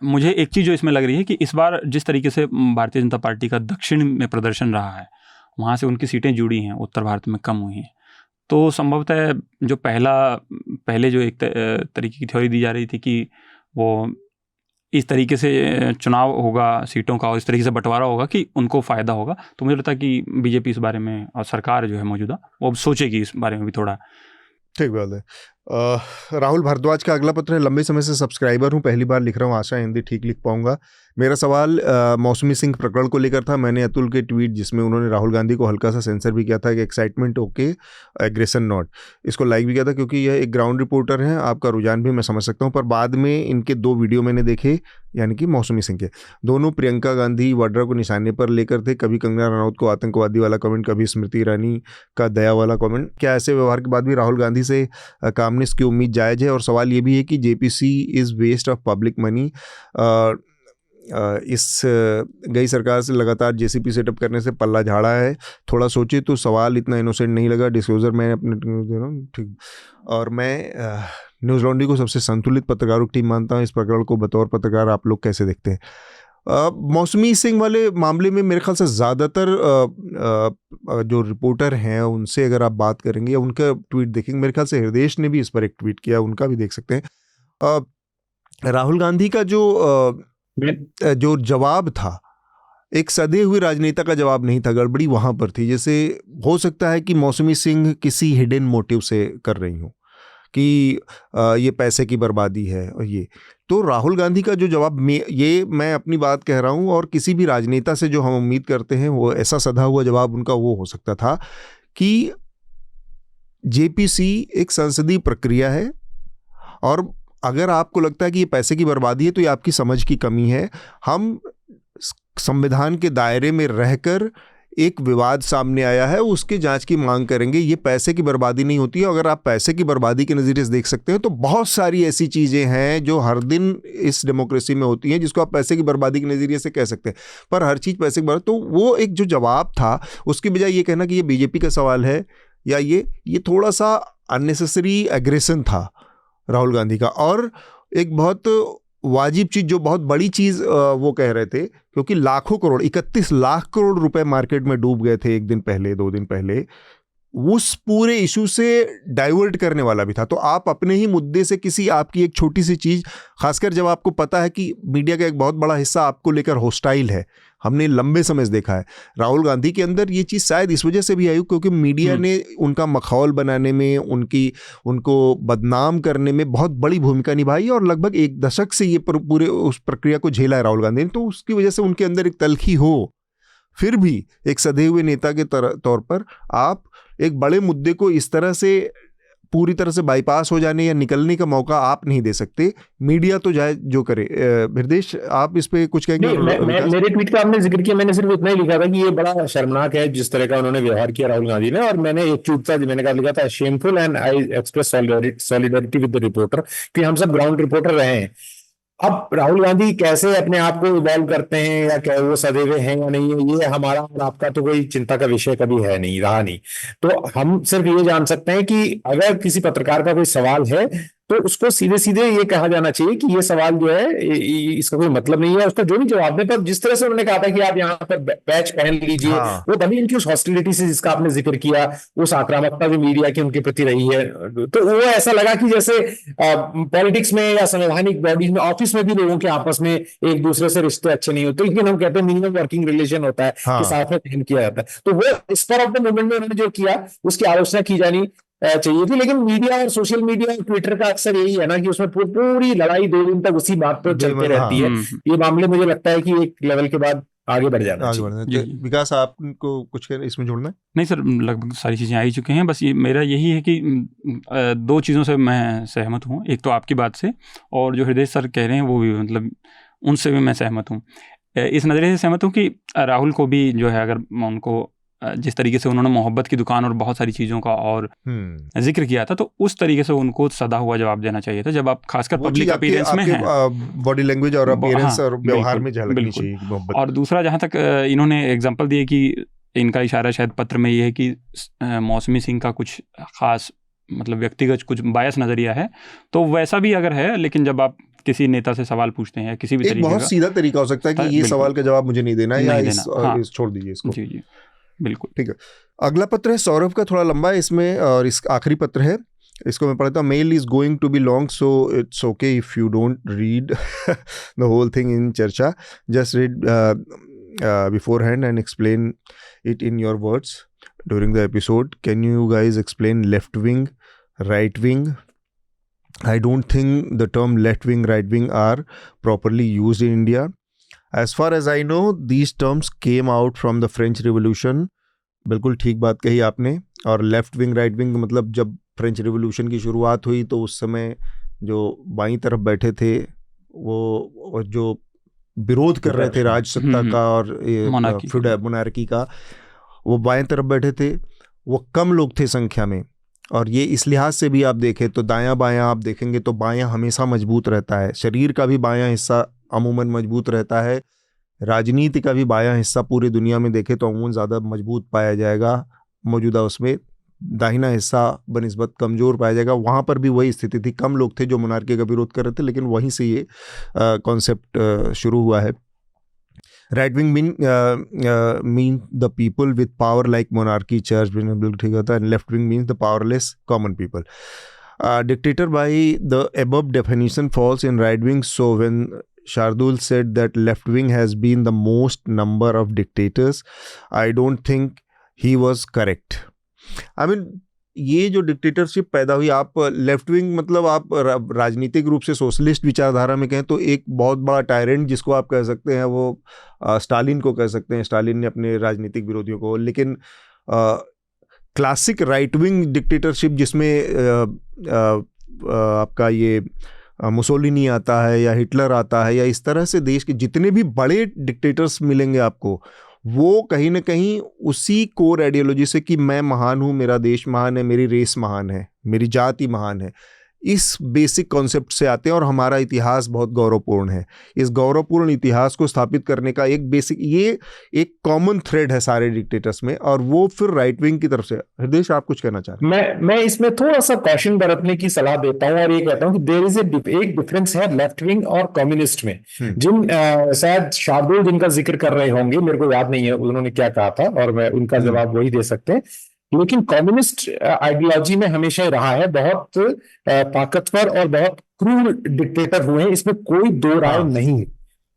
मुझे एक चीज़ जो इसमें लग रही है कि इस बार जिस तरीके से भारतीय जनता पार्टी का दक्षिण में प्रदर्शन रहा है, वहाँ से उनकी सीटें जुड़ी हैं, उत्तर भारत में कम हुई हैं। तो संभवतः जो पहले जो एक तरीके की थ्योरी दी जा रही थी कि वो इस तरीके से चुनाव होगा सीटों का और इस तरीके से बंटवारा होगा कि उनको फ़ायदा होगा, तो मुझे लगता है कि बीजेपी इस बारे में और सरकार जो है मौजूदा वो अब सोचेगी इस बारे में भी थोड़ा। ठीक बात है। राहुल भारद्वाज का अगला पत्र है। लंबे समय से सब्सक्राइबर हूं, पहली बार लिख रहा हूं, आशा हिंदी ठीक लिख पाऊंगा। मेरा सवाल मौसमी सिंह प्रकरण को लेकर था। मैंने अतुल के ट्वीट जिसमें उन्होंने राहुल गांधी को हल्का सा सेंसर भी किया था कि एक्साइटमेंट ओके एग्रेशन नॉट, इसको लाइक भी किया था क्योंकि यह एक ग्राउंड रिपोर्टर है। आपका रुझान भी मैं समझ सकता हूं, पर बाद में इनके 2 वीडियो मैंने देखे, यानी कि मौसमी सिंह के, दोनों प्रियंका गांधी वाड्रा को निशाने पर लेकर थे। कभी कंगना रनौत को आतंकवादी वाला कमेंट, कभी स्मृति ईरानी का दया वाला कमेंट। क्या ऐसे व्यवहार के बाद भी राहुल गांधी से कामनेस की उम्मीद जायज़ है? और सवाल ये भी है कि JPC is waste of public money. इस गई सरकार से लगातार जेसीपी सेटअप करने से पल्ला झाड़ा है। थोड़ा सोचे तो सवाल इतना इनोसेंट नहीं लगा। डिस्क्लोजर मैं अपने दे रहा हूँ, ठीक। और मैं न्यूज़ लॉन्ड्री को सबसे संतुलित पत्रकारों की टीम मानता हूँ। इस प्रकरण को बतौर पत्रकार आप लोग कैसे देखते हैं? मौसमी सिंह वाले मामले में मेरे ख्याल से ज़्यादातर जो रिपोर्टर हैं उनसे अगर आप बात करेंगे या उनका ट्वीट देखेंगे, मेरे ख्याल से हृदय ने भी इस पर एक ट्वीट किया, उनका भी देख सकते हैं। राहुल गांधी का जो जवाब था, एक सधे हुए राजनेता का जवाब नहीं था, गड़बड़ी वहाँ पर थी। जैसे हो सकता है कि मौसमी सिंह किसी हिडन मोटिव से कर रही हूँ कि ये पैसे की बर्बादी है, और ये तो राहुल गांधी का जो जवाब, ये मैं अपनी बात कह रहा हूँ, और किसी भी राजनेता से जो हम उम्मीद करते हैं वो ऐसा सधा हुआ जवाब उनका वो हो सकता था कि जेपीसी एक संसदीय प्रक्रिया है, और अगर आपको लगता है कि ये पैसे की बर्बादी है तो ये आपकी समझ की कमी है। हम संविधान के दायरे में रहकर एक विवाद सामने आया है, उसके जांच की मांग करेंगे। ये पैसे की बर्बादी नहीं होती है। अगर आप पैसे की बर्बादी के नज़रिए से देख सकते हैं तो बहुत सारी ऐसी चीज़ें हैं जो हर दिन इस डेमोक्रेसी में होती हैं जिसको आप पैसे की बर्बादी के नज़रिए से कह सकते हैं, पर हर चीज़ पैसे की बर्बादी। तो वो एक जो जवाब था, उसकी बजाय ये कहना कि ये बीजेपी का सवाल है या ये थोड़ा सा अननेसेसरी एग्रेशन था राहुल गांधी का। और एक बहुत वाजिब चीज़, जो बहुत बड़ी चीज़ वो कह रहे थे, क्योंकि लाखों करोड़, 31 लाख करोड़ रुपए मार्केट में डूब गए थे 2 दिन पहले, उस पूरे इशू से डाइवर्ट करने वाला भी था। तो आप अपने ही मुद्दे से किसी आपकी एक छोटी सी चीज़, खासकर जब आपको पता है कि मीडिया का एक बहुत बड़ा हिस्सा आपको लेकर हॉस्टाइल है, हमने लंबे समय से देखा है। राहुल गांधी के अंदर ये चीज़ शायद इस वजह से भी आई क्योंकि मीडिया ने उनका मखौल बनाने में, उनको बदनाम करने में बहुत बड़ी भूमिका निभाई, और लगभग 1 दशक से ये पूरे उस प्रक्रिया को झेला है राहुल गांधी ने। तो उसकी वजह से उनके अंदर एक तलखी हो, फिर भी एक सधे हुए नेता के तौर पर आप एक बड़े मुद्दे को इस तरह से पूरी तरह से बाईपास हो जाने या निकलने का मौका आप नहीं दे सकते। मीडिया तो जाए जो करे। हृदय, आप इस पे कुछ कहेंगे? मेरे ट्वीट का आपने जिक्र किया, मैंने सिर्फ इतना ही लिखा था कि ये बड़ा शर्मनाक है जिस तरह का उन्होंने व्यवहार किया राहुल गांधी ने। और मैंने एक ट्वीट था, मैंने कहा लिखा था shameful and I express solidarity with the reporter, कि हम सब ग्राउंड रिपोर्टर रहे हैं। अब राहुल गांधी कैसे अपने आप को इवॉल्व करते हैं या क्या वो सदे हुए हैं या नहीं है, ये हमारा और आपका तो कोई चिंता का विषय कभी है नहीं, रहा नहीं। तो हम सिर्फ ये जान सकते हैं कि अगर किसी पत्रकार का कोई सवाल है तो उसको सीधे सीधे ये कहा जाना चाहिए कि ये सवाल जो है इसका कोई मतलब नहीं है, उसका जो भी जवाब दे। पर जिस तरह से उन्होंने कहा था कि आप यहाँ पर बैच पहन लीजिए, वो तभी इनकी उस हॉस्टिलिटी से जिसका आपने जिक्र किया, उस आक्रामकता जो मीडिया की उनके प्रति रही है, तो वो ऐसा लगा कि जैसे पॉलिटिक्स में या संवैधानिक बॉडीज में, ऑफिस में भी लोगों के आपस में एक दूसरे से रिश्ते अच्छे नहीं होते, लेकिन हम कहते हैं मिनिमम वर्किंग रिलेशन होता है कि साथ में पहन किया जाता है। तो वो स्पर ऑफ द मूवमेंट में उन्होंने जो किया उसकी आलोचना की जानी चाहिए थी। लेकिन मीडिया और सोशल मीडिया और ट्विटर का अक्सर यही है ना कि उसमें पूरी लड़ाई 2 दिन तक उसी बात पर चलते रहती है। ये मामले मुझे लगता है कि एक लेवल के बाद आगे बढ़ जाना आगे चाहिए। बढ़ना जी, है। जी। विकास, आपको कुछ इसमें जोड़ना है? नहीं सर, लगभग सारी चीज़ें आ ही चुके हैं। बस ये मेरा यही है कि दो चीज़ों से मैं सहमत हूँ। एक तो आपकी बात से, और जो हृदय सर कह रहे हैं वो भी, मतलब उनसे भी मैं सहमत हूँ। इस नज़रिए से सहमत हूँ कि राहुल को भी जो है, अगर मैं उनको जिस तरीके से उन्होंने मोहब्बत की दुकान और बहुत सारी चीज़ों का और जिक्र किया था, तो उस तरीके से उनको सदा हुआ जवाब देना चाहिए था, जब आप खासकर वो पब्लिक चीज़ आपके अपीयरेंस में हैं। बॉडी लैंग्वेज और अपीयरेंस हाँ, और व्यवहार बिल्कुल, में झलकनी बिल्कुल। चाहिए मोहब्बत। और दूसरा, जहाँ तक इन्होंने एग्जांपल दिए कि इनका इशारा शायद पत्र में ये है कि मौसमी सिंह का कुछ खास, मतलब व्यक्तिगत कुछ बायस नज़रिया है, तो वैसा भी अगर है, लेकिन जब आप किसी नेता से सवाल पूछते हैं किसी भी एक तरीके बहुत का, सीधा तरीका हो सकता है कि ये बिल्कुल, सवाल का जवाब मुझे नहीं देना है, या नहीं देना, हाँ, इस छोड़ दीजिए इसको। जी जी, बिल्कुल। ठीक है, अगला पत्र है सौरभ का, थोड़ा लंबा है इसमें, और इस आखिरी पत्र है, इसको मैं पढ़ता हूँ। Mail is going to be long, so it's okay if you don't read the whole thing in चर्चा, just read beforehand and explain it in your words during the episode. Can you guys explain left wing, right wing? I don't think the term left wing, right wing are properly used in India. As far as I know, these terms came out from the French Revolution. बिल्कुल ठीक बात कही आपने। और left wing, right wing, मतलब जब French revolution की शुरुआत हुई तो उस समय जो बाईं तरफ बैठे थे वो जो विरोध कर रहे थे राज सत्ता का और मोनार्की का, वो बाएं तरफ बैठे थे, वो कम लोग थे संख्या में। और ये इस लिहाज से भी आप देखें तो दायां बायां आप देखेंगे तो बायां हमेशा मजबूत रहता है, शरीर का भी बायां हिस्सा अमूमन मजबूत रहता है, राजनीति का भी बायां हिस्सा पूरी दुनिया में देखें तो अमूमन ज़्यादा मजबूत पाया जाएगा, मौजूदा उसमें दाहिना हिस्सा बनिस्बत कमज़ोर पाया जाएगा। वहाँ पर भी वही स्थिति थी, कम लोग थे जो मोनार्की का विरोध कर रहे थे, लेकिन वहीं से ये कॉन्सेप्ट शुरू हुआ है। Right wing mean the people with power like monarchy, church, बिल्कुल ठीक होता है। Left wing means the powerless common people. Dictator by the above definition falls in right wing. So when Shardul said that left wing has been the most number of dictators, I don't think he was correct. I mean, ये जो dictatorship पैदा हुई, आप left wing मतलब आप राजनीतिक रूप से सोशलिस्ट विचारधारा में कहें तो एक बहुत बड़ा टायरेंट जिसको आप कह सकते हैं वो स्टालिन को कह सकते हैं। स्टालिन ने अपने राजनीतिक विरोधियों को, लेकिन क्लासिक राइट विंग डिक्टेटरशिप जिसमें आपका ये मुसोलिनी आता है या हिटलर आता है या इस तरह से देश के जितने भी बड़े डिक्टेटर्स मिलेंगे आपको, वो कहीं ना कहीं उसी कोर आइडियोलॉजी से कि मैं महान हूँ, मेरा देश महान है, मेरी रेस महान है, मेरी जाति महान है, इस बेसिक कॉन्सेप्ट से आते हैं। और हमारा इतिहास बहुत गौरवपूर्ण है। इस गौरवपूर्ण इतिहास को स्थापित करने का एक बेसिक, ये एक कॉमन थ्रेड है सारे डिक्टेटर्स में, और वो फिर राइट विंग की तरफ से। हृदय, आप कुछ कहना चाह रहे हैं? मैं इसमें थोड़ा सा कॉशन बरतने की सलाह देता हूं और ये कहता हूं कि देयर इज एक डिफरेंस है लेफ्ट विंग और कम्युनिस्ट में। जिन शायद शार्दुल जिनका जिक्र कर रहे होंगे, मेरे को याद नहीं है उन्होंने क्या कहा था और मैं उनका जवाब वही दे सकते हैं, लेकिन कम्युनिस्ट आइडियोलॉजी में हमेशा ही रहा है, बहुत ताकतवर और बहुत क्रूर डिक्टेटर हुए हैं, इसमें कोई दो राय नहीं।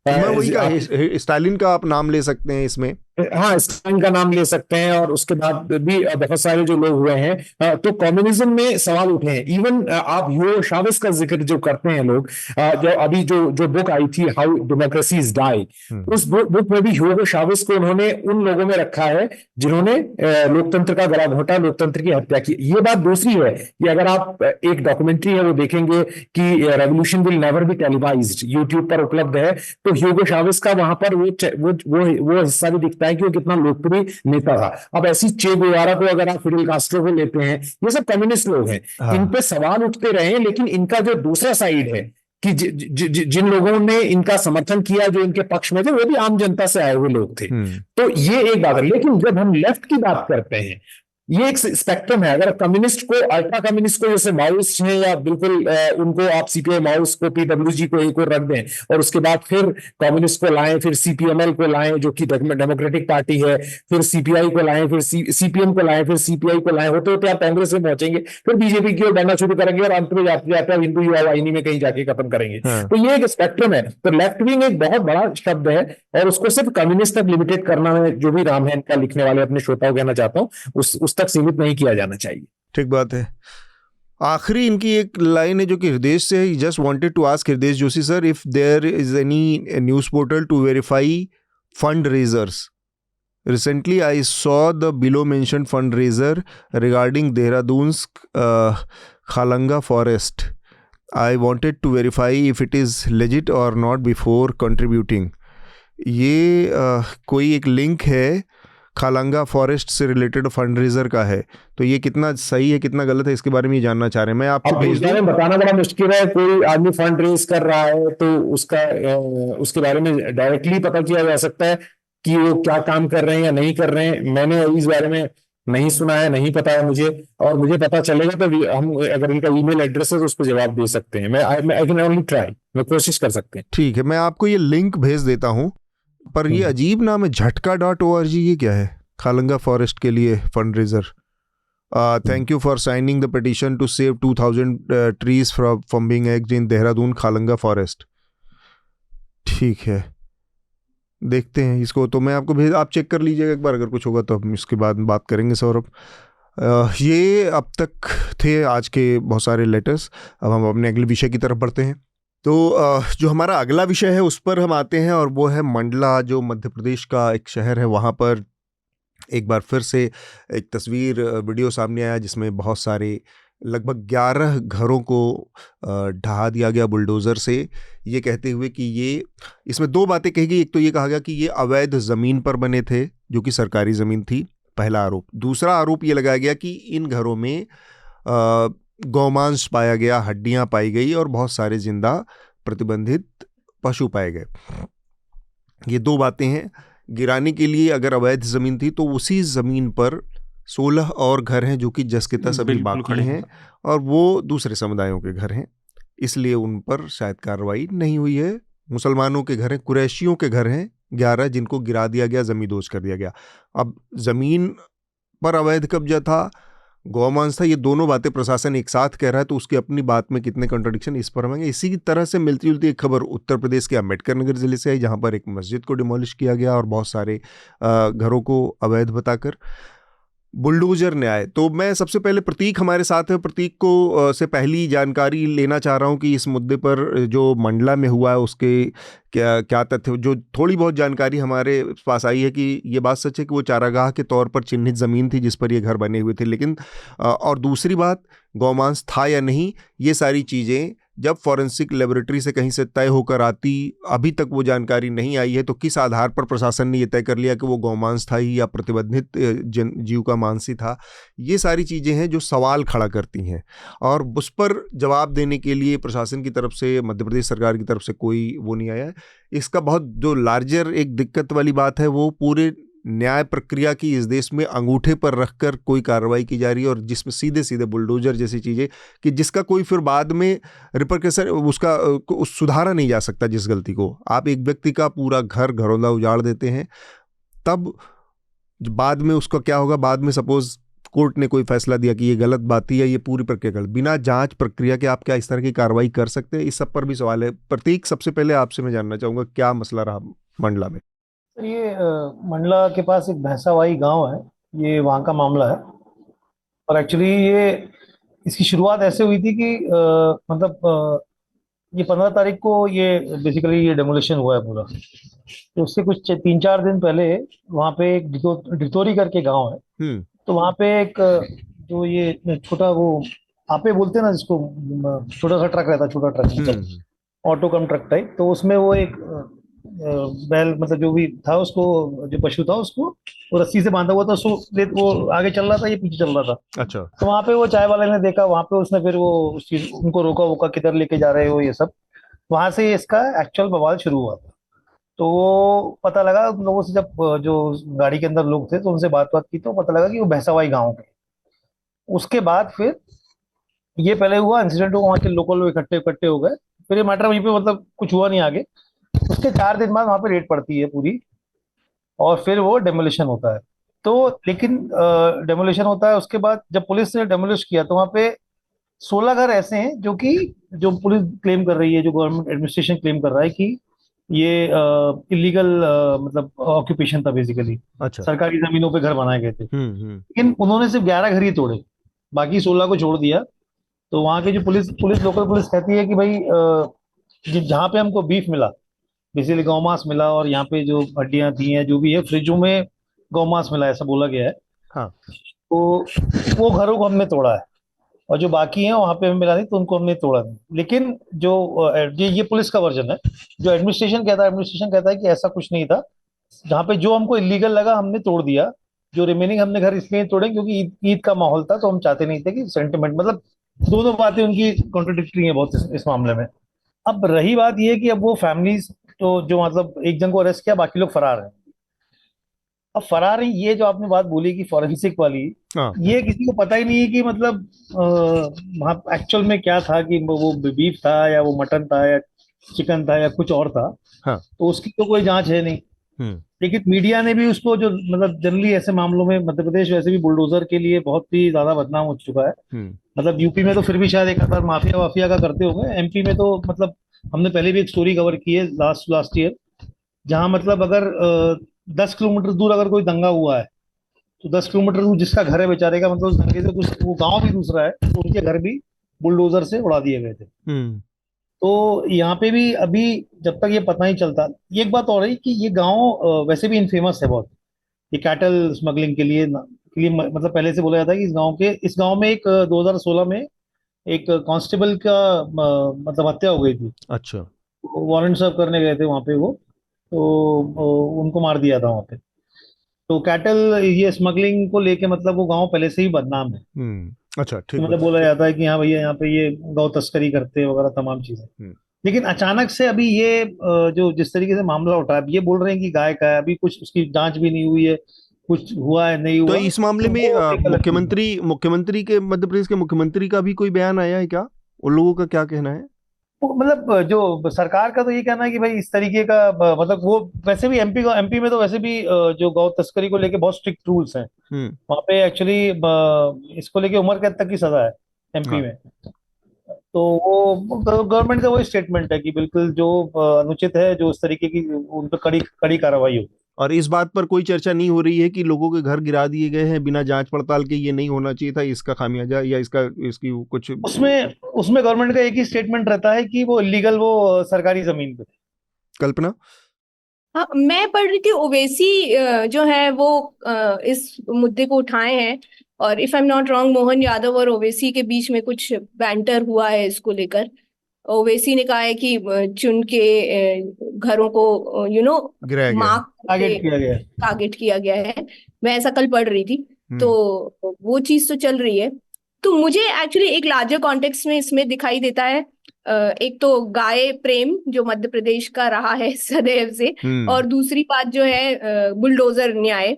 मैं वही कहा, स्टालिन का आप नाम ले सकते हैं इसमें। हाँ, स्टालिन का नाम ले सकते हैं, और उसके बाद भी बहुत सारे जो लोग हुए हैं, तो कम्युनिज्म में सवाल उठे हैं। इवन आप ह्यूगो चावेस का जिक्र जो करते हैं लोग, जो अभी जो बुक आई थी हाउ डेमोक्रेसीज डाई, उस बुक में भी ह्यूगो चावेस को उन्होंने उन लोगों में रखा है जिन्होंने लोकतंत्र का गला घोटा, लोकतंत्र की हत्या की। ये बात दूसरी है कि अगर आप एक डॉक्यूमेंट्री है वो देखेंगे कि revolution will never be televised, YouTube पर उपलब्ध है, तो ह्यूगो चावेस का वहां पर वो हिस्सा भी दिखता है कि वो कितना लोकप्रिय नेता था। अब ऐसी चे गुएवारा को अगर आप फिडेल कास्ट्रो को लेते हैं, ये सब कम्युनिस्ट लोग हैं। इन पे सवाल उठते रहे, लेकिन इनका जो दूसरा साइड है कि जिन लोगों ने इनका समर्थन किया, जो इनके पक्ष में थे, वो भी आम जनता से आए हुए लोग थे। तो ये एक बात है। लेकिन जब हम लेफ्ट की बात करते हैं, ये एक स्पेक्ट्रम है। अगर कम्युनिस्ट को, अल्ट्रा कम्युनिस्ट को, जैसे माओइस्ट हैं या बिल्कुल उनको आप सीपीआई माओइस्ट को, पीडब्ल्यूजी को एक और रख दें और उसके बाद फिर कम्युनिस्ट को लाएं, फिर सीपीएमएल को लाएं जो कि डेमोक्रेटिक पार्टी है, फिर सीपीआई को लाएं, फिर सीपीएम को लाएं, फिर सीपीआई को लाएं, होते होते आप कांग्रेस में पहुंचेंगे, फिर बीजेपी की ओर बढ़ना शुरू करेंगे और अंत में जाते जाते हिंदू युवा वाहिनी में कहीं जाके खत्म करेंगे। तो ये एक स्पेक्ट्रम है। तो लेफ्ट विंग एक बहुत बड़ा शब्द है और उसको सिर्फ कम्युनिस्ट तक लिमिटेड करना है, जो भी राम है इनका लिखने वाले अपने श्रोताओं कहना चाहता हूँ, उस तक सीमित नहीं किया जाना चाहिए। ठीक बात है। आखिरी इनकी एक लाइन है जो कि हृदय से, just wanted to ask Hriday Joshi sir, if there is any news portal to verify fundraisers. Recently, I saw the below mentioned fundraiser regarding Dehradun's Khalanga forest. I wanted to verify if it is legit or not before contributing. ये कोई एक link है Khalanga forest से related fundraiser का है, तो ये कितना सही है कितना गलत है इसके बारे में ये जानना चाह रहे हैं। मैं आपको अब इस बारे में बताना बड़ा मुश्किल है। कोई आदमी फंड रेज कर रहा है तो उसके बारे में डायरेक्टली पता किया जा सकता है कि वो क्या काम कर रहे हैं या नहीं कर रहे हैं। मैंने इस बारे में नहीं सुना है, नहीं पता है मुझे, और मुझे पता चलेगा तो हम अगर इनका ईमेल एड्रेस है तो उस पर जवाब दे सकते हैं। आई कैन ओनली ट्राई, मैं कोशिश कर सकते हैं। ठीक है, मैं आपको ये लिंक भेज देता हूँ, पर ये अजीब नाम है झटका.org, ये क्या है? खालंगा फॉरेस्ट के लिए fundraiser. Thank you for signing the petition to save 2000 trees from being axed in Dehradun Khalanga forest. ठीक है, देखते हैं इसको, तो मैं आपको भेज, आप चेक कर लीजिएगा एक बार, अगर कुछ होगा तो हम इसके बाद बात करेंगे सौरभ। ये अब तक थे आज के बहुत सारे लेटर्स। अब हम अपने अगले विषय की तरफ बढ़ते हैं। तो जो हमारा अगला विषय है उस पर हम आते हैं, और वो है मंडला, जो मध्य प्रदेश का एक शहर है। वहाँ पर एक बार फिर से एक तस्वीर वीडियो सामने आया जिसमें बहुत सारे लगभग 11 घरों को ढहा दिया गया बुलडोज़र से, ये कहते हुए कि ये, इसमें दो बातें कही गई। एक तो ये कहा गया कि ये अवैध ज़मीन पर बने थे जो कि सरकारी ज़मीन थी, पहला आरोप। दूसरा आरोप ये लगाया गया कि इन घरों में गौमांस पाया गया, हड्डियां पाई गई और बहुत सारे जिंदा प्रतिबंधित पशु पाए गए। ये दो बातें हैं। गिराने के लिए अगर अवैध ज़मीन थी तो उसी ज़मीन पर 16 और घर हैं जो कि जस के तस अभी बाकी हैं, और वो दूसरे समुदायों के घर हैं, इसलिए उन पर शायद कार्रवाई नहीं हुई है। मुसलमानों के घर हैं, कुरैशियों के घर हैं 11 जिनको गिरा दिया गया, ज़मींदोज़ कर दिया गया। अब ज़मीन पर अवैध कब्जा था, गौमांस था, ये दोनों बातें प्रशासन एक साथ कह रहा है, तो उसकी अपनी बात में कितने कॉन्ट्रडिक्शन, इस पर हमें। इसी की तरह से मिलती जुलती एक खबर उत्तर प्रदेश के अम्बेडकर नगर ज़िले से आई, जहाँ पर एक मस्जिद को डिमोलिश किया गया और बहुत सारे घरों को अवैध बताकर बुलडोजर ने आए। तो मैं सबसे पहले, प्रतीक हमारे साथ है, प्रतीक को से पहली जानकारी लेना चाह रहा हूं कि इस मुद्दे पर जो मंडला में हुआ है उसके क्या तथ्य, जो थोड़ी बहुत जानकारी हमारे पास आई है कि ये बात सच है कि वो चारागाह के तौर पर चिन्हित ज़मीन थी जिस पर ये घर बने हुए थे, लेकिन और दूसरी बात, गौमांस था या नहीं, ये सारी चीज़ें जब फॉरेंसिक लेबोरेटरी से कहीं से तय होकर आती, अभी तक वो जानकारी नहीं आई है। तो किस आधार पर प्रशासन ने ये तय कर लिया कि वो गौमांस था ही या प्रतिबंधित जीव का मांस ही था? ये सारी चीज़ें हैं जो सवाल खड़ा करती हैं, और उस पर जवाब देने के लिए प्रशासन की तरफ से, मध्य प्रदेश सरकार की तरफ से कोई वो नहीं आया है। इसका बहुत जो लार्जर एक दिक्कत वाली बात है, वो पूरे न्याय प्रक्रिया की इस देश में अंगूठे पर रखकर कोई कार्रवाई की जा रही है, और जिसमें सीधे सीधे बुलडोजर जैसी चीज़ें, कि जिसका कोई फिर बाद में रिपरकशन, उसका सुधारा नहीं जा सकता। जिस गलती को आप एक व्यक्ति का पूरा घरौंदा उजाड़ देते हैं, तब बाद में उसका क्या होगा? बाद में सपोज कोर्ट ने कोई फैसला दिया कि ये गलत बात थी या ये पूरी प्रक्रिया गलत, बिना जांच प्रक्रिया के आप क्या इस तरह की कार्रवाई कर सकते हैं? इस सब पर भी सवाल है। प्रतीक, सबसे पहले आपसे मैं जानना चाहूँगा क्या मसला रहा मंडला में? सर, ये मंडला के पास एक भैंसावाई गांव है, ये वहाँ का मामला है। और एक्चुअली इसकी शुरुआत ऐसे हुई थी कि ये 15 तारीख को ये बेसिकली ये डेमोलिशन हुआ है पूरा। तो उससे कुछ 3-4 दिन पहले वहाँ पे एक डिटोरी करके गांव है, तो वहाँ पे एक जो ये छोटा, वो आपे बोलते हैं ना जिसको, छोटा सा ट्रक रहता है, छोटा ट्रक, ऑटो कम ट्रक टाइप, तो उसमें वो एक बैल, मतलब जो भी था, उसको, जो पशु था उसको वो रस्सी से बांधा हुआ था, वो आगे चल रहा था, ये पीछे चल रहा था। अच्छा। तो वहाँ पे वो चाय वाले ने देखा, वहाँ पे उसने फिर वो उस चीज उनको रोका वोका, किधर लेके जा रहे हो ये सब। वहां से इसका एक्चुअल बवाल शुरू हुआ था। तो वो पता लगा उन लोगों से, जब जो गाड़ी के अंदर लोग थे तो उनसे बात की, तो पता लगा कि वो भैंसावाई गाँव के। उसके बाद फिर ये पहले हुआ इंसिडेंट, वहाँ के लोकल लोग इकट्ठे हो गए, फिर ये मैटर वहीं पे, मतलब कुछ हुआ नहीं आगे। उसके 4 दिन बाद वहां पे रेड पड़ती है पूरी, और फिर वो डेमोलिशन होता है। तो लेकिन डेमोलिशन होता है, उसके बाद जब पुलिस ने डेमोलिश किया तो वहां पे 16 घर ऐसे हैं जो पुलिस क्लेम कर रही है, जो गवर्नमेंट एडमिनिस्ट्रेशन क्लेम कर रहा है कि ये इलीगल मतलब ऑक्यूपेशन था बेसिकली। अच्छा। सरकारी जमीनों पे घर बनाए गए थे, लेकिन उन्होंने सिर्फ 11 घर ही तोड़े, बाकी 16 को छोड़ दिया। तो वहां की जो पुलिस लोकल पुलिस कहती है कि भाई जहाँ पे हमको बीफ मिला बेसिकली गौ मांस मिला, और यहाँ पे जो हड्डियां थी हैं जो भी है फ्रिजों में गौ मांस मिला, ऐसा बोला गया है। हाँ। तो वो घरों को हमने तोड़ा है, और जो बाकी हैं वहां पे हमें मिला नहीं, तो उनको हमने तोड़ा नहीं। लेकिन जो ये पुलिस का वर्जन है। जो एडमिनिस्ट्रेशन कहता है कि ऐसा कुछ नहीं था। जहाँ पे जो हमको इलीगल लगा हमने तोड़ दिया। जो रिमेनिंग हमने घर इसलिए तोड़े क्योंकि ईद का माहौल था, तो हम चाहते नहीं थे कि सेंटिमेंट, मतलब दोनों बातें उनकी कॉन्ट्रोडिक्टरी हैं बहुत इस मामले में। अब रही बात ये कि अब वो फैमिलीज, तो जो मतलब एक जन को अरेस्ट किया, बाकी लोग फरार हैं। अब फरार है, ये जो आपने बात बोली कि फॉरेंसिक वाली, हाँ। ये किसी को पता ही नहीं है कि मतलब वहाँ एक्चुअल में क्या था, कि वो बीफ था या वो मटन था या चिकन था या कुछ और था। हाँ। तो उसकी तो कोई जांच है नहीं। लेकिन मीडिया ने भी उसको, जो मतलब जनरली ऐसे मामलों में मध्य प्रदेश वैसे भी बुलडोजर के लिए बहुत ही ज्यादा बदनाम हो चुका है। मतलब यूपी में तो फिर भी शायद एक बार माफिया वाफिया का करते होंगे, एमपी में तो मतलब हमने पहले भी एक स्टोरी कवर की है लास्ट ईयर, जहां मतलब अगर 10 किलोमीटर दूर अगर कोई दंगा हुआ है, तो 10 किलोमीटर दूर जिसका घर है बेचारे का, मतलब उस दंगे से कुछ, वो गांव भी दूसरा है, तो उनके घर भी बुलडोजर से उड़ा दिए गए थे। तो यहाँ पे भी अभी जब तक ये पता नहीं चलता, ये एक बात और है कि ये गांव वैसे भी इनफेमस है बहुत, ये कैटल स्मगलिंग के लिए मतलब पहले से बोला जाता है कि इस गांव में एक 2016 में एक कांस्टेबल का मतलब हत्या हो गई थी। अच्छा। वारंट सर्व करने गए थे वहां पे वो, तो उनको मार दिया था वहां पे। तो कैटल ये स्मगलिंग को लेके मतलब वो गांव पहले से ही बदनाम है। अच्छा, ठीक तो मतलब बोला जाता है कि हाँ भैया यहाँ पे ये गौ तस्करी करते हैं वगैरह तमाम चीजें। लेकिन अचानक से अभी ये जो जिस तरीके से मामला उठा है, अब ये बोल रहे हैं कि गाय का है, अभी कुछ उसकी जांच भी नहीं हुई है, कुछ हुआ है नहीं तो हुआ। इस मामले तो में वो एक अलग चीज़ है। मुख्यमंत्री के, मध्य प्रदेश के मुख्यमंत्री का भी कोई बयान आया है क्या? उन लोगों का क्या कहना है? वो मतलब जो सरकार का तो ये कहना है कि भाई इस तरीके का मतलब वो वैसे भी एमपी में तो वैसे भी जो गौ तस्करी को लेके बहुत स्ट्रिक्ट रूल्स हैं। वहाँ पे एक्चुअली इसको लेके उम्र कैद तक की सजा है एमपी हाँ। में। तो वो गवर्नमेंट का वही स्टेटमेंट है कि बिल्कुल जो अनुचित है, जो इस तरीके की, उन पर कड़ी कड़ी कार्रवाई हो। और इस बात पर कोई चर्चा नहीं हो रही है कि लोगों के घर गिरा दिए गए हैं बिना जांच पड़ताल के, ये नहीं होना चाहिए था, इसका खामियाजा या इसकी कुछ? उसमें गवर्नमेंट का एक ही स्टेटमेंट रहता है कि वो इलीगल, वो सरकारी जमीन पे थे। कल्पना? हाँ, मैं पढ़ रही थी ओवैसी जो है वो इस मुद्दे को उठाए हैं, और if I am not wrong Mohan Yadav और ओवैसी के बीच में कुछ बैंटर हुआ है इसको लेकर। ओवैसी ने कहा है कि चुन के घरों को गिराया गया है। मार्क टारगेट किया गया है। टारगेट किया गया है। मैं ऐसा कल पढ़ रही थी, तो वो चीज तो चल रही है। तो मुझे एक्चुअली एक लार्जर कॉन्टेक्स्ट में इसमें दिखाई देता है एक तो गाय प्रेम जो मध्य प्रदेश का रहा है सदैव से, और दूसरी बात जो है बुलडोजर न्याय।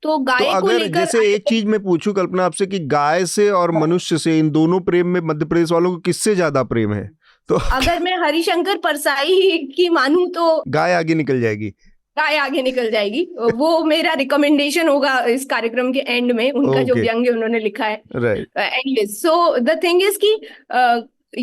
तो गाय को अगर लेकर जैसे एक चीज मैं पूछूं कल्पना आपसे कि गाय से और मनुष्य से, इन दोनों प्रेम में मध्य प्रदेश वालों को किससे ज्यादा प्रेम है? तो अगर मैं हरिशंकर परसाई की मानूं तो गाय आगे निकल जाएगी। गाय आगे निकल जाएगी। वो मेरा रिकमेंडेशन होगा इस कार्यक्रम के एंड में, उनका जो व्यंग्य उन्होंने लिखा है। Right. Anyways, so the thing is कि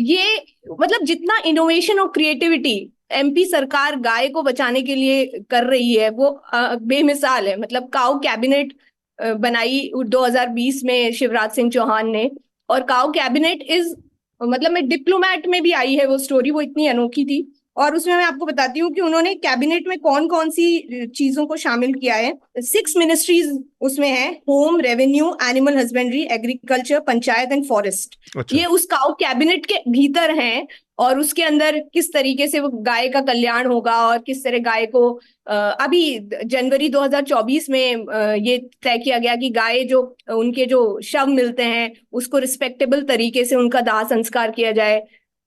ये मतलब जितना इनोवेशन और क्रिएटिविटी एमपी सरकार गाय को बचाने के लिए कर रही है वो बेमिसाल है। मतलब काऊ कैबिनेट बनाई 2020 में शिवराज सिंह चौहान ने, और काऊ कैबिनेट इज मतलब मैं डिप्लोमैट में भी आई है वो स्टोरी, वो इतनी अनोखी थी। और उसमें मैं आपको बताती हूँ कि उन्होंने कैबिनेट में कौन कौन सी चीजों को शामिल किया है। 6 मिनिस्ट्रीज उसमें है, home, revenue, animal husbandry, agriculture, panchayat and forest. अच्छा। ये उस काउ कैबिनेट के भीतर हैं, और उसके अंदर किस तरीके से वो गाय का कल्याण होगा और किस तरह गाय को अभी जनवरी 2024 में ये तय किया गया कि गाय जो उनके जो शव मिलते हैं उसको रिस्पेक्टेबल तरीके से उनका दाह संस्कार किया जाए।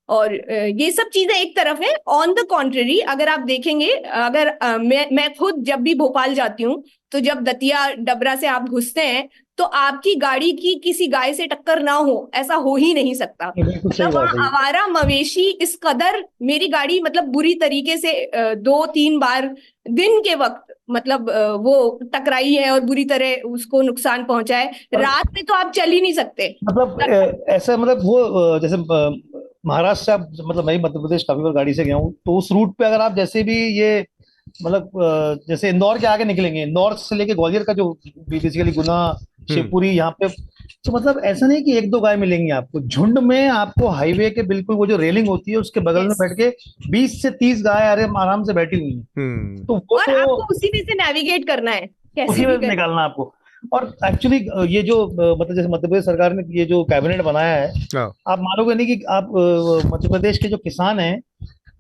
और ये सब चीजें एक तरफ है। ऑन द कॉन्ट्ररी अगर आप देखेंगे, अगर मैं खुद जब भी भोपाल जाती हूँ, तो जब दतिया डबरा से आप घुसते हैं तो आपकी गाड़ी की किसी गाय से टक्कर ना हो, ऐसा हो ही नहीं सकता। मतलब वहाँ आवारा मवेशी इस कदर, मेरी गाड़ी मतलब बुरी तरीके से 2-3 बार दिन के वक्त मतलब वो टकराई है और बुरी तरह उसको नुकसान पहुंचा है। रात में तो आप चल ही नहीं सकते। मतलब ऐसा, मतलब वो जैसे महाराष्ट्र से आप, मतलब मैं मध्य प्रदेश काफी बार गाड़ी से गया हूँ, तो उस रूट पे अगर आप जैसे भी ये मतलब जैसे इंदौर के आगे निकलेंगे, इंदौर से लेके ग्वालियर का जो बेसिकली गुना, शिवपुरी, यहाँ पे तो मतलब ऐसा नहीं कि एक दो गाय मिलेंगी आपको, झुंड में आपको हाईवे के बिल्कुल वो जो रेलिंग होती है उसके बगल में बैठ के 20 से 30 गाय आराम से बैठी हुई हैं। तो वो और तो आपको उसी में से नेविगेट करना है, कैसे उसी भी में निकालना आपको। और एक्चुअली ये जो मतलब जैसे मध्य प्रदेश सरकार ने ये जो कैबिनेट बनाया है, आप मानोगे नहीं कि आप मध्य प्रदेश के जो किसान हैं,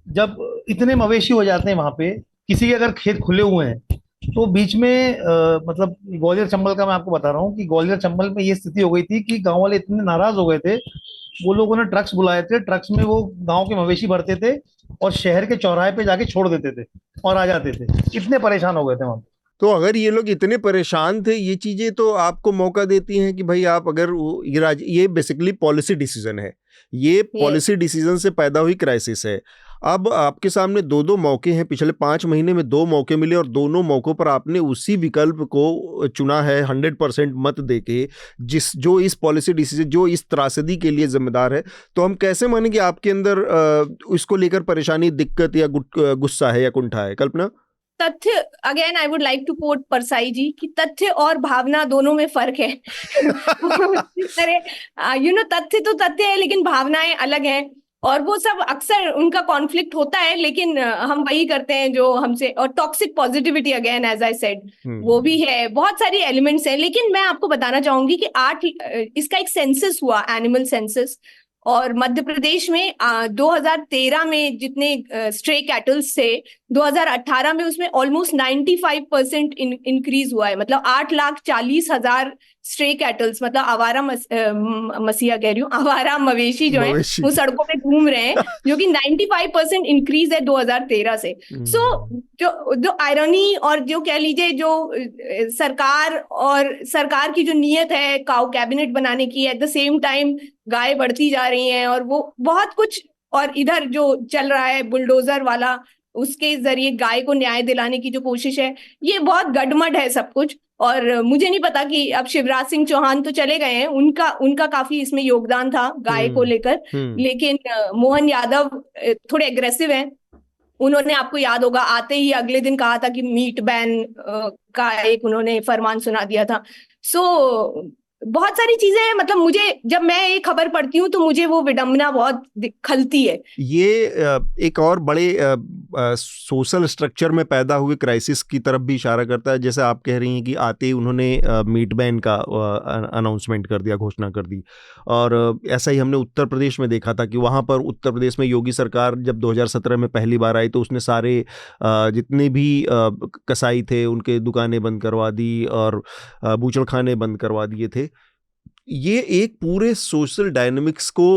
जब इतने मवेशी हो जाते हैं वहां पे, किसी के अगर खेत खुले हुए हैं, तो बीच में मतलब ग्वालियर चंबल का मैं आपको बता रहा हूँ कि ग्वालियर चंबल में ये स्थिति हो गई थी कि गांव वाले इतने नाराज हो गए थे, वो लोगों ने ट्रक्स बुलाए थे, ट्रक्स में वो गांव के मवेशी भरते थे और शहर के चौराहे पे जाके छोड़ देते थे और आ जाते थे, इतने परेशान हो गए थे वहां। तो अगर ये लोग इतने परेशान थे, ये चीजें तो आपको मौका देती हैं कि भाई आप अगर ये बेसिकली पॉलिसी डिसीजन है, ये पॉलिसी डिसीजन से पैदा हुई क्राइसिस है। अब आपके सामने दो मौके हैं, पिछले 5 महीने में 2 मौके मिले और दोनों मौकों पर आपने उसी विकल्प को चुना है 100% मत देके, जो इस पॉलिसी डिसीजन, जो इस त्रासदी के लिए जिम्मेदार है। तो हम कैसे माने कि आपके अंदर इसको लेकर परेशानी, दिक्कत या गुस्सा है या कुंठा है? कल्पना? तथ्य, again I would like to quote Parsai ji कि तथ्य और भावना दोनों में फर्क है। तथ्य तो तथ्य है, लेकिन भावनाएं अलग हैं, और वो सब अक्सर उनका कॉन्फ्लिक्ट होता है, लेकिन हम वही करते हैं जो हमसे। और toxic positivity, again as I said, वो भी है, बहुत सारी एलिमेंट्स हैं। लेकिन मैं आपको बताना चाहूंगी कि इसका एक सेंसस हुआ, एनिमल सेंसस, और मध्य प्रदेश में 2013 में जितने स्ट्रे कैटल्स थे, 2018 में उसमें ऑलमोस्ट 95% इंक्रीज हुआ है। मतलब 8,40,000 स्ट्रे कैटल्स, मतलब आवारा मसीहा कह रही हूँ, आवारा मवेशी जो है वो सड़कों पे घूम रहे हैं, जो कि 95% इंक्रीज है 2013 से। सो जो आयरनी, और जो कह लीजिए जो सरकार की जो नीयत है काउ कैबिनेट बनाने की, एट द सेम टाइम गाय बढ़ती जा रही हैं, और वो बहुत कुछ, और इधर जो चल रहा है बुलडोजर वाला, उसके जरिए गाय को न्याय दिलाने की जो कोशिश है, ये बहुत गडमड है सब कुछ। और मुझे नहीं पता कि अब शिवराज सिंह चौहान तो चले गए हैं, उनका काफी इसमें योगदान था गाय को लेकर, लेकिन मोहन यादव थोड़े एग्रेसिव हैं। उन्होंने, आपको याद होगा, आते ही अगले दिन कहा था कि मीट बैन का एक उन्होंने फरमान सुना दिया था। सो बहुत सारी चीजें हैं। मतलब मुझे, जब मैं ये खबर पढ़ती हूँ तो मुझे वो विडंबना बहुत खलती है। ये एक और बड़े सोशल स्ट्रक्चर में पैदा हुए क्राइसिस की तरफ भी इशारा करता है। जैसे आप कह रही हैं कि आते ही उन्होंने मीट बैन का अनाउंसमेंट कर दिया, घोषणा कर दी। और ऐसा ही हमने उत्तर प्रदेश में देखा था कि वहाँ पर उत्तर प्रदेश में योगी सरकार जब 2017 में पहली बार आई तो उसने सारे जितने भी कसाई थे उनके दुकानें बंद करवा दी और बूचड़खाने बंद करवा दिए थे। ये एक पूरे सोशल डायनामिक्स को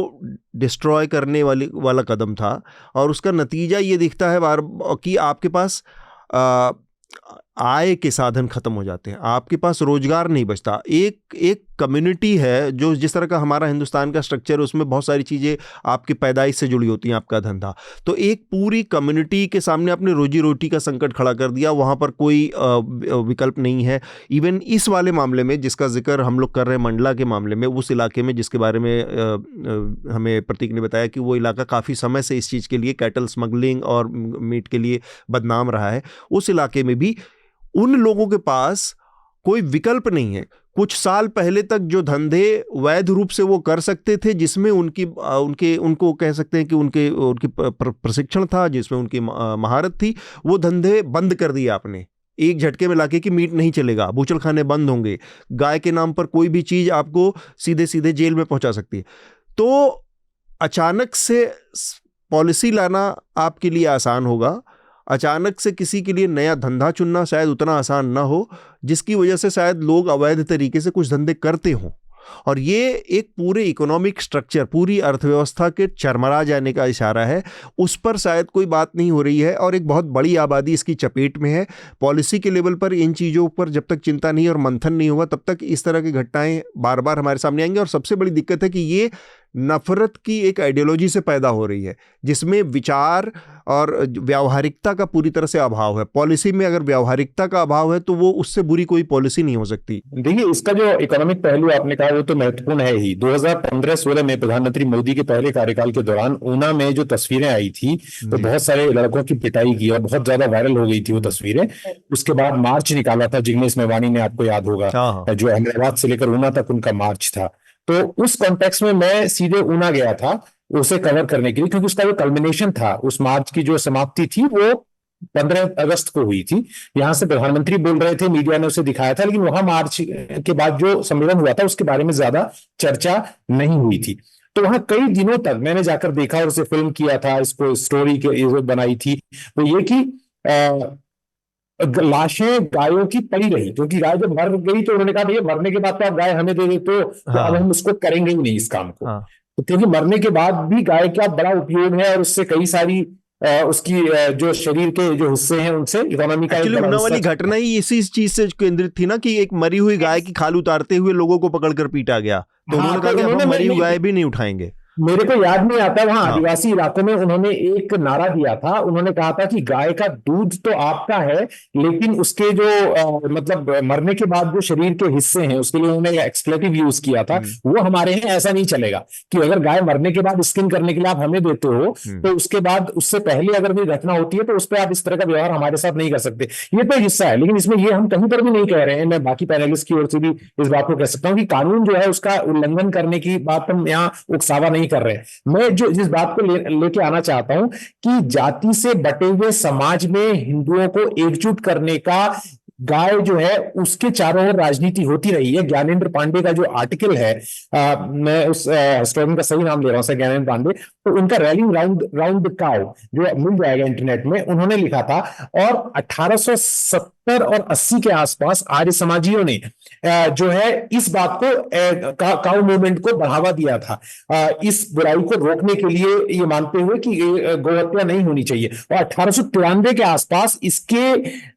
डिस्ट्रॉय करने वाला कदम था, और उसका नतीजा ये दिखता है बार कि आपके पास आय के साधन खत्म हो जाते हैं, आपके पास रोजगार नहीं बचता। एक कम्युनिटी है जो, जिस तरह का हमारा हिंदुस्तान का स्ट्रक्चर है, उसमें बहुत सारी चीज़ें आपकी पैदाइश से जुड़ी होती हैं, आपका धंधा। तो एक पूरी कम्युनिटी के सामने आपने रोजी रोटी का संकट खड़ा कर दिया, वहाँ पर कोई विकल्प नहीं है। इवन इस वाले मामले में जिसका जिक्र हम लोग कर रहे हैं, मंडला के मामले में, उस इलाके में जिसके बारे में हमें प्रतीक ने बताया कि वो इलाका काफ़ी समय से इस चीज़ के लिए, कैटल स्मगलिंग और मीट के लिए बदनाम रहा है, उस इलाके में भी उन लोगों के पास कोई विकल्प नहीं है। कुछ साल पहले तक जो धंधे वैध रूप से वो कर सकते थे, जिसमें उनको कह सकते हैं कि उनकी प्रशिक्षण था, जिसमें उनकी महारत थी, वो धंधे बंद कर दिए आपने एक झटके में लाके कि मीट नहीं चलेगा, बूचड़खाने बंद होंगे, गाय के नाम पर कोई भी चीज़ आपको सीधे सीधे जेल में पहुंचा सकती है। तो अचानक से पॉलिसी लाना आपके लिए आसान होगा, अचानक से किसी के लिए नया धंधा चुनना शायद उतना आसान ना हो, जिसकी वजह से शायद लोग अवैध तरीके से कुछ धंधे करते हों। और ये एक पूरे इकोनॉमिक स्ट्रक्चर, पूरी अर्थव्यवस्था के चरमरा जाने का इशारा है। उस पर शायद कोई बात नहीं हो रही है, और एक बहुत बड़ी आबादी इसकी चपेट में है। पॉलिसी के लेवल पर इन चीज़ों पर जब तक चिंता नहीं और मंथन नहीं होगा, तब तक इस तरह की घटनाएं बार बार हमारे सामने आएंगी। और सबसे बड़ी दिक्कत है कि ये नफरत की एक आइडियोलॉजी से पैदा हो रही है, जिसमें विचार और व्यावहारिकता का पूरी तरह से अभाव है। पॉलिसी में अगर व्यावहारिकता का अभाव है तो वो उससे बुरी कोई पॉलिसी नहीं हो सकती। देखिए, इसका जो इकोनॉमिक पहलू आपने कहा वो तो महत्वपूर्ण है ही। 2015-16 में प्रधानमंत्री मोदी के पहले कार्यकाल के दौरान ऊना में जो तस्वीरें आई थी तो बहुत सारे लड़कों की पिटाई की और बहुत ज्यादा वायरल हो गई थी वो तस्वीरें। उसके बाद मार्च निकाला था जिग्नेश मेवानी ने, आपको याद होगा, जो अहमदाबाद से लेकर ऊना तक उनका मार्च था। तो उस कॉन्टेक्स्ट में मैं सीधे ऊना गया था उसे कवर करने के लिए, क्योंकि उसका जो कल्मिनेशन था, उस मार्च की जो समाप्ति थी वो 15 अगस्त को हुई थी। यहां से प्रधानमंत्री बोल रहे थे, मीडिया ने उसे दिखाया था, लेकिन वहां मार्च के बाद जो सम्मेलन हुआ था उसके बारे में ज्यादा चर्चा नहीं हुई थी। तो वहां कई दिनों तक मैंने जाकर देखा और उसे फिल्म किया था, इसको स्टोरी के बनाई थी, वो ये कि लाशें गायों की पड़ी रही, क्योंकि गाय जब मर गई तो उन्होंने कहा भैया मरने के बाद तो आप गाय हमें दे देते हो, तो अब हम उसको करेंगे ही नहीं इस काम को। तो क्योंकि मरने के बाद भी गाय का बड़ा उपयोग है और उससे कई सारी उसकी जो शरीर के जो हिस्से हैं उनसे इकोनॉमी का ऊना वाली घटना ही इसी चीज से केंद्रित थी ना, कि एक मरी हुई गाय की खाल उतारते हुए लोगों को पकड़कर पीटा गया, तो उन्होंने कहा कि हम मरी हुई गाय भी नहीं उठाएंगे। मेरे को याद नहीं आता, वहां आदिवासी इलाकों में उन्होंने एक नारा दिया था, उन्होंने कहा था कि गाय का दूध तो आपका है, लेकिन उसके जो मतलब मरने के बाद जो शरीर के हिस्से हैं उसके लिए उन्होंने एक्सप्लेटिव यूज किया था, वो हमारे हैं ऐसा नहीं चलेगा कि अगर गाय मरने के बाद स्किन करने के लिए आप हमें देते हो तो उसके बाद उससे पहले अगर कोई घटना होती है तो उस पर आप इस तरह का व्यवहार हमारे साथ नहीं कर सकते। ये तो हिस्सा है, लेकिन इसमें ये हम कहीं पर भी नहीं कह रहे हैं, मैं बाकी पैनलिस्ट की ओर से भी इस बात को कह सकता हूं कि कानून जो है उसका उल्लंघन करने की बात हम यहाँ उकसावा नहीं कर रहे हैं। मैं जो जिस बात को लेके आना चाहता हूं कि जाति से बटे हुए समाज में हिंदुओं को एकजुट करने का गाय जो है उसके चारों ओर राजनीति होती रही है। ज्ञानेंद्र पांडे का जो आर्टिकल है, मैं उस हिस्टोरियन का सही नाम ले रहा हूं, ज्ञानेंद्र पांडे, तो उनका रैलिंग राउंड द काउ जो मिल जाएगा इंटरनेट में, उन्होंने लिखा था। और 1870 और 80 के आसपास आर्य समाजियों ने जो है इस बात को काउ मूवमेंट को बढ़ावा दिया था, इस बुराई को रोकने के लिए, ये मानते हुए कि गोहत्या नहीं होनी चाहिए। और 1893 के आसपास इसके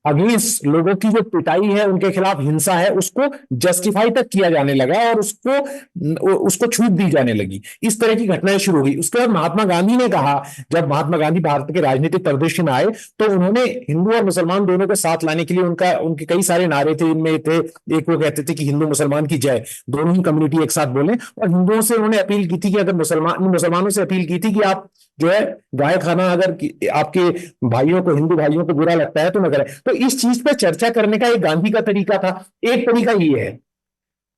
अगेंस्ट लोगों की जो पिटाई है, उनके खिलाफ हिंसा है, उसको जस्टिफाई तक किया जाने लगा और उसको छूट दी जाने लगी। इस तरह की घटनाएं शुरू हुई। उसके बाद महात्मा गांधी ने कहा, जब महात्मा गांधी भारत के राजनीतिक परिदृश्य में आए तो उन्होंने हिंदू और मुसलमान दोनों को साथ लाने के लिए उनके कई सारे नारे थे। इनमें थे, एक वो कहते थे कि हिंदू मुसलमान की जय, दोनों ही कम्युनिटी एक साथ बोले। और हिंदुओं से उन्होंने अपील की थी कि अगर मुसलमानों से अपील की थी कि आप जो है गाय खाना अगर आपके भाइयों को, हिंदू भाइयों को बुरा लगता है तो न करें। तो इस चीज पर चर्चा करने का एक गांधी का तरीका था, एक तरीका ये है।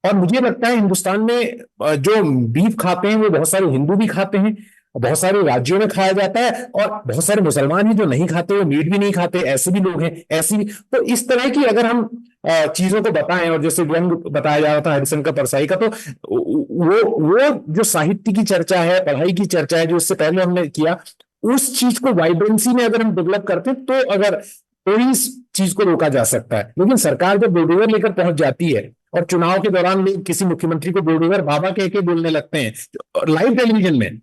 और मुझे लगता है हिंदुस्तान में जो बीफ खाते हैं वो बहुत सारे हिंदू भी खाते हैं, बहुत सारे राज्यों में खाया जाता है, और बहुत सारे मुसलमान ही जो नहीं खाते, वो मीट भी नहीं खाते, ऐसे भी लोग हैं, ऐसी भी। तो इस तरह की अगर हम चीजों को बताएं, और जैसे व्यंग बताया जा रहा था हरिशंकर परसाई का, तो वो जो साहित्य की चर्चा है, पढ़ाई की चर्चा है, जो इससे पहले हमने किया, उस चीज को वाइब्रेंसी में अगर हम डेवलप करते हैं तो अगर इस चीज को रोका जा सकता है। लेकिन सरकार जब बुलडोजर लेकर पहुंच जाती है और चुनाव के दौरान लोग किसी मुख्यमंत्री को बुलडोजर बाबा कह के बोलने लगते हैं लाइव टेलीविजन में,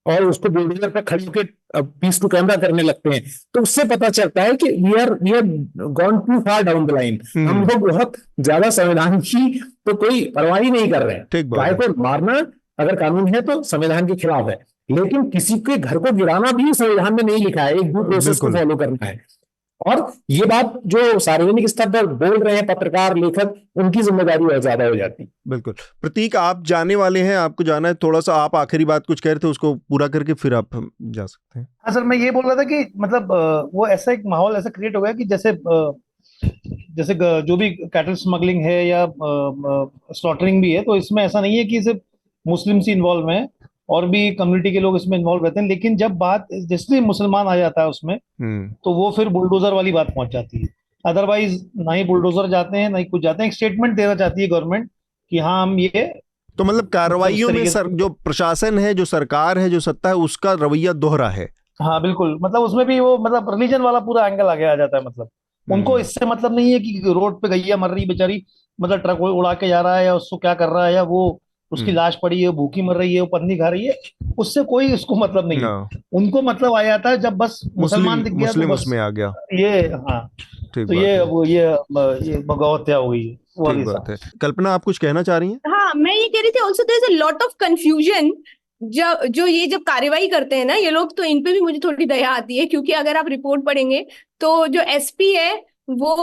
और उसको बुलडोजर पर खड़े होकर पीस टू कैमरा करने लगते हैं, तो उससे पता चलता है कि we are gone too far down the line. हम लोग बहुत ज्यादा संविधान की तो कोई परवाह ही नहीं कर रहे हैं। गाय को मारना अगर कानून है तो संविधान के खिलाफ है, लेकिन किसी के घर को गिराना भी संविधान में नहीं लिखा है, एक ड्यू प्रोसेस को फॉलो करना है। और ये बात जो सार्वजनिक स्तर पर बोल रहे हैं पत्रकार, लेखक, उनकी जिम्मेदारी और ज्यादा हो जाती है। बिल्कुल। प्रतीक, आप जाने वाले हैं, आपको जाना है, थोड़ा सा आप आखिरी बात कुछ कह रहे थे, उसको पूरा करके फिर आप जा सकते हैं। हाँ सर, मैं ये बोल रहा था कि मतलब वो ऐसा एक माहौल ऐसा क्रिएट हो गया कि जैसे जो भी कैटल स्मगलिंग है या स्लॉटरिंग भी है, तो इसमें ऐसा नहीं है कि सिर्फ मुस्लिम ही इन्वॉल्व हैं, और भी कम्युनिटी के लोग इसमें इन्वॉल्व रहते हैं। लेकिन जब बात जैसे मुसलमान आ जाता है उसमें, तो वो फिर बुलडोजर वाली बात पहुंच जाती है। अदरवाइज ना ही बुलडोजर जाते हैं, ना ही कुछ जाते हैं। एक स्टेटमेंट देना चाहती है गवर्नमेंट कि हाँ हम ये, तो मतलब कार्रवाइयों में जो प्रशासन है, जो सरकार है, जो सत्ता है, उसका रवैया दोहरा है। हाँ बिल्कुल, मतलब उसमें भी वो मतलब रिलीजन वाला पूरा एंगल आगे आ जाता है। मतलब उनको इससे मतलब नहीं है कि रोड पे गैया मर रही बेचारी, मतलब ट्रक उड़ा के जा रहा है या उसको क्या कर रहा है, या वो उसकी लाश पड़ी है, भूखी मर रही है, वो पन्नी खा रही है, उससे कोई उसको मतलब नहीं है। उनको मतलब आ जाता है जब बस मुसलमान दिख गया तो बस उसमें आ गया ये। हाँ, तो ये बगौत्या हो गई। ठीक बात है। कल्पना, आप कुछ कहना चाह रही हैं? हाँ, मैं ये कह रही थी, also there is a lot of confusion जो ये जब कार्रवाई करते हैं ना ये लोग, तो इन पे भी मुझे थोड़ी दया आती है, क्योंकि अगर आप रिपोर्ट पढ़ेंगे तो जो एसपी है वो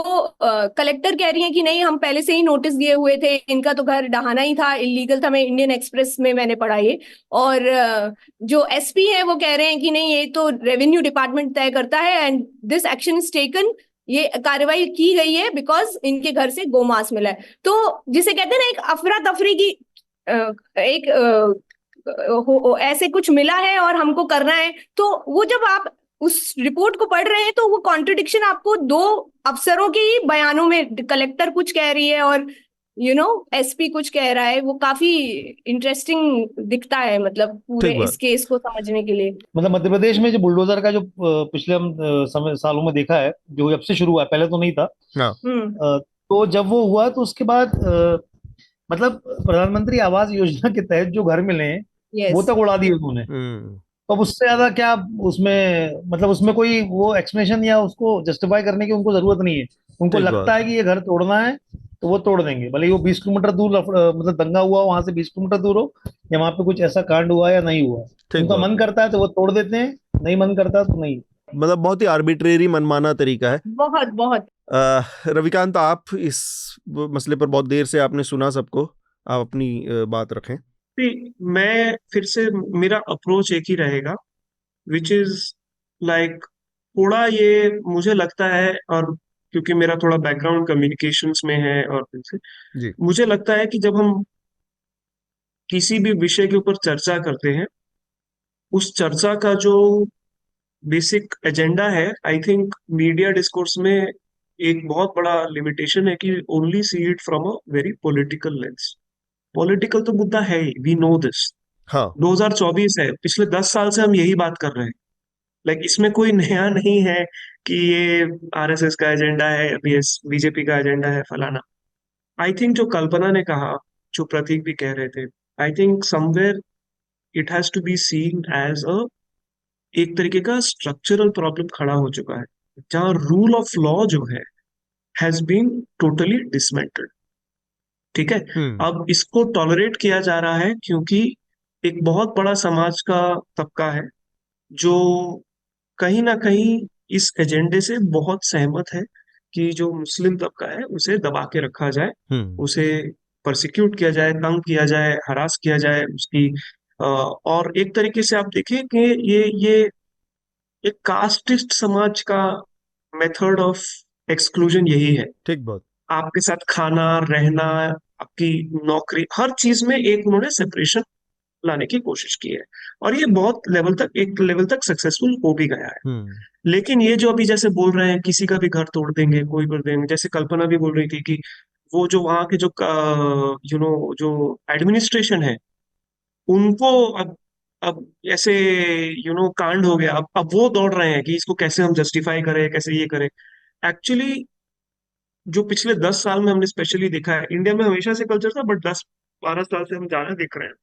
कलेक्टर कह रही है कि नहीं हम पहले से ही नोटिस दिए हुए थे, इनका तो घर डहाना ही था, इलीगल था, मैं इंडियन एक्सप्रेस में मैंने पढ़ा ये। और जो एसपी है वो कह रहे हैं कि नहीं ये तो रेवेन्यू डिपार्टमेंट तय करता है and this action is taken, ये कार्रवाई की गई है बिकॉज इनके घर से गोमांस मिला है। तो जिसे कहते हैं ना एक अफरा तफरी की एक ऐसे कुछ मिला है और हमको करना है, तो वो जब आप उस रिपोर्ट को पढ़ रहे हैं तो वो कॉन्ट्रडिक्शन आपको दो अफसरों के ही बयानों में, कलेक्टर कुछ कह रही है और एसपी कुछ कह रहा है, वो काफी इंटरेस्टिंग दिखता है, मतलब पूरे इस केस को समझने के लिए। मतलब मध्य प्रदेश में जो बुलडोजर का जो पिछले हम समय सालों में देखा है, जो जब से शुरू हुआ, पहले तो नहीं था। तो जब वो हुआ तो उसके बाद मतलब प्रधानमंत्री आवास योजना के तहत जो घर मिले हैं वो तक उड़ा दिए उन्होंने। तो अब उससे ज्यादा क्या उसमें, मतलब उसमें कोई वो एक्सप्लेनेशन या उसको जस्टिफाई करने की उनको जरूरत नहीं है। उनको लगता है कि ये घर तोड़ना है तो वो तोड़ देंगे, भले ही वो 20 किलोमीटर दूर मतलब दंगा हुआ वहां से 20 किलोमीटर दूर हो, या वहां पे कुछ ऐसा कांड हुआ या नहीं हुआ, उनका मन करता है तो वो तोड़ देते हैं, नहीं मन करता तो नहीं। मतलब बहुत ही आर्बिट्रेरी मनमाना तरीका है। बहुत बहुत। रविकांत, आप इस मसले पर बहुत देर से आपने सुना सबको, आप अपनी बात रखें। मैं फिर से, मेरा अप्रोच एक ही रहेगा, विच इज लाइक थोड़ा ये मुझे लगता है, और क्योंकि मेरा थोड़ा बैकग्राउंड कम्युनिकेशंस में है, और जी। मुझे लगता है कि जब हम किसी भी विषय के ऊपर चर्चा करते हैं, उस चर्चा का जो बेसिक एजेंडा है, आई थिंक मीडिया डिस्कोर्स में एक बहुत बड़ा लिमिटेशन है कि only see it from a very political lens. Political तो मुद्दा है ही, वी नो दिस। हाँ। 2024 है, पिछले 10 साल से हम यही बात कर रहे हैं। लाइक इसमें कोई नया नहीं है कि ये आरएसएस का एजेंडा है, बीजेपी का एजेंडा है, फलाना। आई थिंक जो कल्पना ने कहा, जो प्रतीक भी कह रहे थे, I think somewhere it has to be seen as a एक तरीके का स्ट्रक्चरल प्रॉब्लम खड़ा हो चुका है, जहां रूल ऑफ लॉ जो है हैज बीन टोटली डिसमेंटल्ड। ठीक है, अब इसको टॉलरेट किया जा रहा है क्योंकि एक बहुत बड़ा समाज का तबका है जो कहीं ना कहीं इस एजेंडे से बहुत सहमत है कि जो मुस्लिम तबका है उसे दबा के रखा जाए, उसे परसिक्यूट किया जाए, तंग किया जाए, हरास किया जाए उसकी। और एक तरीके से आप देखें कि ये एक कास्टिस्ट समाज का मेथड ऑफ एक्सक्लूजन यही है। ठीक बात। आपके साथ खाना, रहना, आपकी नौकरी, हर चीज में एक उन्होंने सेपरेशन लाने की कोशिश की है, और ये बहुत एक लेवल तक सक्सेसफुल हो भी गया है। लेकिन ये जो अभी जैसे बोल रहे हैं किसी का भी घर तोड़ देंगे, कोई कर देंगे, जैसे कल्पना भी बोल रही थी कि वो जो वहां के जो जो एडमिनिस्ट्रेशन है उनको अब ऐसे कांड हो गया, अब वो दौड़ रहे हैं कि इसको कैसे हम जस्टिफाई करें, कैसे ये करें। एक्चुअली जो पिछले 10 साल में हमने स्पेशली देखा है, इंडिया में हमेशा से कल्चर था, बट 10-12 साल से हम ज्यादा देख रहे हैं,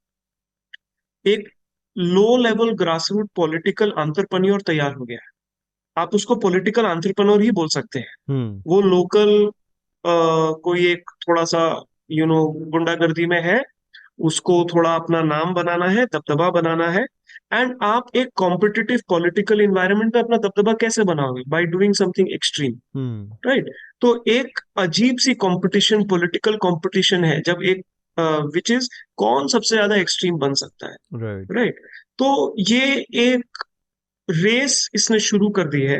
एक low level grassroot political entrepreneur तैयार हो गया है। आप उसको पॉलिटिकल एंटरप्रेन्योर ही बोल सकते हैं। वो लोकल कोई एक थोड़ा सा गुंडागर्दी में है, उसको थोड़ा अपना नाम बनाना है, दबदबा बनाना है। एंड आप एक कॉम्पिटिटिव पॉलिटिकल इन्वायरमेंट में अपना दबदबा कैसे बनाओगे? By doing something extreme, right? तो एक अजीब सी कंपटीशन, पॉलिटिकल कंपटीशन है, जब एक विच इज कौन सबसे ज्यादा एक्सट्रीम बन सकता है, राइट? तो ये एक रेस इसने शुरू कर दी है।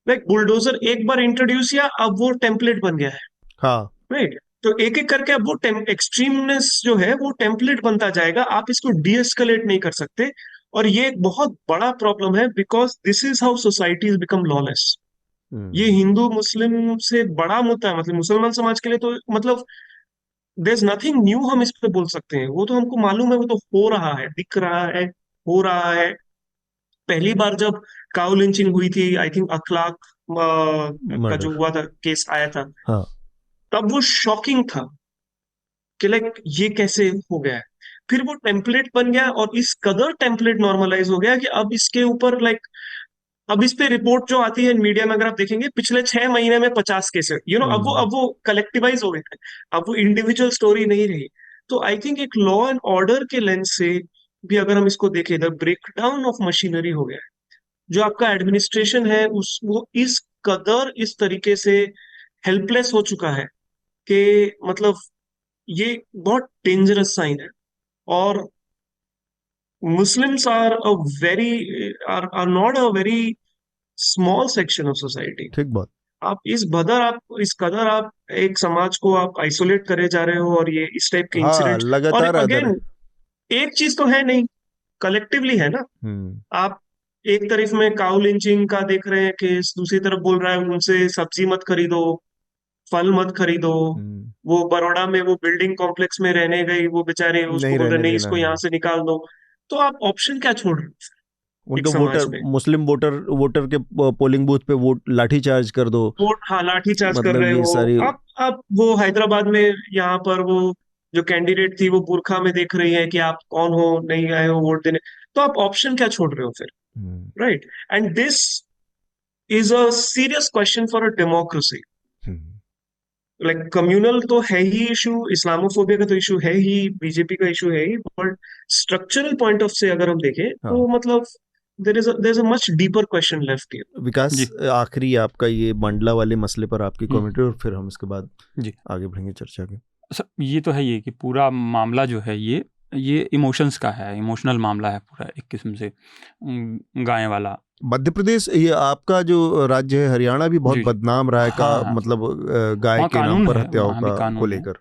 लाइक बुलडोजर एक बार इंट्रोड्यूस किया, अब वो टेम्पलेट बन गया है। हाँ, राइट? तो एक एक करके अब वो एक्सट्रीमनेस जो है वो टेम्पलेट बनता जाएगा, आप इसको डीएस्केलेट नहीं कर सकते। और ये एक बहुत बड़ा प्रॉब्लम है, because this is how societies become lawless. ये हिंदू मुस्लिम से बड़ा मुद्दा है, मतलब मुसलमान समाज के लिए तो मतलब देयर इज नथिंग न्यू हम इस पे बोल सकते हैं, वो तो हमको मालूम है, वो तो हो रहा है, दिख रहा है, हो रहा है। पहली बार जब काउ लिंचिंग हुई थी, आई थिंक अखलाक का जो हुआ था, केस आया था, हाँ। तब वो शॉकिंग था कि लाइक ये कैसे हो गया है। फिर वो टेम्पलेट बन गया, और इस कदर टेम्पलेट नॉर्मलाइज हो गया कि अब इसके ऊपर लाइक अब इस पे रिपोर्ट जो आती है मीडिया में, अगर आप देखेंगे पिछले 6 महीने में 50 केस है, अब वो कलेक्टिवाइज हो गए, अब वो इंडिविजुअल स्टोरी नहीं रही। तो आई थिंक एक लॉ एंड ऑर्डर के लेंस से भी अगर हम इसको देखें, द ब्रेकडाउन ऑफ मशीनरी हो गया है। जो आपका एडमिनिस्ट्रेशन है वो इस कदर इस तरीके से हेल्पलेस हो चुका है कि मतलब ये बहुत डेंजरस साइन है। और Muslims are a very are not a very small section of society. ठीक बात। आप इस कदर आप एक समाज को आप आइसोलेट करे जा रहे हो, और ये इस टाइप के हाँ, इंसिडेंट्स। और लगातार अदर। अगेन एक चीज तो है नहीं, कलेक्टिवली है ना। आप एक तरफ में काउ लिंचिंग का देख रहे हैं केस, दूसरी तरफ बोल रहा है उनसे सब्जी मत खरीदो, फल मत खरीदो। वो बड़ौदा में वो बिल्डिंग कॉम्प्लेक्स में रहने गई, वो बेचारे उसको नहीं बोल रहे रहने नहीं, देना इसको है। यहाँ से निकाल दो। तो आप ऑप्शन क्या छोड़ रहे हो एक उनके समाज वोटर, में? मुस्लिम वोटर के पोलिंग बूथ पे वोट लाठी चार्ज कर दो। वोट, हाँ, लाठी चार्ज कर मतलब रहे ये हो सारी। आप वो हैदराबाद में यहाँ पर वो जो कैंडिडेट थी वो बुरखा में देख रही है कि आप कौन हो, नहीं आए हो वोट देने। तो आप ऑप्शन क्या छोड़ रहे हो फिर? Right, and this is a serious question for a democracy. Like communal तो है ही इशू, इस्लामोफोबिया का तो इशू है ही, बीजेपी का इशू है ही, बट स्ट्रक्चरल पॉइंट ऑफ से अगर हम देखें तो मतलब there is a much deeper question left here. Vikas, ji. आखिरी आपका ये मंडला वाले मसले पर आपकी कमेंट्री, और फिर हम इसके बाद जी आगे बढ़ेंगे चर्चा के। सर, ये तो है ये कि पूरा मामला जो है ये इमोशंस का है, इमोशनल मामला है पूरा एक किस्म से, गाय वाला। मध्य प्रदेश, ये आपका जो राज्य है हरियाणा भी बहुत जी, जी। बदनाम रहा है हाँ, हाँ। मतलब गाय वहाँ के नाम कानून पर है, हत्याओं वहाँ भी को कानून है। लेकर।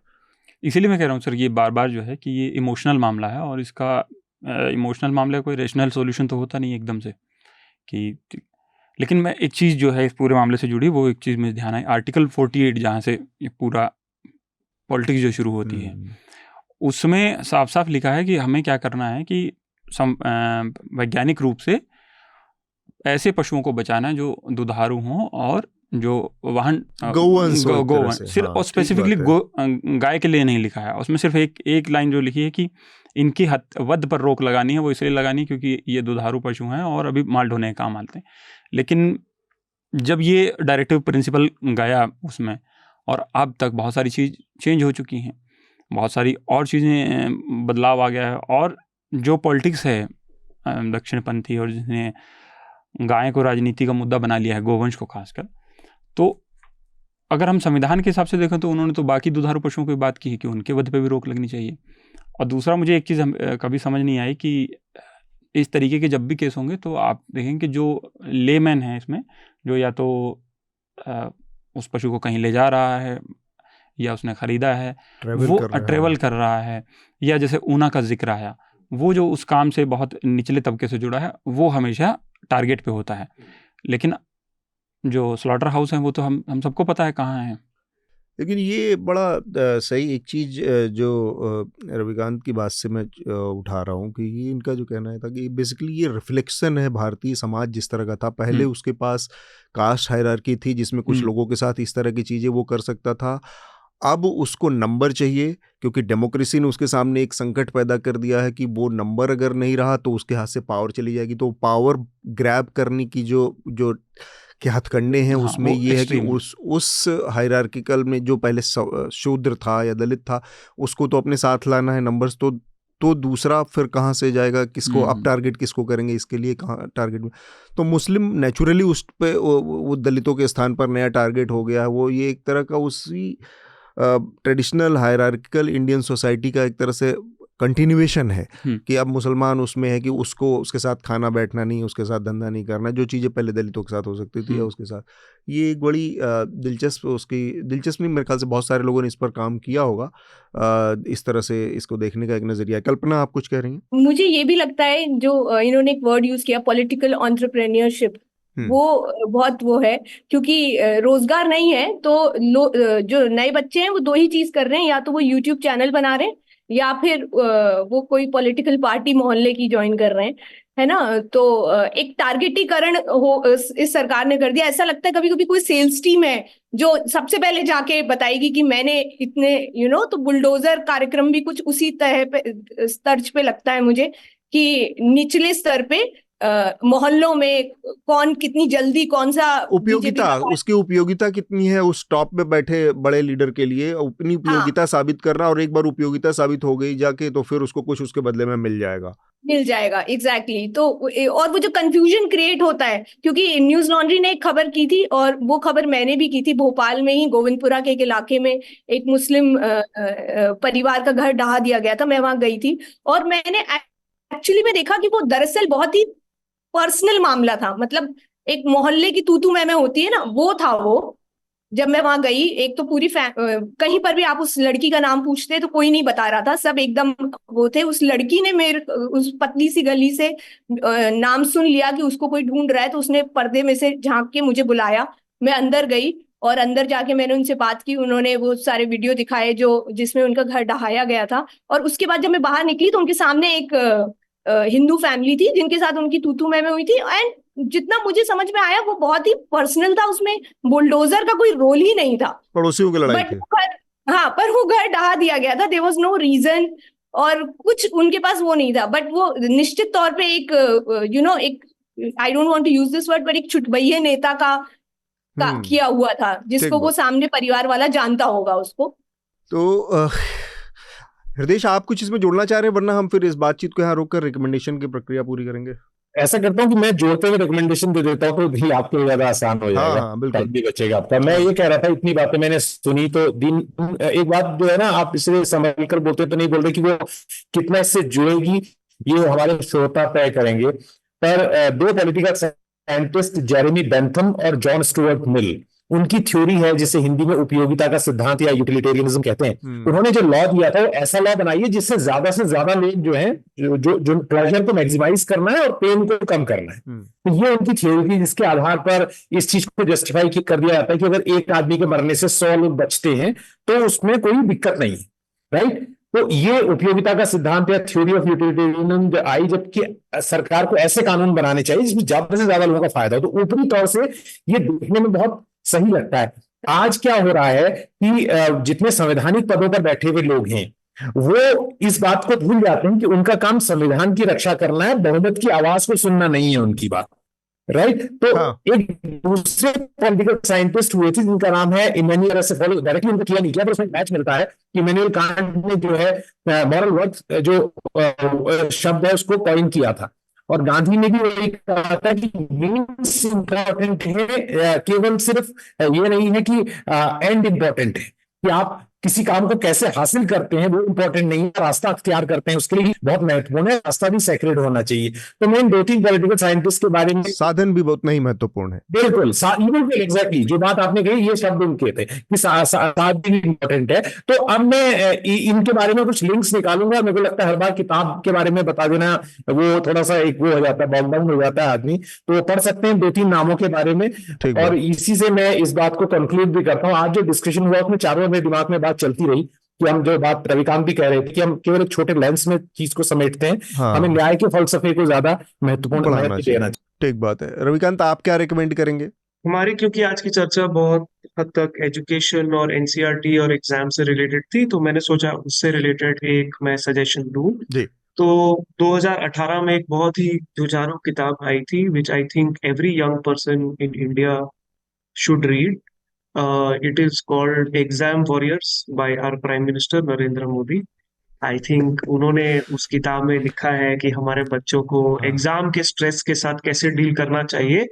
इसीलिए मैं कह रहा हूँ सर, ये बार-बार जो है कि ये इमोशनल मामला है, और इसका इमोशनल मामले का कोई रैशनल सॉल्यूशन तो होता नहीं एकदम से कि। लेकिन मैं एक चीज़ जो है इस पूरे मामले से जुड़ी, वो एक चीज़ मुझे ध्यान आई, आर्टिकल 48 जहाँ से ये पूरा पॉलिटिक्स जो शुरू होती है, उसमें साफ-साफ लिखा है कि हमें क्या करना है कि वैज्ञानिक रूप से ऐसे पशुओं को बचाना है जो दुधारू हों और जो वाहन गौवंश हो एक तरह गौवंश से। सिर्फ, हाँ, और ठीक स्पेसिफिकली बात है। गाय के लिए नहीं लिखा है उसमें। सिर्फ एक लाइन जो लिखी है कि इनकी वध पर रोक लगानी है, वो इसलिए लगानी क्योंकि ये दुधारू पशु हैं और अभी माल ढोने के काम आते हैं। लेकिन जब ये डायरेक्टिव प्रिंसिपल गया उसमें, और अब तक बहुत सारी चीज़ चेंज हो चुकी हैं, बहुत सारी और चीज़ें बदलाव आ गया है, और जो पॉलिटिक्स है दक्षिणपंथी, और जिसने गाय को राजनीति का मुद्दा बना लिया है, गोवंश को खासकर, तो अगर हम संविधान के हिसाब से देखें तो उन्होंने तो बाकी दुधारू पशुओं की बात की है कि उनके वध पे भी रोक लगनी चाहिए। और दूसरा, मुझे एक चीज़ कभी समझ नहीं आई कि इस तरीके के जब भी केस होंगे तो आप देखेंगे कि जो लेमैन है इसमें, जो या तो उस पशु को कहीं ले जा रहा है, या उसने खरीदा है, वो ट्रेवल कर रहा है, या जैसे ऊना का जिक्र आया, वो जो उस काम से बहुत निचले तबके से जुड़ा है, वो हमेशा टारगेट पे होता है। लेकिन जो स्लॉटर हाउस हैं वो तो हम सबको पता है कहाँ हैं। लेकिन ये बड़ा सही एक चीज़ जो रविकांत की बात से मैं उठा रहा हूँ कि ये इनका जो कहना है था कि बेसिकली ये रिफ्लेक्शन है भारतीय समाज जिस तरह का था। पहले उसके पास कास्ट हायरार्की थी जिसमें कुछ लोगों के साथ इस तरह की चीज़ें वो कर सकता था। अब उसको नंबर चाहिए क्योंकि डेमोक्रेसी ने उसके सामने एक संकट पैदा कर दिया है कि वो नंबर अगर नहीं रहा तो उसके हाथ से पावर चली जाएगी। तो पावर ग्रैब करने की जो के हथकंडे हैं उसमें ये है कि उस हायरार्किकल में जो पहले शूद्र था या दलित था उसको तो अपने साथ लाना है नंबर्स। तो दूसरा फिर कहाँ से जाएगा, किसको अब टारगेट किसको करेंगे, इसके लिए कहाँ टारगेट में। तो मुस्लिम नेचुरली उस पे वो दलितों के स्थान पर नया टारगेट हो गया है। वो ये एक तरह का उसी ट्रेडिशनल हायरार्किकल इंडियन सोसाइटी का एक तरह से कंटिन्यूएशन है कि अब मुसलमान उसमें है कि उसको उसके साथ खाना बैठना नहीं, उसके साथ धंधा नहीं करना, जो चीज़ें पहले दलितों के साथ हो सकती थी या उसके साथ। ये एक बड़ी दिलचस्पी मेरे ख्याल से बहुत सारे लोगों ने इस पर काम किया होगा। इस तरह से इसको देखने का एक नज़रिया। कल्पना, आप कुछ कह रही हैं? मुझे ये भी लगता है जो इन्होंने एक वर्ड यूज किया पॉलिटिकल एंटरप्रेन्योरशिप, वो बहुत वो है क्योंकि रोजगार नहीं है तो जो नए बच्चे हैं वो दो ही चीज कर रहे हैं, या तो वो यूट्यूब चैनल बना रहे हैं या फिर वो कोई पॉलिटिकल पार्टी मोहल्ले की ज्वाइन कर रहे हैं, है ना। तो एक टारगेटीकरण इस सरकार ने कर दिया। ऐसा लगता है कभी कभी कोई सेल्स टीम है जो सबसे पहले जाके बताएगी कि मैंने इतने तो बुलडोजर कार्यक्रम भी कुछ उसी तरह पे तर्ज पे लगता है मुझे कि निचले स्तर पे मोहल्लों में कौन कितनी जल्दी कौन सा उपयोगिता, उसकी उपयोगिता कितनी है उस टॉप पे बैठे बड़े लीडर के लिए, अपनी उपयोगिता साबित करना, और एक बार उपयोगिता साबित हो गई जाके तो फिर उसको कुछ उसके बदले में मिल जाएगा। एग्जैक्टली। तो और वो जो कंफ्यूजन क्रिएट होता है, क्योंकि न्यूज लॉन्ड्री ने एक खबर की थी और वो खबर मैंने भी की थी, भोपाल में ही गोविंदपुरा के एक इलाके में एक मुस्लिम परिवार का घर ढहा दिया गया था। मैं वहां गई थी और मैंने एक्चुअली में देखा कि वो दरअसल बहुत ही पर्सनल मामला था, मतलब एक मोहल्ले की तू मैं होती है ना, वो था वो। जब मैं वहां गई, एक तो पूरी कहीं पर भी आप उस लड़की का नाम पूछते तो कोई नहीं बता रहा था, सब एकदम वो थे। उस लड़की ने मेरे उस पतली सी गली से नाम सुन लिया कि उसको कोई ढूंढ रहा है, तो उसने पर्दे में से झांक के मुझे बुलाया। मैं अंदर गई और अंदर जाके मैंने उनसे बात की। उन्होंने वो सारे वीडियो दिखाए जो जिसमें उनका घर ढहाया गया था। और उसके बाद जब मैं बाहर निकली तो उनके सामने एक हिंदू फैमिली थी जिनके साथ उनकी तू मैं हुई थी। एंड जितना मुझे समझ में आया वो बहुत ही पर्सनल था, उसमें बुलडोजर का कोई रोल ही नहीं था। पड़ोसियों की लड़ाई थी। हाँ, पर वो घर ढहा दिया गया था, देयर वाज नो रीजन, और कुछ उनके पास वो नहीं था। बट वो निश्चित तौर पे एक एक, I don't want to use this word, but एक छुटभइये नेता का किया हुआ था, जिसको वो सामने परिवार वाला जानता होगा उसको। तो हृदय, आप कुछ इसमें जोड़ना चाह रहे हैं, वरना हम फिर इस बातचीत को यहाँ रोककर रिकमेंडेशन की प्रक्रिया पूरी करेंगे। ऐसा करता हूँ कि मैं जोड़ते हुए रिकमेंडेशन दे देता हूँ तो भी आपके लिए ज्यादा आसान हो जाएगा। हाँ, बिल्कुल। टाइम भी बचेगा आपका। मैं ये कह रहा था, इतनी बातें मैंने सुनी तो एक बात जो है ना, आप इसे संभल कर बोलते तो नहीं बोल रहे कि वो कितना इससे जुड़ेगी, ये हमारे श्रोता तय करेंगे। पर दो पॉलिटिकल साइंटिस्ट जेरेमी बेंथम और जॉन स्टुअर्ट मिल, उनकी थ्योरी है जिसे हिंदी में उपयोगिता का सिद्धांत या यूटिलिटेरियनिज्म कहते हैं। उन्होंने जो लॉ दिया था वो ऐसा लॉ बनाइए जिससे ज्यादा से ज्यादा लोग जो है जो प्लेजर को मैक्सिमाइज करना है और पेन को कम करना है। तो ये उनकी थ्योरी थी, जिसके आधार पर इस चीज को जस्टिफाई कर दिया जाता है कि अगर एक आदमी के मरने से 100 लोग बचते हैं तो उसमें कोई दिक्कत नहीं है, राइट। तो ये उपयोगिता का सिद्धांत या थ्योरी ऑफ यूटिलिटेरियनिज्म आई, जबकि सरकार को ऐसे कानून बनाने चाहिए जिसमें ज्यादा से ज्यादा लोगों का फायदा हो। तो ऊपरी तौर से ये देखने में बहुत सही लगता है। आज क्या हो रहा है कि जितने संवैधानिक पदों पर बैठे हुए लोग हैं वो इस बात को भूल जाते हैं कि उनका काम संविधान की रक्षा करना है, बहुमत की आवाज को सुनना नहीं है उनकी बात, राइट। तो एक दूसरे पॉलिटिकल साइंटिस्ट हुए थे जिनका नाम है इमैनुअल, ऐसे फॉलो डायरेक्टली उनको किया नहीं किया, पर उसमें मैच मिलता है कि इमैनुअल कांट ने जो है मॉरल वर्थ जो शब्द है उसको कॉइन किया था। और गांधी ने भी वही कहा था कि मीन्स इंपॉर्टेंट है, केवल सिर्फ ये नहीं है कि एंड इंपॉर्टेंट है, कि आप किसी काम को कैसे हासिल करते हैं वो इंपॉर्टेंट नहीं है, रास्ता अख्तियार करते हैं उसके लिए बहुत महत्वपूर्ण है, रास्ता भी सेक्रेड होना चाहिए। तो मैं इन 2-3 पॉलिटिकल साइंटिस्ट के बारे में, साधन भी बहुत नहीं महत्वपूर्ण है। बिल्कुल एग्जैक्टली जो बात आपने कही, ये शब्द उनके थे कि साधन भी इंपॉर्टेंट है। तो अब मैं इनके बारे में कुछ लिंक्स निकालूंगा। मेरे को लगता है हर बार किताब के बारे में बता देना वो थोड़ा सा एक वो हो जाता है, बॉकडाउन हो जाता है आदमी, तो पढ़ सकते हैं 2-3 नामों के बारे में। और इसी से मैं इस बात को कंक्लूड भी करता हूँ। आज जो डिस्कशन हुआ उसमें चारों मेरे दिमाग में चलती रही कि हम जो बात रविकांत भी कह रहे थे कि हम केवल एक छोटे लेंस में चीज को समेटते हैं। हमें न्याय के फलसफे को ज्यादा महत्वपूर्ण देना चाहिए। ठीक बात है। रविकांत, आप क्या रिकमेंड करेंगे? हमारी, क्योंकि आज की चर्चा बहुत हद तक एजुकेशन और एनसीईआरटी और एग्जाम से रिलेटेड थी, तो मैंने सोचा उससे रिलेटेड एक मैं सजेशन दूं। तो 2018 में एक बहुत ही जुझारू किताब आई थी which I think every young person in India should read. It is called Exam Warriors by our Prime Minister Narendra Modi. I think उन्होंने उस किताब में लिखा है कि हमारे बच्चों को एग्जाम के स्ट्रेस के साथ कैसे डील करना चाहिए।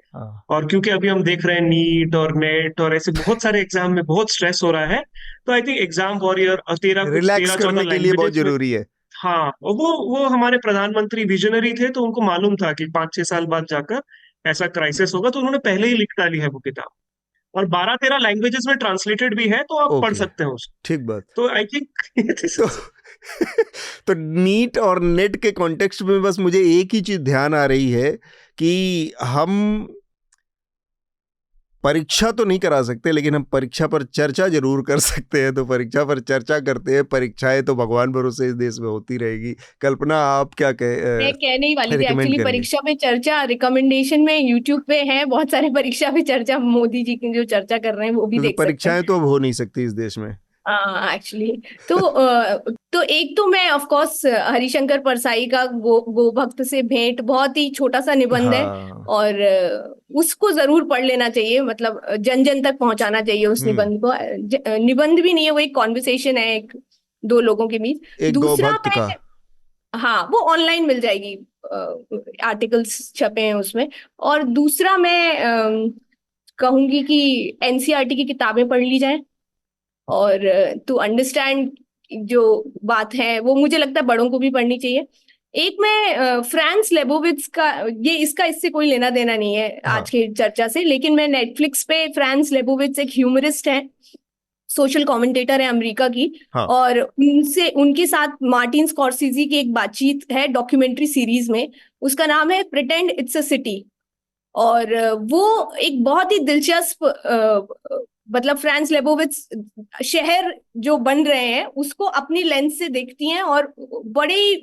और क्योंकि अभी हम देख रहे हैं नीट और नेट और ऐसे बहुत सारे एग्जाम में बहुत स्ट्रेस हो रहा है, तो आई थिंक एग्जाम वॉरियर 13-14 के लिए बहुत जरूरी है। हाँ, वो हमारे प्रधानमंत्री विजनरी थे, तो उनको मालूम था कि 5-6 साल बाद जाकर ऐसा क्राइसिस होगा, तो उन्होंने पहले ही लिख डाली है वो किताब, और 12-13 लैंग्वेजेस में ट्रांसलेटेड भी है, तो आप पढ़ सकते हैं उसको। ठीक बात। तो आई थिंक तो नीट और नेट के कॉन्टेक्स्ट में बस मुझे एक ही चीज ध्यान आ रही है कि हम परीक्षा तो नहीं करा सकते, लेकिन हम परीक्षा पर चर्चा जरूर कर सकते हैं। तो परीक्षा पर चर्चा करते हैं। परीक्षाएं तो भगवान भरोसे इस देश में होती रहेगी। कल्पना, आप क्या मैं कहने ही वाली थी एक्चुअली, परीक्षा पे चर्चा रिकमेंडेशन में यूट्यूब पे है बहुत सारे परीक्षा पे चर्चा, मोदी जी की जो चर्चा कर रहे हैं वो भी देख सकते हैं। परीक्षाएं तो अब हो नहीं सकती इस देश में। एक्चुअली तो एक तो मैं ऑफ कोर्स हरिशंकर परसाई का गोभक्त से भेंट बहुत ही छोटा सा निबंध है, हाँ और उसको जरूर पढ़ लेना चाहिए, मतलब जन जन तक पहुंचाना चाहिए उस निबंध को। निबंध भी नहीं है, वो एक कॉन्वर्सेशन है एक दो लोगों के बीच। एक दूसरा गौभक्त का। हाँ, वो ऑनलाइन मिल जाएगी, आर्टिकल्स छपे हैं उसमें। और दूसरा मैं कहूंगी कि एनसीईआरटी की किताबें पढ़ ली जाएं, और टू अंडरस्टैंड जो बात है वो मुझे लगता है बड़ों को भी पढ़नी चाहिए। एक मैं फ्रांस लेबोविट्ज का, ये इसका इससे कोई लेना देना नहीं है आज की चर्चा से, लेकिन मैं नेटफ्लिक्स पे फ्रांस लेबोविट्ज एक ह्यूमरिस्ट है, सोशल कमेंटेटर है अमेरिका की। और उनसे उनके साथ मार्टिन स्कॉर्सेज़ी की एक बातचीत है डॉक्यूमेंट्री सीरीज में, उसका नाम है प्रिटेंड इट्स अ सिटी। और वो एक बहुत ही दिलचस्प मतलब फ्रांस लेबोविट्ज शहर जो बन रहे हैं उसको अपनी लेंस से देखती हैं और बड़े ही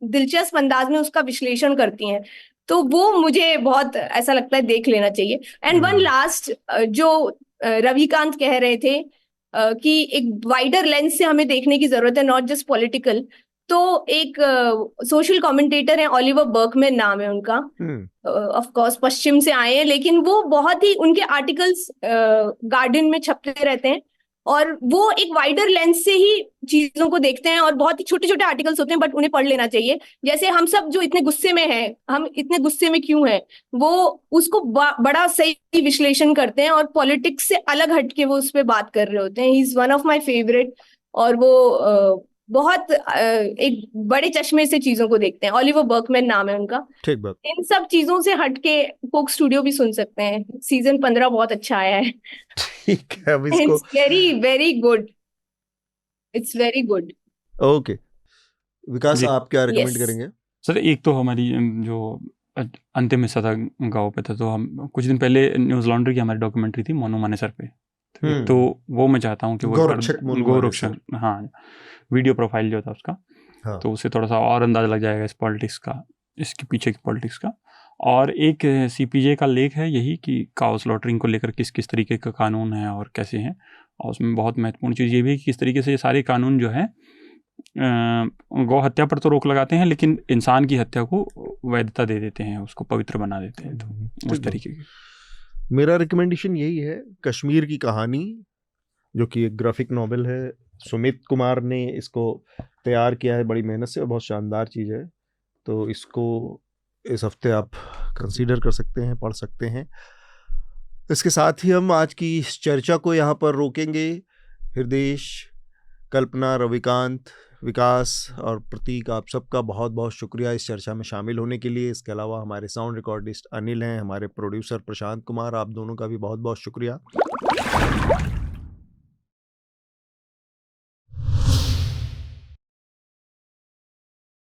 दिलचस्प अंदाज में उसका विश्लेषण करती हैं। तो वो मुझे बहुत ऐसा लगता है देख लेना चाहिए। एंड वन लास्ट, जो रविकांत कह रहे थे कि एक वाइडर लेंस से हमें देखने की जरूरत है, नॉट जस्ट पॉलिटिकल। तो एक सोशल कमेंटेटर है, ओलिवर बर्कमैन नाम है उनका, ऑफ कोर्स पश्चिम से आए हैं, लेकिन वो बहुत ही, उनके आर्टिकल्स गार्डियन में छपते रहते हैं, और वो एक वाइडर लेंस से ही चीजों को देखते हैं, और बहुत ही छोटे छोटे आर्टिकल्स होते हैं, बट उन्हें पढ़ लेना चाहिए। जैसे हम सब जो इतने गुस्से में हैं, हम इतने गुस्से में क्यों हैं, वो उसको बड़ा सही विश्लेषण करते हैं, और पॉलिटिक्स से अलग हटके वो उस पर बात कर रहे होते हैं। He is one of my favourite, और वो बहुत एक बड़े चश्मे से चीजों को देखते हैं। ओलिवर बर्कमैन नाम है उनका। ठीक बात। इन सब चीजों से हटके कोक स्टूडियो भी सुन सकते हैं, सीजन 15 बहुत अच्छा आया है। ठीक है, अब इसको it's very very good, it's very good. Okay Vikas, आप क्या रिकमेंड Yes. करेंगे? सर एक तो हमारी जो अंतिम हिस्सा था गाँव पे था, तो हम कुछ दिन पहले न्यूज़ लॉन्ड्री की हमारी डॉक्यूमेंट्री थी मोनू मानेसर पे, तो वो मैं चाहता हूँ कि वो गोरक्षक, हाँ, वीडियो प्रोफाइल जो था उसका, तो उससे थोड़ा सा और अंदाजा लग जाएगा इस पॉलिटिक्स का, इसके पीछे की पॉलिटिक्स का। और एक सीपीजे का लेख है यही कि काउ स्लॉटरिंग को लेकर किस किस तरीके का कानून है और कैसे हैं, और उसमें बहुत महत्वपूर्ण चीज़ ये भी है कि किस तरीके से ये सारे कानून जो है गौ हत्या पर तो रोक लगाते हैं, लेकिन इंसान की हत्या को वैधता दे देते हैं, उसको पवित्र बना देते हैं, तो उस तरीके की। मेरा रिकमेंडेशन यही है, कश्मीर की कहानी, जो कि एक ग्राफिक नॉवेल है। सुमित कुमार ने इसको तैयार किया है बड़ी मेहनत से, और बहुत शानदार चीज़ है, तो इसको इस हफ्ते आप कंसीडर कर सकते हैं, पढ़ सकते हैं। इसके साथ ही हम आज की इस चर्चा को यहाँ पर रोकेंगे। हृदेश, कल्पना, रविकांत, विकास और प्रतीक, आप सबका बहुत बहुत शुक्रिया इस चर्चा में शामिल होने के लिए। इसके अलावा हमारे साउंड रिकॉर्डिस्ट अनिल हैं, हमारे प्रोड्यूसर प्रशांत कुमार, आप दोनों का भी बहुत बहुत शुक्रिया।